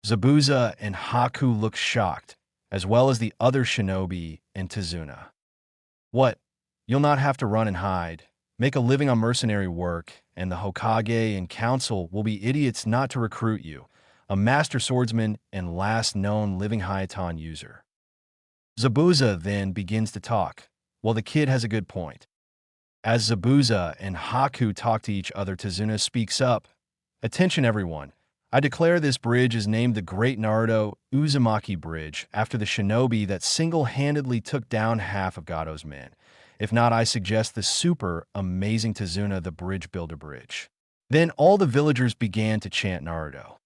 Zabuza and Haku look shocked, as well as the other shinobi and Tazuna. "What? You'll not have to run and hide, make a living on mercenary work, and the Hokage and council will be idiots not to recruit you, a master swordsman and last known living Hayaton user." Zabuza then begins to talk. Well, the kid has a good point. As Zabuza and Haku talk to each other, Tazuna speaks up. Attention everyone. I declare this bridge is named the Great Naruto Uzumaki Bridge after the shinobi that single-handedly took down half of Gado's men. If not, I suggest the super amazing Tazuna the Bridge Builder Bridge. Then all the villagers began to chant Naruto.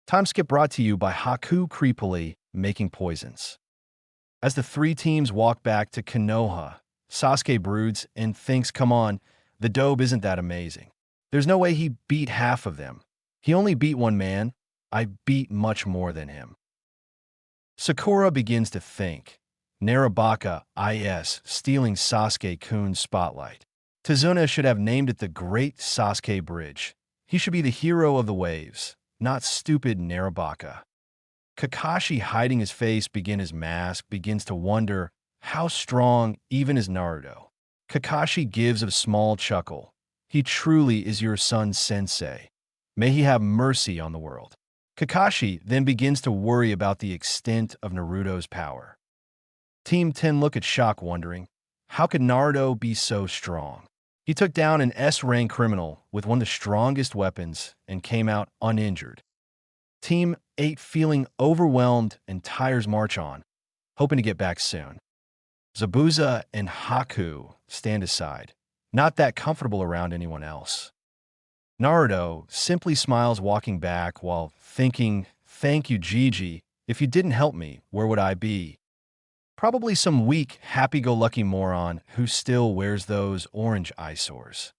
Time skip brought to you by Haku creepily making poisons. As the three teams walk back to Konoha, Sasuke broods and thinks, come on, the dobe isn't that amazing. There's no way he beat half of them. He only beat one man. I beat much more than him. Sakura begins to think. Narabaka is stealing Sasuke-kun's spotlight. Tazuna should have named it the Great Sasuke Bridge. He should be the hero of the waves, not stupid Narabaka. Kakashi, hiding his face behind his mask, begins to wonder, how strong even is Naruto? Kakashi gives a small chuckle. He truly is your son's sensei. May he have mercy on the world. Kakashi then begins to worry about the extent of Naruto's power. Team 10 look at shock, wondering, how could Naruto be so strong? He took down an S-rank criminal with one of the strongest weapons and came out uninjured. Team 8 feeling overwhelmed and tires march on, hoping to get back soon. Zabuza and Haku stand aside, not that comfortable around anyone else. Naruto simply smiles, walking back while thinking, thank you, Gigi. If you didn't help me, where would I be? Probably some weak, happy-go-lucky moron who still wears those orange eyesores.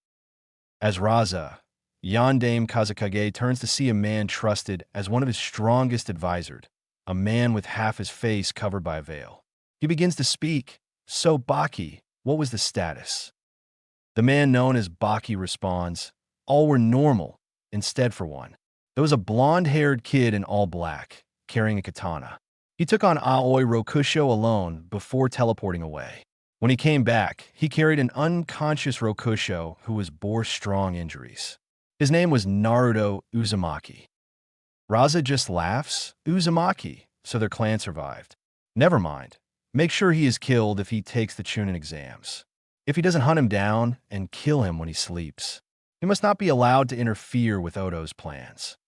As Raza, Yondaime Kazekage turns to see a man trusted as one of his strongest advisors, a man with half his face covered by a veil. He begins to speak. So, Baki, what was the status? The man known as Baki responds, all were normal, instead for one. There was a blonde-haired kid in all black, carrying a katana. He took on Aoi Rokusho alone before teleporting away. When he came back, he carried an unconscious Rokusho who bore strong injuries. His name was Naruto Uzumaki. Raza just laughs, Uzumaki, so their clan survived. Never mind. Make sure he is killed if he takes the Chunin exams. If he doesn't hunt him down and kill him when he sleeps. He must not be allowed to interfere with Odo's plans.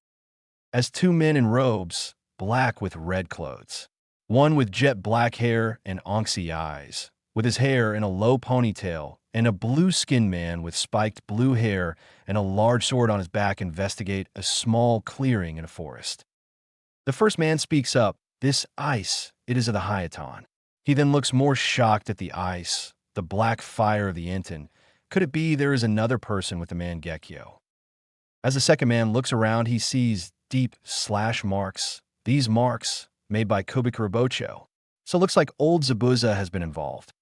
As two men in robes, black with red clothes, one with jet black hair and onxy eyes, with his hair in a low ponytail, and a blue-skinned man with spiked blue hair and a large sword on his back investigate a small clearing in a forest. The first man speaks up, this ice, it is of the Hayaton. He then looks more shocked at the ice, the black fire of the Enten. Could it be there is another person with the Mangekyo? As the second man looks around, he sees deep slash marks. These marks, made by Kubika Robocho. So it looks like old Zabuza has been involved.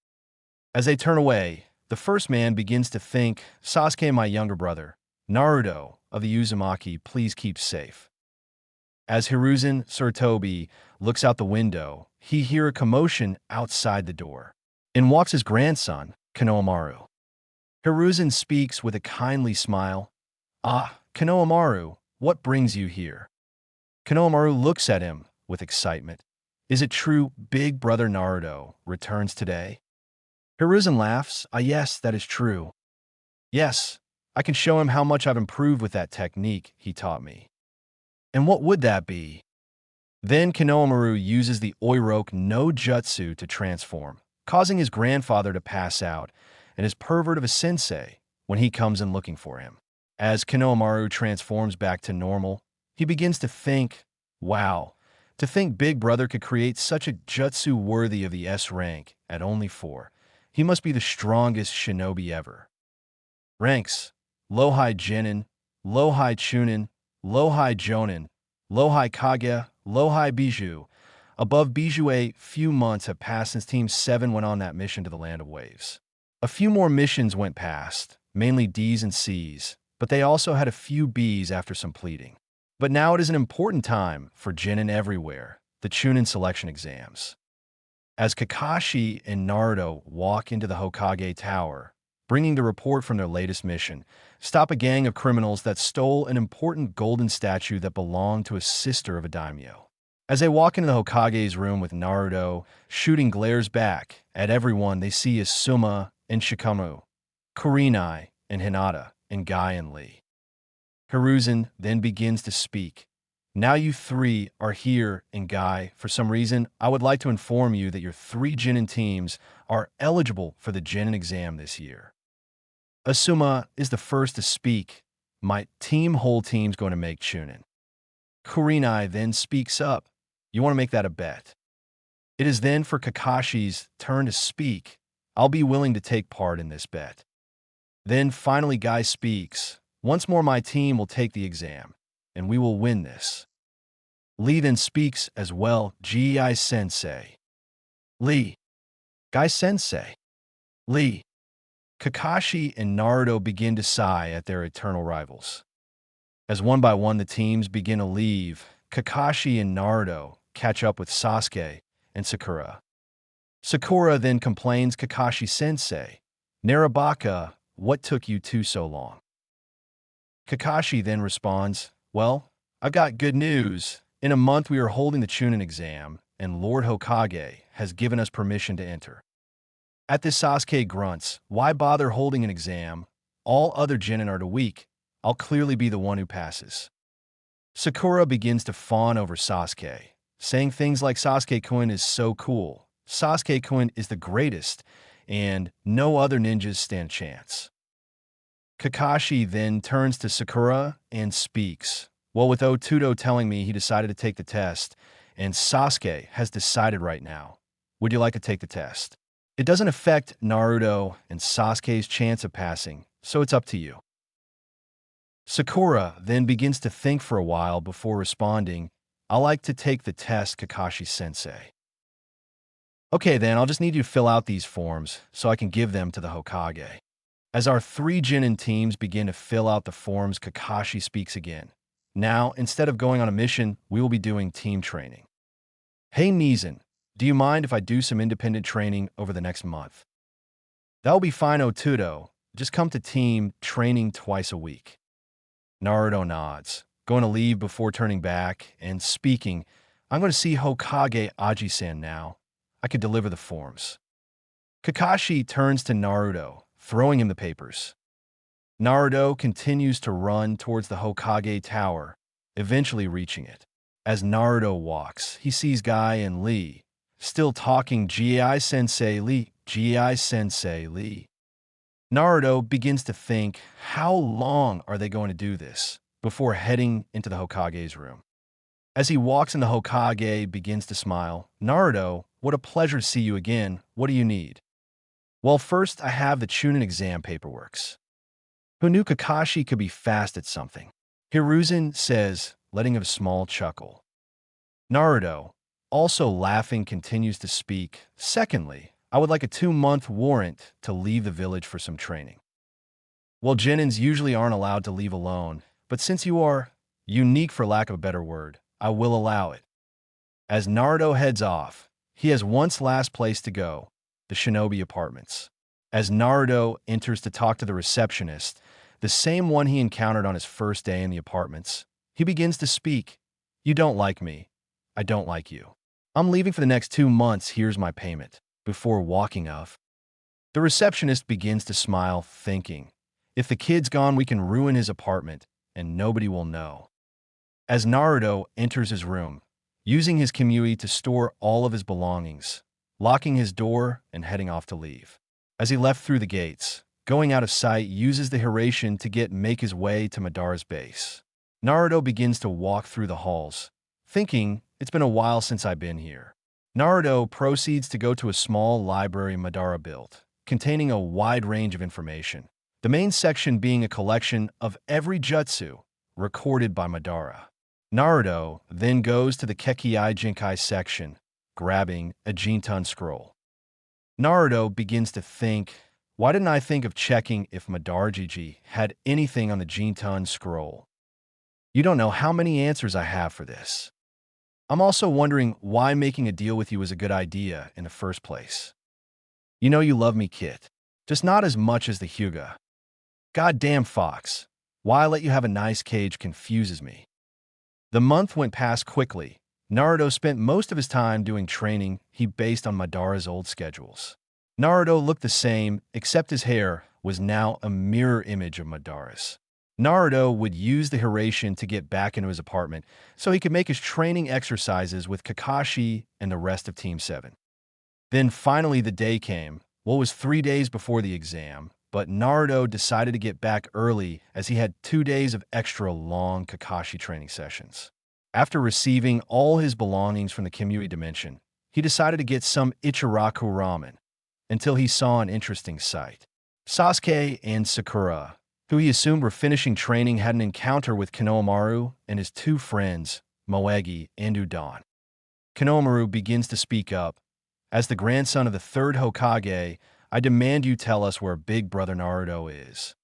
As they turn away, the first man begins to think, Sasuke, my younger brother, Naruto of the Uzumaki, please keep safe. As Hiruzen Sarutobi looks out the window, he hears a commotion outside the door. In walks his grandson, Konohamaru. Hiruzen speaks with a kindly smile. Ah, Konohamaru, what brings you here? Konohamaru looks at him with excitement. Is it true big brother Naruto returns today? Hiruzen laughs. Ah, yes, that is true. Yes, I can show him how much I've improved with that technique he taught me. And what would that be? Then Konohamaru uses the Oiroke no Jutsu to transform, causing his grandfather to pass out and his pervert of a sensei when he comes in looking for him. As Konohamaru transforms back to normal, he begins to think, wow, to think Big Brother could create such a jutsu worthy of the S rank at only 4. He must be the strongest shinobi ever. Ranks: Lohai Genin, Lohai Chunin, Lohai Jonin, Lohai Kage, Lohai Bijou. Above Bijou, a few months have passed since Team 7 went on that mission to the Land of Waves. A few more missions went past, mainly Ds and Cs, but they also had a few Bs after some pleading. But now it is an important time for Genin everywhere, the Chunin selection exams. As Kakashi and Naruto walk into the Hokage Tower, bringing the report from their latest mission, stop a gang of criminals that stole an important golden statue that belonged to a sister of a daimyo. As they walk into the Hokage's room with Naruto, shooting glares back at everyone they see as Suma and Shikamu, Kurenai and Hinata, and Guy and Lee. Hiruzen then begins to speak. Now you three are here, and Guy, for some reason, I would like to inform you that your three Genin teams are eligible for the Genin exam this year. Asuma is the first to speak. My whole team's going to make Chunin. Kurenai then speaks up. You want to make that a bet? It is then for Kakashi's turn to speak. I'll be willing to take part in this bet. Then finally Guy speaks. Once more my team will take the exam, and we will win this. Lee then speaks as well. Guy-sensei. Lee. Guy-sensei. Lee. Kakashi and Naruto begin to sigh at their eternal rivals. As one by one the teams begin to leave, Kakashi and Naruto catch up with Sasuke and Sakura. Sakura then complains, Kakashi-sensei, Narabaka, what took you two so long? Kakashi then responds, well, I've got good news. In a month we are holding the Chunin exam, and Lord Hokage has given us permission to enter. At this Sasuke grunts, why bother holding an exam? All other Genin are too weak. I'll clearly be the one who passes. Sakura begins to fawn over Sasuke, saying things like Sasuke-kun is so cool, Sasuke-kun is the greatest, and no other ninjas stand a chance. Kakashi then turns to Sakura and speaks. Well, with Otudo telling me he decided to take the test, and Sasuke has decided right now, would you like to take the test? It doesn't affect Naruto and Sasuke's chance of passing, so it's up to you. Sakura then begins to think for a while before responding, I'll like to take the test, Kakashi-sensei. Okay then, I'll just need you to fill out these forms so I can give them to the Hokage. As our three Genin teams begin to fill out the forms, Kakashi speaks again. Now, instead of going on a mission, we will be doing team training. Hey Mizan, do you mind if I do some independent training over the next month? That will be fine, Otudo. Just come to team training twice a week. Naruto nods, going to leave before turning back and speaking. I'm going to see Hokage Aji-san now. I could deliver the forms. Kakashi turns to Naruto, throwing him the papers. Naruto continues to run towards the Hokage tower, eventually reaching it. As Naruto walks, he sees Guy and Lee, still talking Guy-sensei Lee, Guy-sensei Lee. Naruto begins to think, how long are they going to do this, before heading into the Hokage's room. As he walks in, the Hokage begins to smile. Naruto, what a pleasure to see you again. What do you need? Well, first I have the Chunin exam paperworks. Who knew Kakashi could be fast at something? Hiruzen says, letting a small chuckle. Naruto, also laughing, continues to speak. Secondly, I would like a 2-month warrant to leave the village for some training. Well, Genins usually aren't allowed to leave alone, but since you are unique, for lack of a better word, I will allow it. As Naruto heads off, he has one last place to go, the Shinobi Apartments. As Naruto enters to talk to the receptionist, the same one he encountered on his first day in the apartments, he begins to speak. You don't like me. I don't like you. I'm leaving for the next 2 months. Here's my payment. Before walking off, the receptionist begins to smile, thinking, if the kid's gone, we can ruin his apartment, and nobody will know. As Naruto enters his room, using his Kimui to store all of his belongings, locking his door and heading off to leave. As he left through the gates, going out of sight, uses the Hiraishin to make his way to Madara's base. Naruto begins to walk through the halls, thinking, it's been a while since I've been here. Naruto proceeds to go to a small library Madara built, containing a wide range of information, the main section being a collection of every jutsu recorded by Madara. Naruto then goes to the Kekkei Jinkai section, grabbing a Jintan scroll. Naruto begins to think, why didn't I think of checking if Madara had anything on the Jintan scroll? You don't know how many answers I have for this. I'm also wondering why making a deal with you is a good idea in the first place. You know you love me, Kit. Just not as much as the Hyuga. Goddamn Fox. Why I let you have a nice cage confuses me. The month went past quickly. Naruto spent most of his time doing training he based on Madara's old schedules. Naruto looked the same, except his hair was now a mirror image of Madara's. Naruto would use the Hiraishin to get back into his apartment so he could make his training exercises with Kakashi and the rest of Team 7. Then finally the day came. What was 3 days before the exam, but Naruto decided to get back early as he had 2 days of extra long Kakashi training sessions. After receiving all his belongings from the Kimui dimension, he decided to get some Ichiraku ramen until he saw an interesting sight. Sasuke and Sakura, who he assumed were finishing training, had an encounter with Konohamaru and his two friends, Moegi and Udon. Konohamaru begins to speak up. As the grandson of the third Hokage, I demand you tell us where Big Brother Naruto is.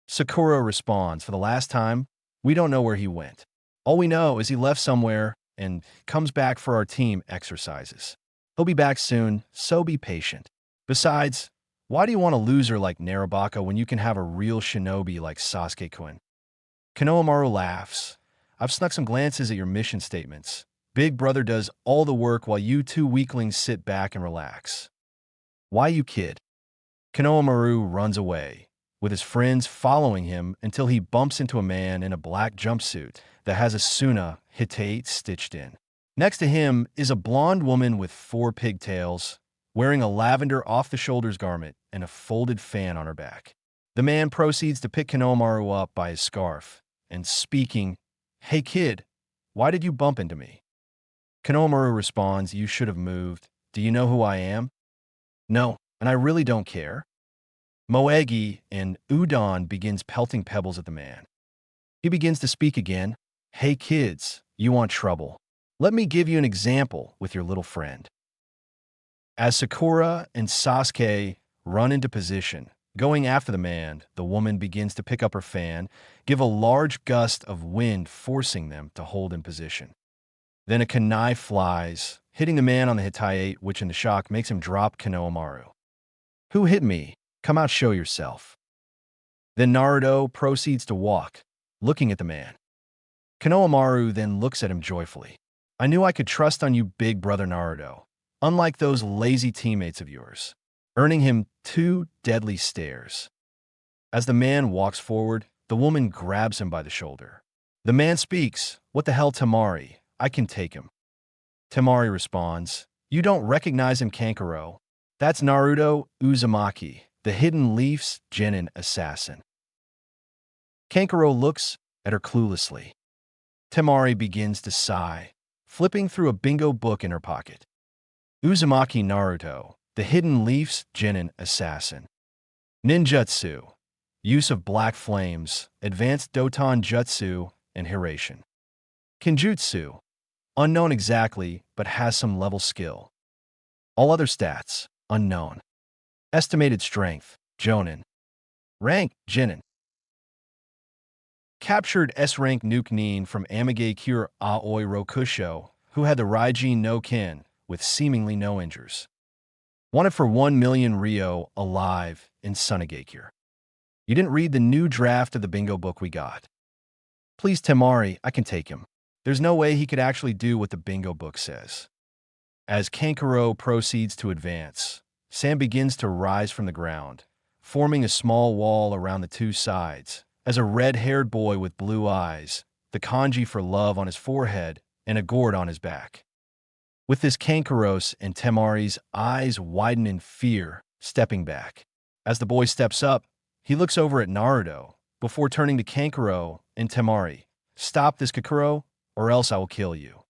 Sakura responds, for the last time, we don't know where he went. All we know is he left somewhere and comes back for our team exercises. He'll be back soon, so be patient. Besides, why do you want a loser like Narabaka when you can have a real shinobi like Sasuke-kun? Konohamaru laughs. I've snuck some glances at your mission statements. Big Brother does all the work while you two weaklings sit back and relax. Why, you kid? Konohamaru runs away, with his friends following him until he bumps into a man in a black jumpsuit that has a Suna Hitate stitched in. Next to him is a blonde woman with 4 pigtails, wearing a lavender off-the-shoulders garment and a folded fan on her back. The man proceeds to pick Konohamaru up by his scarf and speaking, Hey kid, why did you bump into me? Konohamaru responds, you should have moved. Do you know who I am? No, and I really don't care. Moegi and Udon begins pelting pebbles at the man. He begins to speak again. Hey kids, you want trouble? Let me give you an example with your little friend. As Sakura and Sasuke run into position, going after the man, the woman begins to pick up her fan, give a large gust of wind forcing them to hold in position. Then a kunai flies, hitting the man on the Hitate, which in the shock makes him drop Konohamaru. Who hit me? Come out, show yourself. Then Naruto proceeds to walk, looking at the man. Konohamaru then looks at him joyfully. I knew I could trust on you, Big Brother Naruto, unlike those lazy teammates of yours, earning him 2 deadly stares. As the man walks forward, the woman grabs him by the shoulder. The man speaks, What the hell, Temari? I can take him. Temari responds, You don't recognize him, Kankuro. That's Naruto Uzumaki, the Hidden Leaf's genin assassin. Kankuro looks at her cluelessly. Temari begins to sigh, flipping through a bingo book in her pocket. Uzumaki Naruto, the Hidden Leaf's genin assassin. Ninjutsu, use of black flames, advanced Doton Jutsu, and Hiraishin. Kenjutsu, unknown exactly, but has some level skill. All other stats, unknown. Estimated strength, Jonin. Rank, Jinin. Captured S-rank Nuke Nin from Amage Cure Aoi Rokusho, who had the Raijin no Ken, with seemingly no injures. Wanted for 1 million Ryo alive in Sunagakure. You didn't read the new draft of the bingo book we got. Please, Temari, I can take him. There's no way he could actually do what the bingo book says. As Kankuro proceeds to advance, Sam begins to rise from the ground, forming a small wall around the 2 sides, as a red-haired boy with blue eyes, the kanji for love on his forehead, and a gourd on his back. With this, Kankuro's and Temari's eyes widen in fear, stepping back. As the boy steps up, he looks over at Naruto, before turning to Kankuro and Temari. Stop this, Kakuro, or else I will kill you.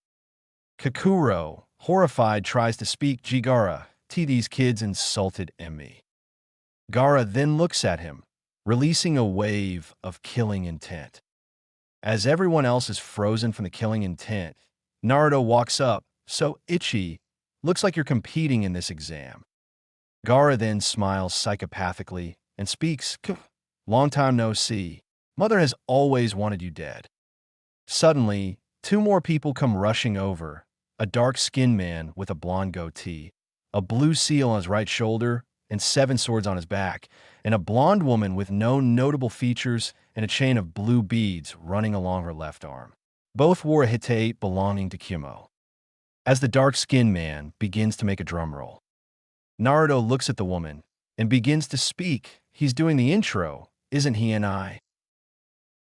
Kakuro, horrified, tries to speak. Jigara, these kids insulted me. Gaara then looks at him, releasing a wave of killing intent. As everyone else is frozen from the killing intent, Naruto walks up. So, Ichi, looks like you're competing in this exam. Gaara then smiles psychopathically and speaks, Long time no see. Mother has always wanted you dead. Suddenly, 2 more people come rushing over, a dark-skinned man with a blonde goatee, a blue seal on his right shoulder, and 7 swords on his back, and a blonde woman with no notable features and a chain of blue beads running along her left arm. Both wore a Hitate belonging to Kumo. As the dark-skinned man begins to make a drum roll, Naruto looks at the woman and begins to speak. He's doing the intro, isn't he and I?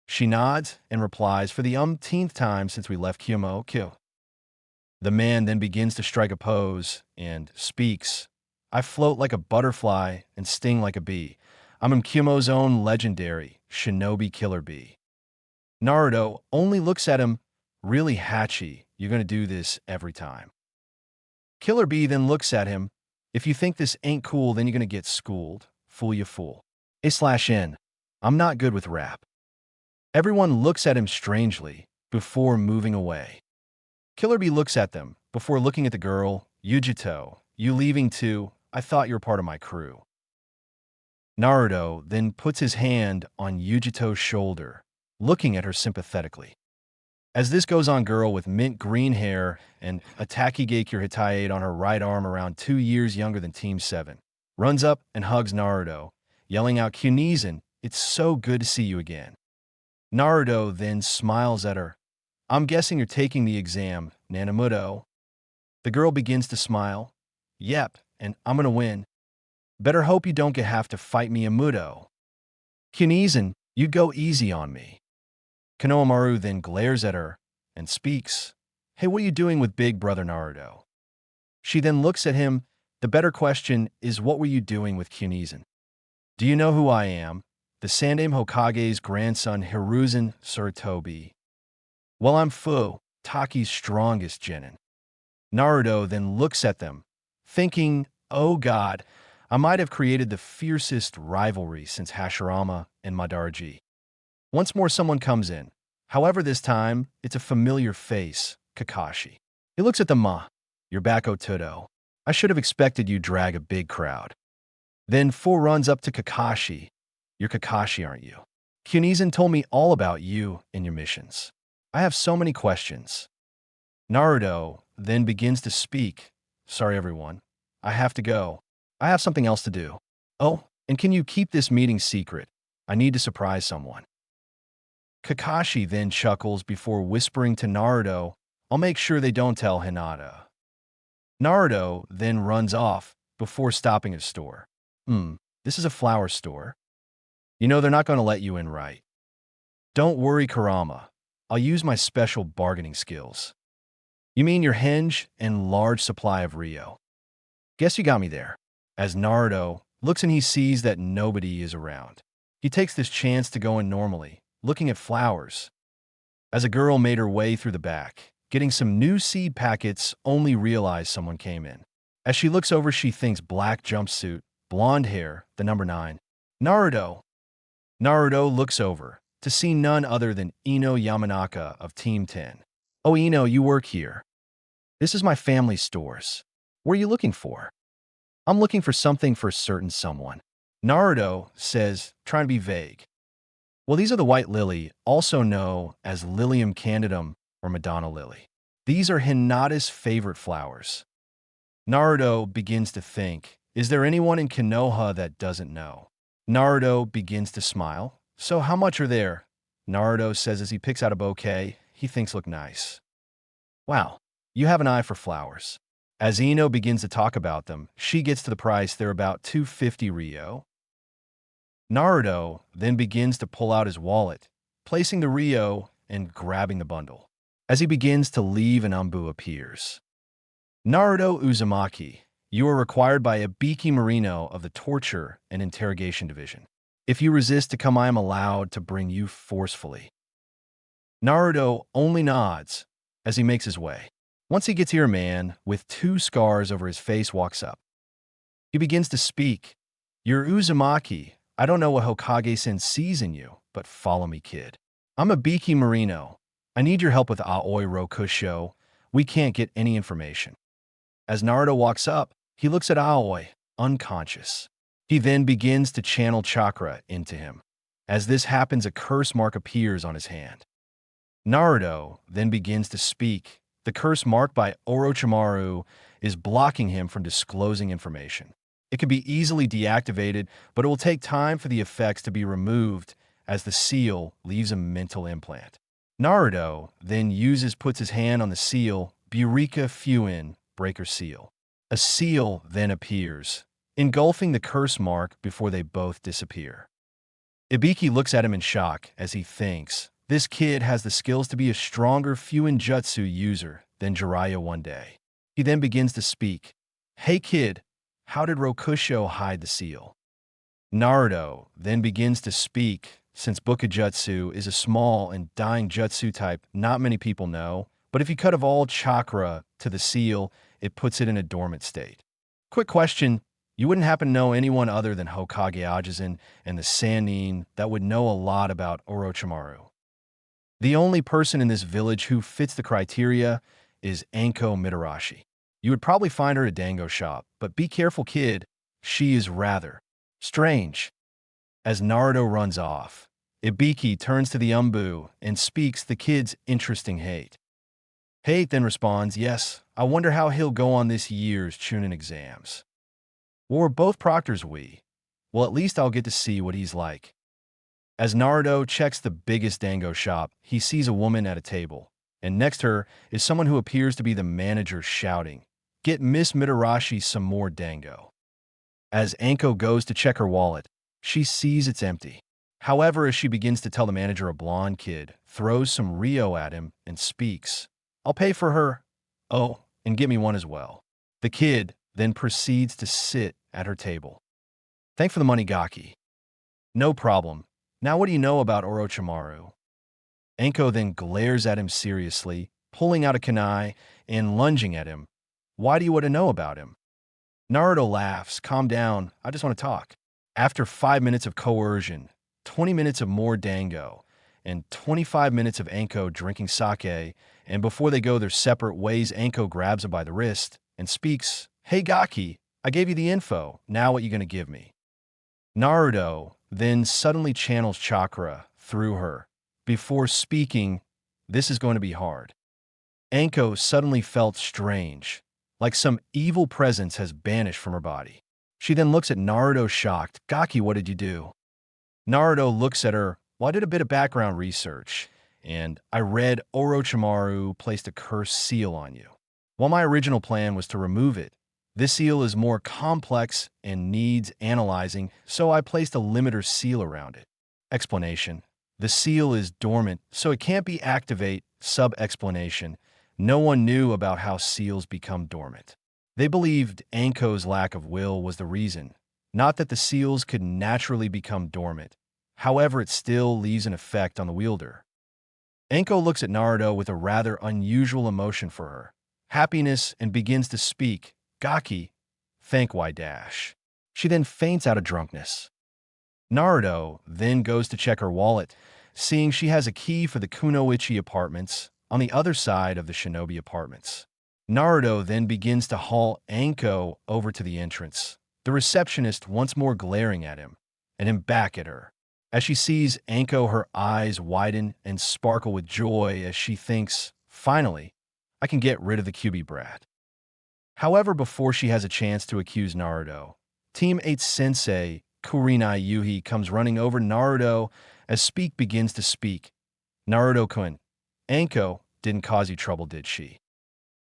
She nods and replies, for the umpteenth time since we left Kyumo, Kyo. The man then begins to strike a pose and speaks. I float like a butterfly and sting like a bee. I'm Kyumo's own legendary shinobi killer bee. Naruto only looks at him, really Hachi, you're gonna do this every time. Killer bee then looks at him, if you think this ain't cool, then you're gonna get schooled. Fool you fool. A/N. I'm not good with rap. Everyone looks at him strangely before moving away. Killer bee looks at them before looking at the girl. Yujito, you leaving too? I thought you were part of my crew. Naruto then puts his hand on Yujito's shoulder, looking at her sympathetically. As this goes on, girl with mint green hair and a Takigakure Hitaide on her right arm, around 2 years younger than Team 7, runs up and hugs Naruto, yelling out, Kunizan, it's so good to see you again. Naruto then smiles at her. I'm guessing you're taking the exam, Nanamuto. The girl begins to smile. Yep, and I'm gonna win. Better hope you don't have to fight me, Amuto. Kunizan, you go easy on me. Konohamaru then glares at her and speaks. Hey, what are you doing with big brother Naruto? She then looks at him. The better question is, what were you doing with Kunizan? Do you know who I am? The Sandaime Hokage's grandson, Hiruzen Sarutobi. Well, I'm Fu, Taki's strongest genin. Naruto then looks at them, thinking, oh god, I might have created the fiercest rivalry since Hashirama and Madara. Once more someone comes in. However, this time, it's a familiar face, Kakashi. He looks at the you're back, Ototo. I should have expected you drag a big crowd. Then Fu runs up to Kakashi. You're Kakashi, aren't you? Kunizan told me all about you and your missions. I have so many questions. Naruto then begins to speak. Sorry, everyone. I have to go. I have something else to do. Oh, and can you keep this meeting secret? I need to surprise someone. Kakashi then chuckles before whispering to Naruto, I'll make sure they don't tell Hinata. Naruto then runs off before stopping at a store. This is a flower store. You know they're not going to let you in, right? Don't worry, Kurama. I'll use my special bargaining skills. You mean your henge and large supply of Rio? Guess you got me there. As Naruto looks and he sees that nobody is around, he takes this chance to go in normally, looking at flowers. As a girl made her way through the back, getting some new seed packets, only realized someone came in. As she looks over, she thinks black jumpsuit, blonde hair, the number 9. Naruto. Naruto looks over to see none other than Ino Yamanaka of Team 10. Oh, Ino, you work here. This is my family's stores. What are you looking for? I'm looking for something for a certain someone. Naruto says, trying to be vague. Well, these are the white lily, also known as Lilium candidum or Madonna lily. These are Hinata's favorite flowers. Naruto begins to think, is there anyone in Konoha that doesn't know? Naruto begins to smile. So how much are there? Naruto says as he picks out a bouquet he thinks look nice. Wow, you have an eye for flowers. As Ino begins to talk about them, she gets to the price. They're about 250 Rio. Naruto then begins to pull out his wallet, placing the Rio and grabbing the bundle. As he begins to leave, an Umbu appears. Naruto Uzumaki, you are required by Ibiki Marino of the Torture and Interrogation Division. If you resist to come, I am allowed to bring you forcefully. Naruto only nods as he makes his way. Once he gets here, a man with 2 scars over his face walks up. He begins to speak. You're Uzumaki. I don't know what Hokage-sen sees in you, but follow me, kid. I'm Ibiki Marino. I need your help with Aoi Rokusho. We can't get any information. As Naruto walks up, he looks at Aoi, unconscious. He then begins to channel chakra into him. As this happens, a curse mark appears on his hand. Naruto then begins to speak. The curse marked by Orochimaru is blocking him from disclosing information. It can be easily deactivated, but it will take time for the effects to be removed as the seal leaves a mental implant. Naruto then puts his hand on the seal, Burika Fuin, Breaker Seal. A seal then appears, engulfing the curse mark before they both disappear. Ibiki looks at him in shock as he thinks, this kid has the skills to be a stronger Fuin Jutsu user than Jiraiya one day. He then begins to speak. Hey kid, how did Rokusho hide the seal? Naruto then begins to speak. Since Bukajutsu is a small and dying jutsu type not many people know, but if you cut of all chakra to the seal, it puts it in a dormant state. Quick question, you wouldn't happen to know anyone other than Hokage Ajisen and the Sannin that would know a lot about Orochimaru? The only person in this village who fits the criteria is Anko Mitarashi. You would probably find her at a dango shop, but be careful kid, she is rather strange. As Naruto runs off, Ibiki turns to the Umbu and speaks the kid's interesting hate. Hate then responds, yes, I wonder how he'll go on this year's Chunin exams. Well, we're both proctors well, at least I'll get to see what he's like. As Naruto checks the biggest dango shop, he sees a woman at a table, and next to her is someone who appears to be the manager shouting, get Miss Mitarashi some more dango. As Anko goes to check her wallet, she sees it's empty. However, as she begins to tell the manager, a blonde kid throws some Rio at him and speaks, I'll pay for her. Oh, and get me one as well. The kid then proceeds to sit at her table. Thank for the money, Gaki. No problem. Now what do you know about Orochimaru? Anko then glares at him seriously, pulling out a kunai and lunging at him. Why do you want to know about him? Naruto laughs, calm down, I just want to talk. After 5 minutes of coercion, 20 minutes of more dango, and 25 minutes of Anko drinking sake, and before they go their separate ways, Anko grabs him by the wrist and speaks, hey Gaki, I gave you the info, now what you gonna give me? Naruto then suddenly channels chakra through her. Before speaking, this is going to be hard. Anko suddenly felt strange, like some evil presence has banished from her body. She then looks at Naruto shocked. Gaki, what did you do? Naruto looks at her. Well, I did a bit of background research, and I read Orochimaru placed a cursed seal on you. While my original plan was to remove it, this seal is more complex and needs analyzing, so I placed a limiter seal around it. Explanation. The seal is dormant, so it can't be activate. Sub-explanation. No one knew about how seals become dormant. They believed Anko's lack of will was the reason, not that the seals could naturally become dormant. However, it still leaves an effect on the wielder. Anko looks at Naruto with a rather unusual emotion for her, happiness, and begins to speak, Gaki, thank Y dash. She then faints out of drunkenness. Naruto then goes to check her wallet, seeing she has a key for the Kunoichi apartments on the other side of the Shinobi apartments. Naruto then begins to haul Anko over to the entrance, the receptionist once more glaring at him, and him back at her. As she sees Anko, her eyes widen and sparkle with joy as she thinks, finally, I can get rid of the QB brat. However, before she has a chance to accuse Naruto, Team 8 Sensei Kurinai Yuhi comes running over Naruto as Speak begins to speak. Naruto-kun, Anko didn't cause you trouble, did she?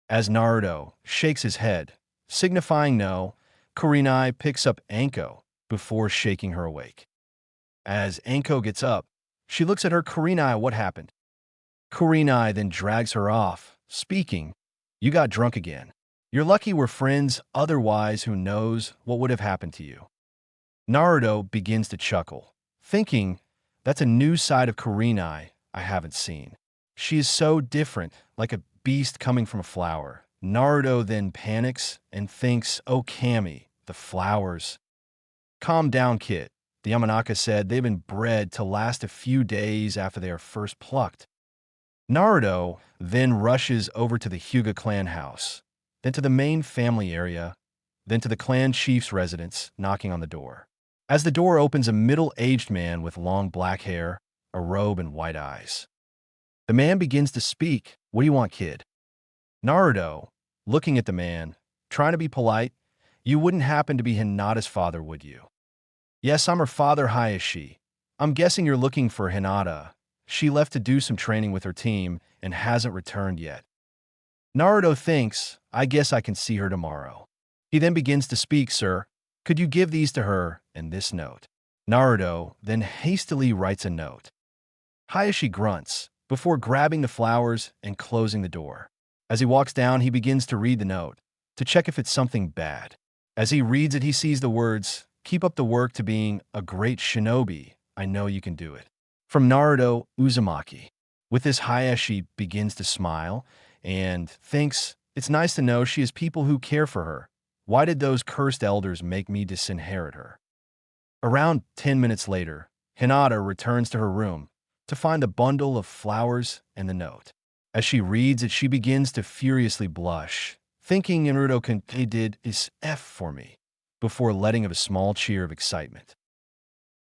As Naruto shakes his head, signifying no, Kurinai picks up Anko before shaking her awake. As Anko gets up, she looks at her. Kurinai, what happened? Kurinai then drags her off, speaking, you got drunk again. You're lucky we're friends, otherwise who knows what would have happened to you. Naruto begins to chuckle, thinking, that's a new side of Kurinai I haven't seen. She is so different, like a beast coming from a flower. Naruto then panics and thinks, oh Kami, the flowers. Calm down, kid. The Yamanaka said they've been bred to last a few days after they are first plucked. Naruto then rushes over to the Hyuga clan house, then to the main family area, then to the clan chief's residence, knocking on the door. As the door opens, a middle-aged man with long black hair, a robe, and white eyes. The man begins to speak. What do you want, kid? Naruto, looking at the man, trying to be polite. You wouldn't happen to be Hinata's father, would you? Yes, I'm her father, Hayashi. I'm guessing you're looking for Hinata. She left to do some training with her team and hasn't returned yet. Naruto thinks, I guess I can see her tomorrow. He then begins to speak, sir. Could you give these to her and this note? Naruto then hastily writes a note. Hayashi grunts before grabbing the flowers and closing the door. As he walks down, he begins to read the note to check if it's something bad. As he reads it, he sees the words, keep up the work to being a great shinobi. I know you can do it. From Naruto Uzumaki. With this, Hayashi begins to smile and thinks, it's nice to know she has people who care for her. Why did those cursed elders make me disinherit her? Around 10 minutes later, Hinata returns to her room to find the bundle of flowers and the note. As she reads it, she begins to furiously blush, thinking Naruto did his F for me, before letting out a small cheer of excitement.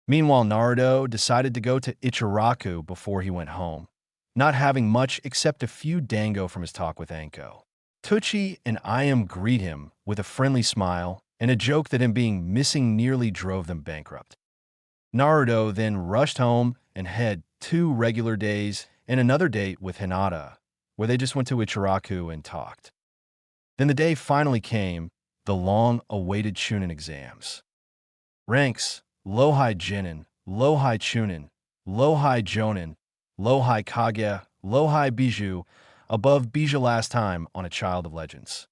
Meanwhile, Naruto decided to go to Ichiraku before he went home, not having much except a few dango from his talk with Anko. Tucci and Ayam greet him with a friendly smile and a joke that him being missing nearly drove them bankrupt. Naruto then rushed home and had 2 regular days and another date with Hinata, where they just went to Ichiraku and talked. Then the day finally came, the long-awaited Chunin exams. Ranks, Lohai Jinin, Lohai Chunin, Lohai Jonin, Lohai Kage, Lohai Biju, above Biju last time on A Child of Legends.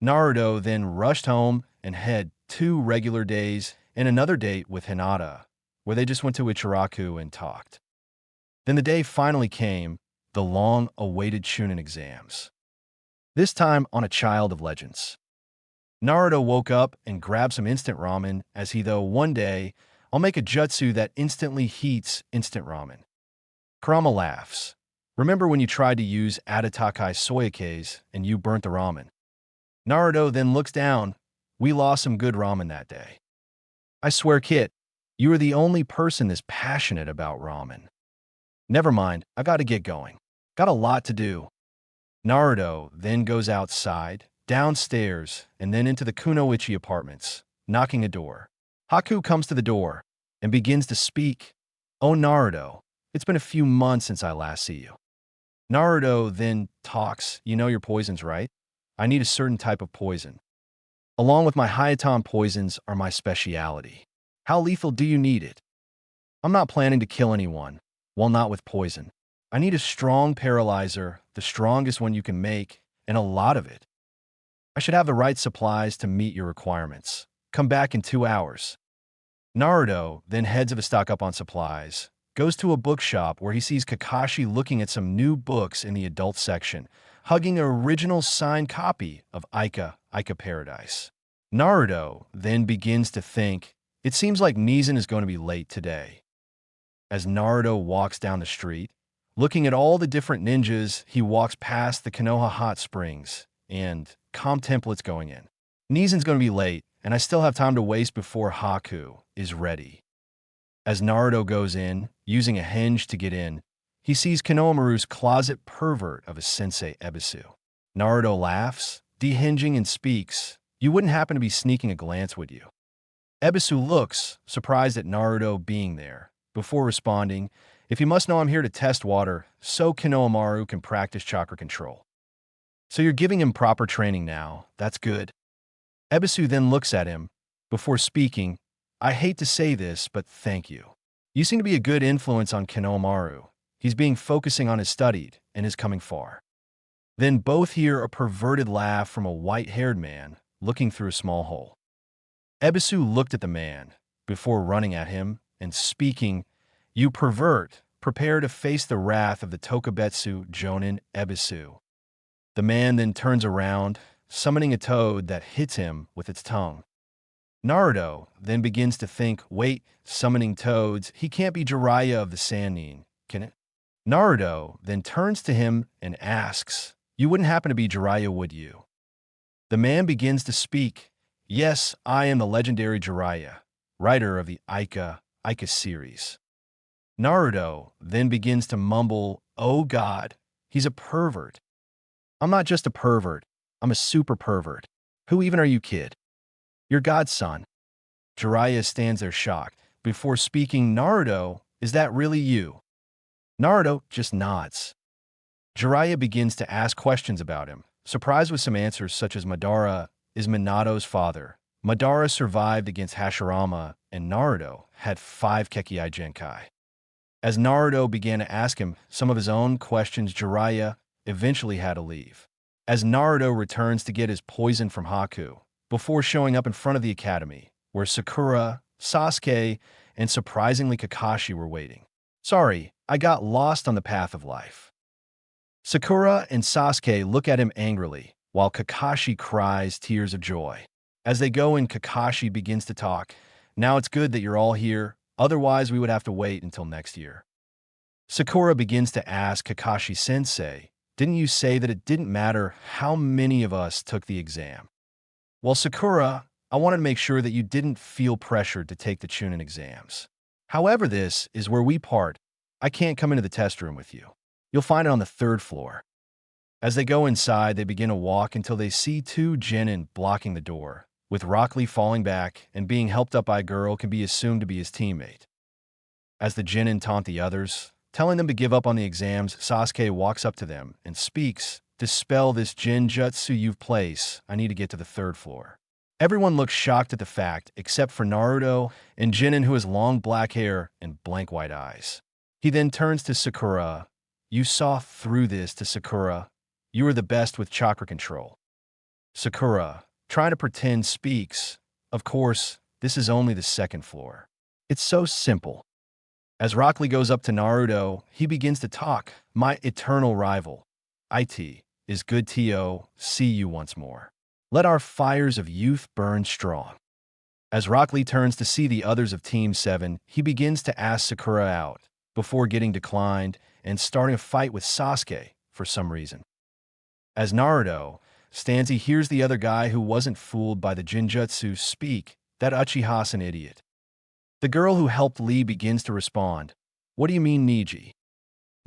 Naruto then rushed home and had 2 regular days and another date with Hinata, where they just went to Ichiraku and talked. Then the day finally came, the long-awaited Chunin exams. This time on A Child of Legends. Naruto woke up and grabbed some instant ramen as he though one day, I'll make a jutsu that instantly heats instant ramen. Kurama laughs. Remember when you tried to use Adatakai Soyakase and you burnt the ramen? Naruto then looks down. We lost some good ramen that day. I swear, Kit, you are the only person this passionate about ramen. Never mind, I gotta get going. Got a lot to do. Naruto then goes outside, downstairs, and then into the Kunoichi apartments, knocking a door. Haku comes to the door and begins to speak. Oh, Naruto, it's been a few months since I last see you. Naruto then talks, you know your poisons, right? I need a certain type of poison. Along with my Hayaton poisons are my speciality. How lethal do you need it? I'm not planning to kill anyone, well not with poison. I need a strong paralyzer, the strongest one you can make, and a lot of it. I should have the right supplies to meet your requirements. Come back in 2 hours. Naruto then heads of a stock up on supplies, goes to a bookshop where he sees Kakashi looking at some new books in the adult section, hugging an original signed copy of Aika Paradise. Naruto then begins to think, it seems like Nezen is going to be late today. As Naruto walks down the street, looking at all the different ninjas, he walks past the Konoha Hot Springs and calm templates going in. Nezen's going to be late, and I still have time to waste before Haku is ready. As Naruto goes in, using a hinge to get in, he sees Konohamaru's closet pervert of a sensei Ebisu. Naruto laughs, dehinging and speaks, you wouldn't happen to be sneaking a glance, would you? Ebisu looks, surprised at Naruto being there, before responding, if you must know I'm here to test water, so Konohamaru can practice chakra control. So you're giving him proper training now, that's good. Ebisu then looks at him, before speaking, I hate to say this, but thank you. You seem to be a good influence on Konohamaru. He's being focusing on his studied and is coming far. Then both hear a perverted laugh from a white-haired man looking through a small hole. Ebisu looked at the man before running at him and speaking, you pervert, prepare to face the wrath of the Tokubetsu Jonin Ebisu. The man then turns around, summoning a toad that hits him with its tongue. Naruto then begins to think, wait, summoning toads, he can't be Jiraiya of the Sannin, can it? Naruto then turns to him and asks, you wouldn't happen to be Jiraiya, would you? The man begins to speak, yes, I am the legendary Jiraiya, writer of the Aika series. Naruto then begins to mumble, oh God, he's a pervert. I'm not just a pervert, I'm a super pervert. Who even are you, kid? You're God's son. Jiraiya stands there shocked. Before speaking, Naruto, is that really you? Naruto just nods. Jiraiya begins to ask questions about him, surprised with some answers such as Madara is Minato's father. Madara survived against Hashirama, and Naruto had 5 Kekkai Genkai. As Naruto began to ask him some of his own questions, Jiraiya eventually had to leave. As Naruto returns to get his poison from Haku, before showing up in front of the academy, where Sakura, Sasuke, and surprisingly Kakashi were waiting. Sorry, I got lost on the path of life. Sakura and Sasuke look at him angrily, while Kakashi cries tears of joy. As they go in, Kakashi begins to talk. Now it's good that you're all here, otherwise we would have to wait until next year. Sakura begins to ask Kakashi-sensei, didn't you say that it didn't matter how many of us took the exam? Well, Sakura, I wanted to make sure that you didn't feel pressured to take the Chunin exams. However, this is where we part. I can't come into the test room with you. You'll find it on the 3rd floor. As they go inside, they begin to walk until they see 2 genin blocking the door, with Rock Lee falling back and being helped up by a girl can be assumed to be his teammate. As the genin taunt the others, telling them to give up on the exams, Sasuke walks up to them and speaks, dispel this genjutsu you've placed. I need to get to the 3rd floor. Everyone looks shocked at the fact, except for Naruto and Jinin, who has long black hair and blank white eyes. He then turns to Sakura. You saw through this to Sakura. You are the best with chakra control. Sakura, trying to pretend, speaks. Of course, this is only the 2nd floor. It's so simple. As Rock Lee goes up to Naruto, he begins to talk. My eternal rival. IT is good to see you once more. Let our fires of youth burn strong. As Rock Lee turns to see the others of Team 7, he begins to ask Sakura out, before getting declined and starting a fight with Sasuke for some reason. As Naruto stands, he hears the other guy who wasn't fooled by the Jinjutsu speak, that Uchiha's an idiot. The girl who helped Lee begins to respond, what do you mean, Neji?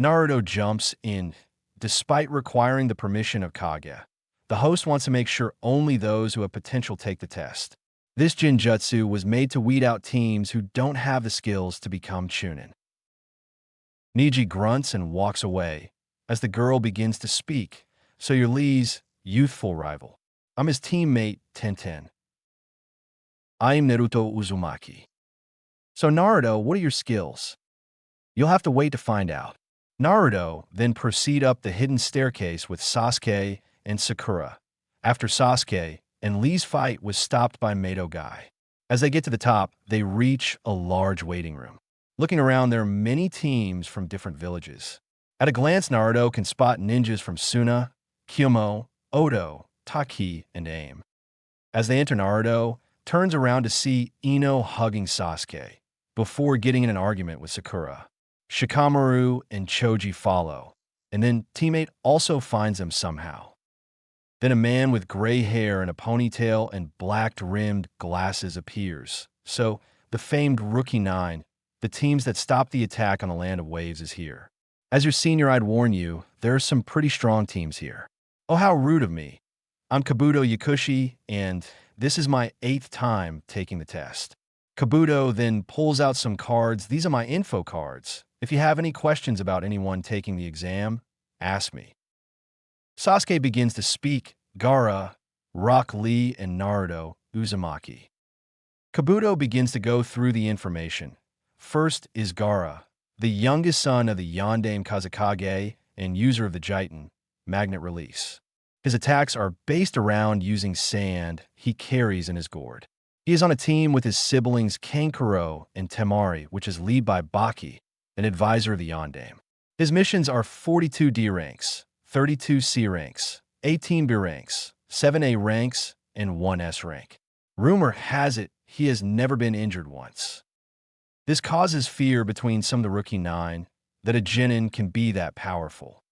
Naruto jumps in, despite requiring the permission of Kage. The host wants to make sure only those who have potential take the test. This Jinjutsu was made to weed out teams who don't have the skills to become Chunin. Neji grunts and walks away, as the girl begins to speak. So you're Lee's youthful rival. I'm his teammate, Tenten. I am Naruto Uzumaki. So Naruto, what are your skills? You'll have to wait to find out. Naruto then proceed up the hidden staircase with Sasuke and Sakura. After Sasuke and Lee's fight was stopped by Mato Guy. As they get to the top, they reach a large waiting room. Looking around, there are many teams from different villages. At a glance, Naruto can spot ninjas from Suna, Kyomo, Odo, Taki, and Aim. As they enter, Naruto turns around to see Ino hugging Sasuke, before getting in an argument with Sakura. Shikamaru and Choji follow, and then teammate also finds them somehow. Then a man with gray hair and a ponytail and black-rimmed glasses appears. So, the famed Rookie 9, the teams that stopped the attack on the Land of Waves, is here. As your senior, I'd warn you, there are some pretty strong teams here. Oh, how rude of me. I'm Kabuto Yakushi, and this is my 8th time taking the test. Kabuto then pulls out some cards. These are my info cards. If you have any questions about anyone taking the exam, ask me. Sasuke begins to speak. Gaara, Rock Lee, and Naruto Uzumaki. Kabuto begins to go through the information. First is Gaara, the youngest son of the Yondaime Kazekage and user of the Jiten magnet release. His attacks are based around using sand he carries in his gourd. He is on a team with his siblings Kankuro and Temari, which is led by Baki, an advisor of the Yondaime. His missions are 42 D ranks, 32 C ranks, 18 B ranks, 7 A ranks, and 1 S rank. Rumor has it he has never been injured once. This causes fear between some of the Rookie 9 that a Genin can be that powerful.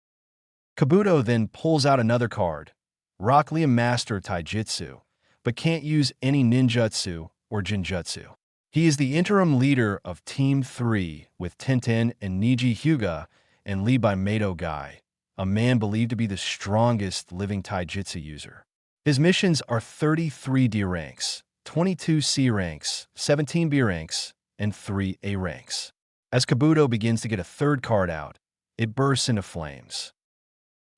Kabuto then pulls out another card. Rock Lee master Taijutsu, but can't use any ninjutsu or jinjutsu. He is the interim leader of Team 3 with Tenten and Neji Hyuga and led by Mato Guy, a man believed to be the strongest living taijutsu user. His missions are 33 D ranks, 22 C ranks, 17 B ranks, and 3 A ranks. As Kabuto begins to get a third card out, it bursts into flames.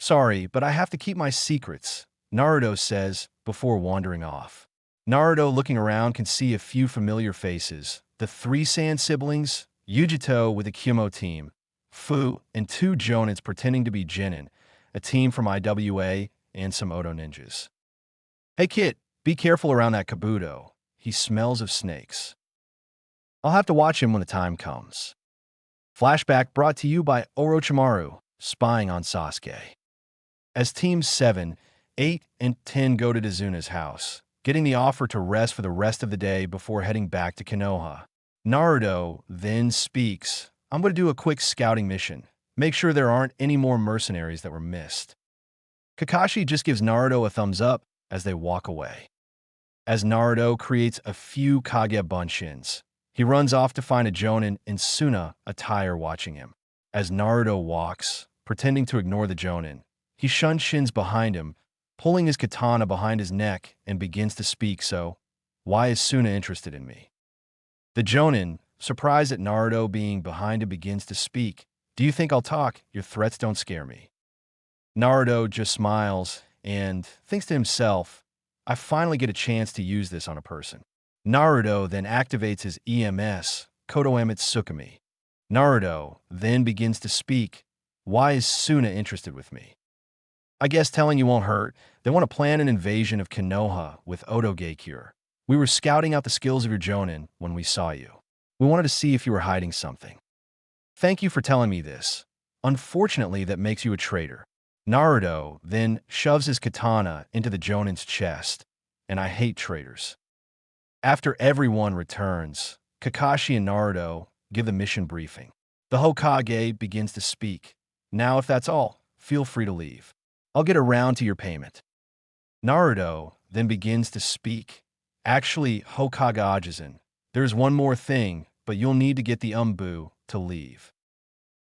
Sorry, but I have to keep my secrets, Naruto says before wandering off. Naruto, looking around, can see a few familiar faces. The three Sand siblings, Yujito with a Kyumo team, Fu, and two Jonins pretending to be Genin, a team from IWA, and some Odo ninjas. Hey kid, be careful around that Kabuto. He smells of snakes. I'll have to watch him when the time comes. Flashback brought to you by Orochimaru, spying on Sasuke. As Teams 7, 8, and 10 go to Dazuna's house, getting the offer to rest for the rest of the day before heading back to Konoha, Naruto then speaks, I'm going to do a quick scouting mission. Make sure there aren't any more mercenaries that were missed. Kakashi just gives Naruto a thumbs up as they walk away. As Naruto creates a few Kage Bunshins, he runs off to find a Jonin and Suna attire watching him. As Naruto walks, pretending to ignore the Jonin, he shins behind him, pulling his katana behind his neck and begins to speak. So, why is Suna interested in me? The Jonin, surprised at Naruto being behind him, begins to speak. Do you think I'll talk? Your threats don't scare me. Naruto just smiles and thinks to himself, I finally get a chance to use this on a person. Naruto then activates his EMS, Kodoematsukami. Naruto then begins to speak. Why is Suna interested with me? I guess telling you won't hurt. They want to plan an invasion of Konoha with Odo Geikure. We were scouting out the skills of your Jonin when we saw you. We wanted to see if you were hiding something. Thank you for telling me this. Unfortunately, that makes you a traitor. Naruto then shoves his katana into the Jonin's chest, and I hate traitors. After everyone returns, Kakashi and Naruto give the mission briefing. The Hokage begins to speak. Now, if that's all, feel free to leave. I'll get around to your payment. Naruto then begins to speak. Actually, Hokage Ajisen, there's one more thing, but you'll need to get the Umbu to leave.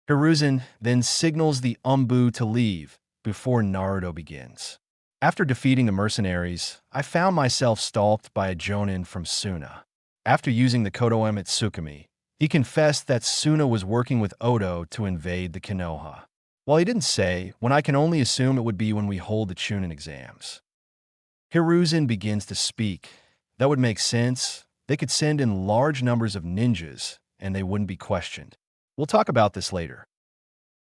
Hiruzen then signals the Umbu to leave before Naruto begins. After defeating the mercenaries, I found myself stalked by a Jonin from Suna. After using the Kodoematsukami, he confessed that Suna was working with Odo to invade the Konoha. While he didn't say, when I can only assume it would be when we hold the Chunin exams. Hiruzen begins to speak. That would make sense. They could send in large numbers of ninjas, and they wouldn't be questioned. We'll talk about this later.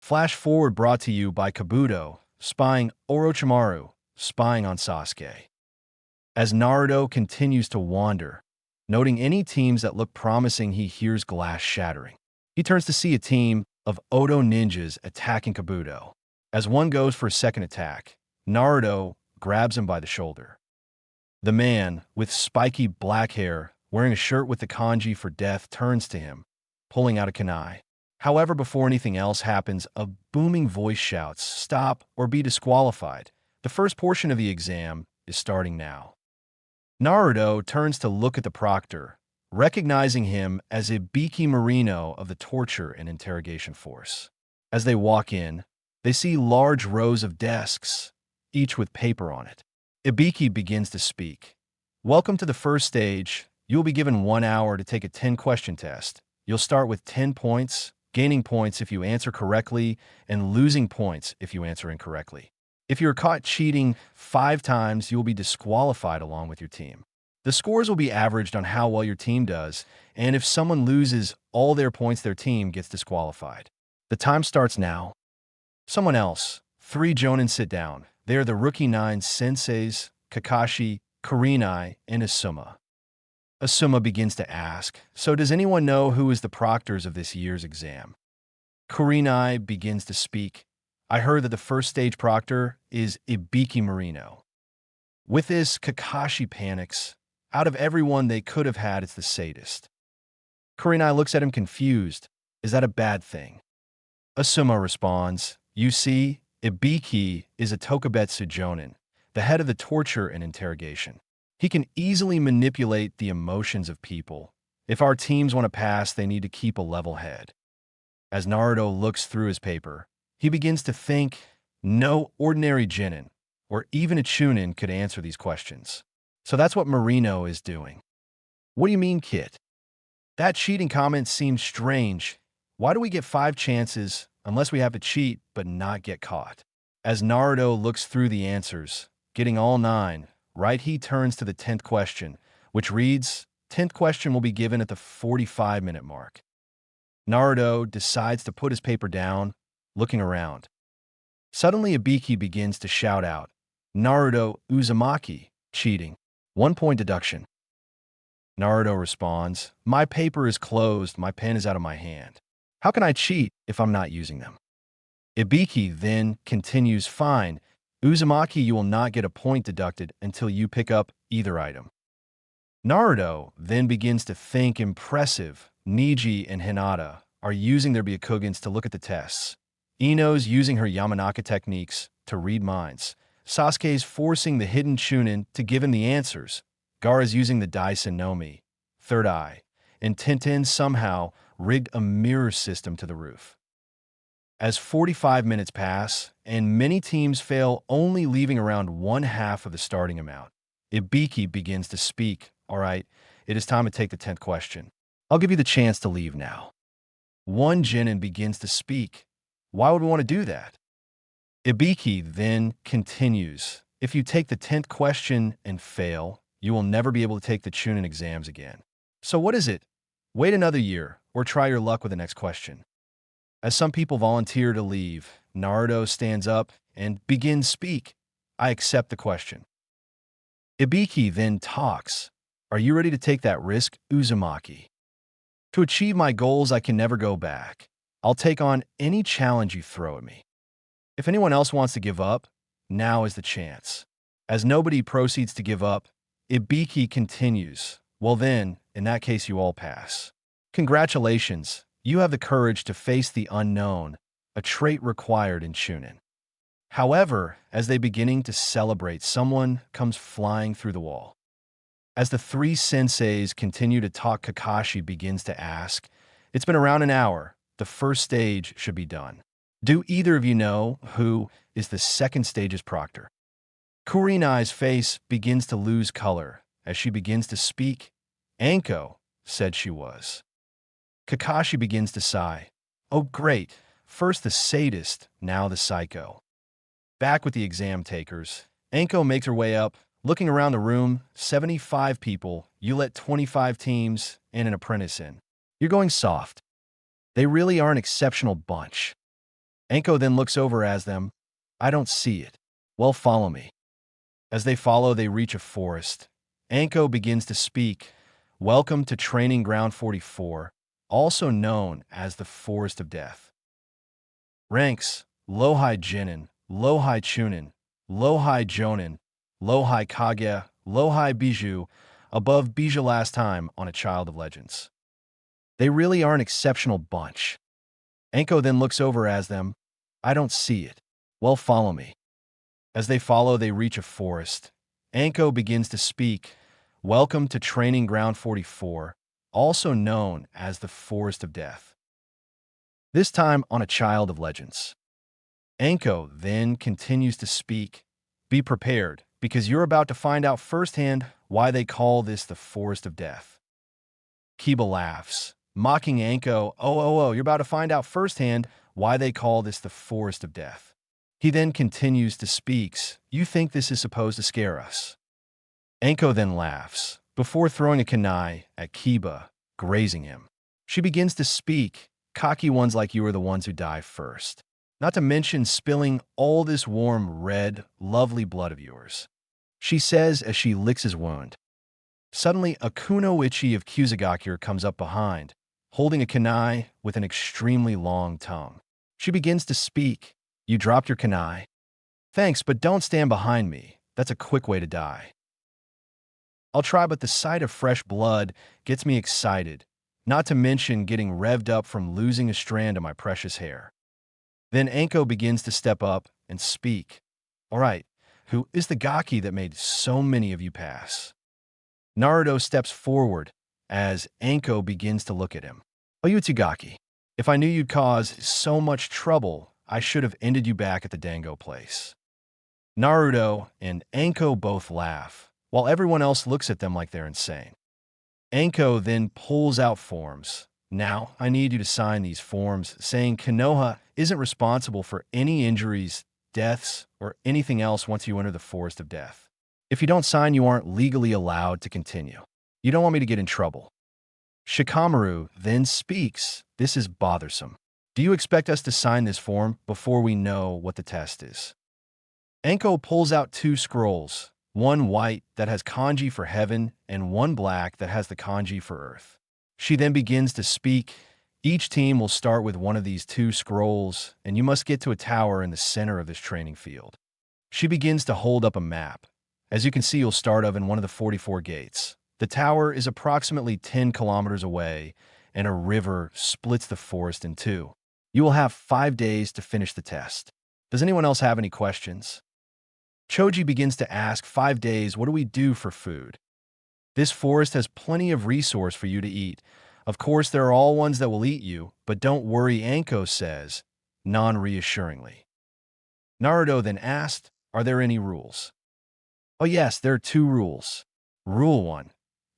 Flash forward brought to you by Kabuto, spying Orochimaru, spying on Sasuke. As Naruto continues to wander, noting any teams that look promising, he hears glass shattering. He turns to see a team of Odo ninjas attacking Kabuto. As one goes for a second attack, Naruto grabs him by the shoulder. The man, with spiky black hair, wearing a shirt with the kanji for death, turns to him, pulling out a kunai. However, before anything else happens, a booming voice shouts, "Stop or be disqualified. The first portion of the exam is starting now." Naruto turns to look at the proctor, recognizing him as Ibiki Marino of the torture and interrogation force. As they walk in, they see large rows of desks, each with paper on it. Ibiki begins to speak. Welcome to the first stage. You'll be given 1 hour to take a 10-question test. You'll start with 10 points, gaining points if you answer correctly, and losing points if you answer incorrectly. If you're caught cheating 5 times, you'll be disqualified along with your team. The scores will be averaged on how well your team does, and if someone loses all their points, their team gets disqualified. The time starts now. Someone else. 3 Jonin sit down. They are the rookie 9 senseis, Kakashi, Kurenai, and Asuma. Asuma begins to ask, so does anyone know who is the proctors of this year's exam? Kurenai begins to speak. I heard that the first stage proctor is Ibiki Marino. With this, Kakashi panics. Out of everyone they could have had, it's the sadist. Kurenai looks at him confused. Is that a bad thing? Asuma responds, you see, Ibiki is a Tokubetsu Jonin, the head of the torture and interrogation. He can easily manipulate the emotions of people. If our teams want to pass, they need to keep a level head. As Naruto looks through his paper, he begins to think, no ordinary Genin, or even a Chunin, could answer these questions. So that's what Marino is doing. What do you mean, kid? That cheating comment seems strange. Why do we get 5 chances unless we have to cheat but not get caught? As Naruto looks through the answers, getting all 9, right, he turns to the 10th question, which reads, 10th question will be given at the 45-minute mark. Naruto decides to put his paper down, looking around. Suddenly, Ibiki begins to shout out, Naruto Uzumaki, cheating. 1-point deduction. Naruto responds, my paper is closed, my pen is out of my hand. How can I cheat if I'm not using them? Ibiki then continues, fine, Uzumaki, you will not get a point deducted until you pick up either item. Naruto then begins to think, impressive. Neji and Hinata are using their Byakugans to look at the tests. Ino's using her Yamanaka techniques to read minds. Sasuke's forcing the hidden Chunin to give him the answers. Gaara's using the Daisen Nomi, third eye, and Tintin somehow rigged a mirror system to the roof. As 45 minutes pass, and many teams fail, only leaving around 1/2 of the starting amount, Ibiki begins to speak. All right, it is time to take the 10th question. I'll give you the chance to leave now. One Jinin begins to speak. Why would we want to do that? Ibiki then continues. If you take the 10th question and fail, you will never be able to take the Chunin exams again. So what is it? Wait another year, or try your luck with the next question. As some people volunteer to leave, Naruto stands up and begins speak. I accept the question. Ibiki then talks. Are you ready to take that risk, Uzumaki? To achieve my goals, I can never go back. I'll take on any challenge you throw at me. If anyone else wants to give up, now is the chance. As nobody proceeds to give up, Ibiki continues. Well then, in that case you all pass. Congratulations, you have the courage to face the unknown, a trait required in Chunin. However, as they beginning to celebrate, someone comes flying through the wall. As the 3 senseis continue to talk, Kakashi begins to ask, it's been around an hour, the first stage should be done. Do either of you know who is the second stage's proctor? Kurenai's face begins to lose color as she begins to speak. Anko said she was. Kakashi begins to sigh. Oh great, first the sadist, now the psycho. Back with the exam takers, Anko makes her way up, looking around the room, 75 people, you let 25 teams and an apprentice in. You're going soft. They really are an exceptional bunch. Anko then looks over as them. I don't see it. Well, follow me. As they follow, they reach a forest. Anko begins to speak. Welcome to Training Ground 44, also known as the Forest of Death. Ranks, Lohai Jinin, Lohai Chunin, Lohai Jonin, Lohai Kage, Lohai Bijou, above Bijou last time on A Child of Legends. They really are an exceptional bunch. Anko then looks over as them. I don't see it. Well, follow me. As they follow, they reach a forest. Anko begins to speak. Welcome to Training Ground 44, also known as the Forest of Death. This time on A Child of Legends. Anko then continues to speak. Be prepared, because you're about to find out firsthand why they call this the Forest of Death. Kiba laughs, mocking Anko. Oh, you're about to find out firsthand why they call this the Forest of Death. He then continues to speak. You think this is supposed to scare us? Anko then laughs, before throwing a kunai at Kiba, grazing him. She begins to speak. Cocky ones like you are the ones who die first. Not to mention spilling all this warm, red, lovely blood of yours. She says as she licks his wound. Suddenly, a Kunoichi of Kusagakure comes up behind, holding a kunai with an extremely long tongue. She begins to speak. You dropped your kunai? Thanks, but don't stand behind me. That's a quick way to die. I'll try, but the sight of fresh blood gets me excited, not to mention getting revved up from losing a strand of my precious hair. Then Anko begins to step up and speak. All right, who is the Gaki that made so many of you pass? Naruto steps forward as Anko begins to look at him. Oh, you Gaki. If I knew you'd cause so much trouble, I should have ended you back at the Dango place. Naruto and Anko both laugh, while everyone else looks at them like they're insane. Anko then pulls out forms. Now, I need you to sign these forms saying Konoha isn't responsible for any injuries deaths, or anything else once you enter the Forest of Death. If you don't sign, you aren't legally allowed to continue. You don't want me to get in trouble. Shikamaru then speaks. This is bothersome. Do you expect us to sign this form before we know what the test is? Anko pulls out two scrolls, one white that has kanji for heaven and one black that has the kanji for earth. She then begins to speak. Each team will start with one of these two scrolls, and you must get to a tower in the center of this training field. She begins to hold up a map. As you can see, you'll start in one of the 44 gates. The tower is approximately 10 kilometers away, and a river splits the forest in two. You will have 5 days to finish the test. Does anyone else have any questions? Choji begins to ask, 5 days, what do we do for food? This forest has plenty of resource for you to eat. Of course, there are all ones that will eat you, but don't worry, Anko says, non-reassuringly. Naruto then asked, are there any rules? Oh yes, there are 2 rules. Rule 1.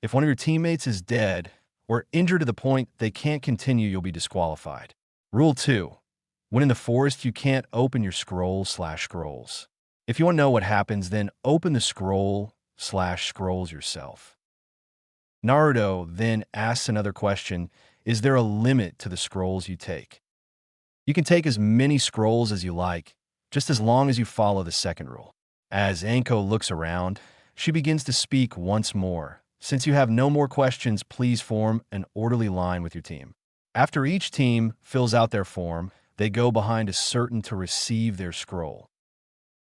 If one of your teammates is dead or injured to the point they can't continue, you'll be disqualified. Rule 2. When in the forest, you can't open your scrolls. If you want to know what happens, then open the scrolls yourself. Naruto then asks another question, is there a limit to the scrolls you take? You can take as many scrolls as you like, just as long as you follow the second rule. As Anko looks around, she begins to speak once more. Since you have no more questions, please form an orderly line with your team. After each team fills out their form, they go behind a curtain to receive their scroll.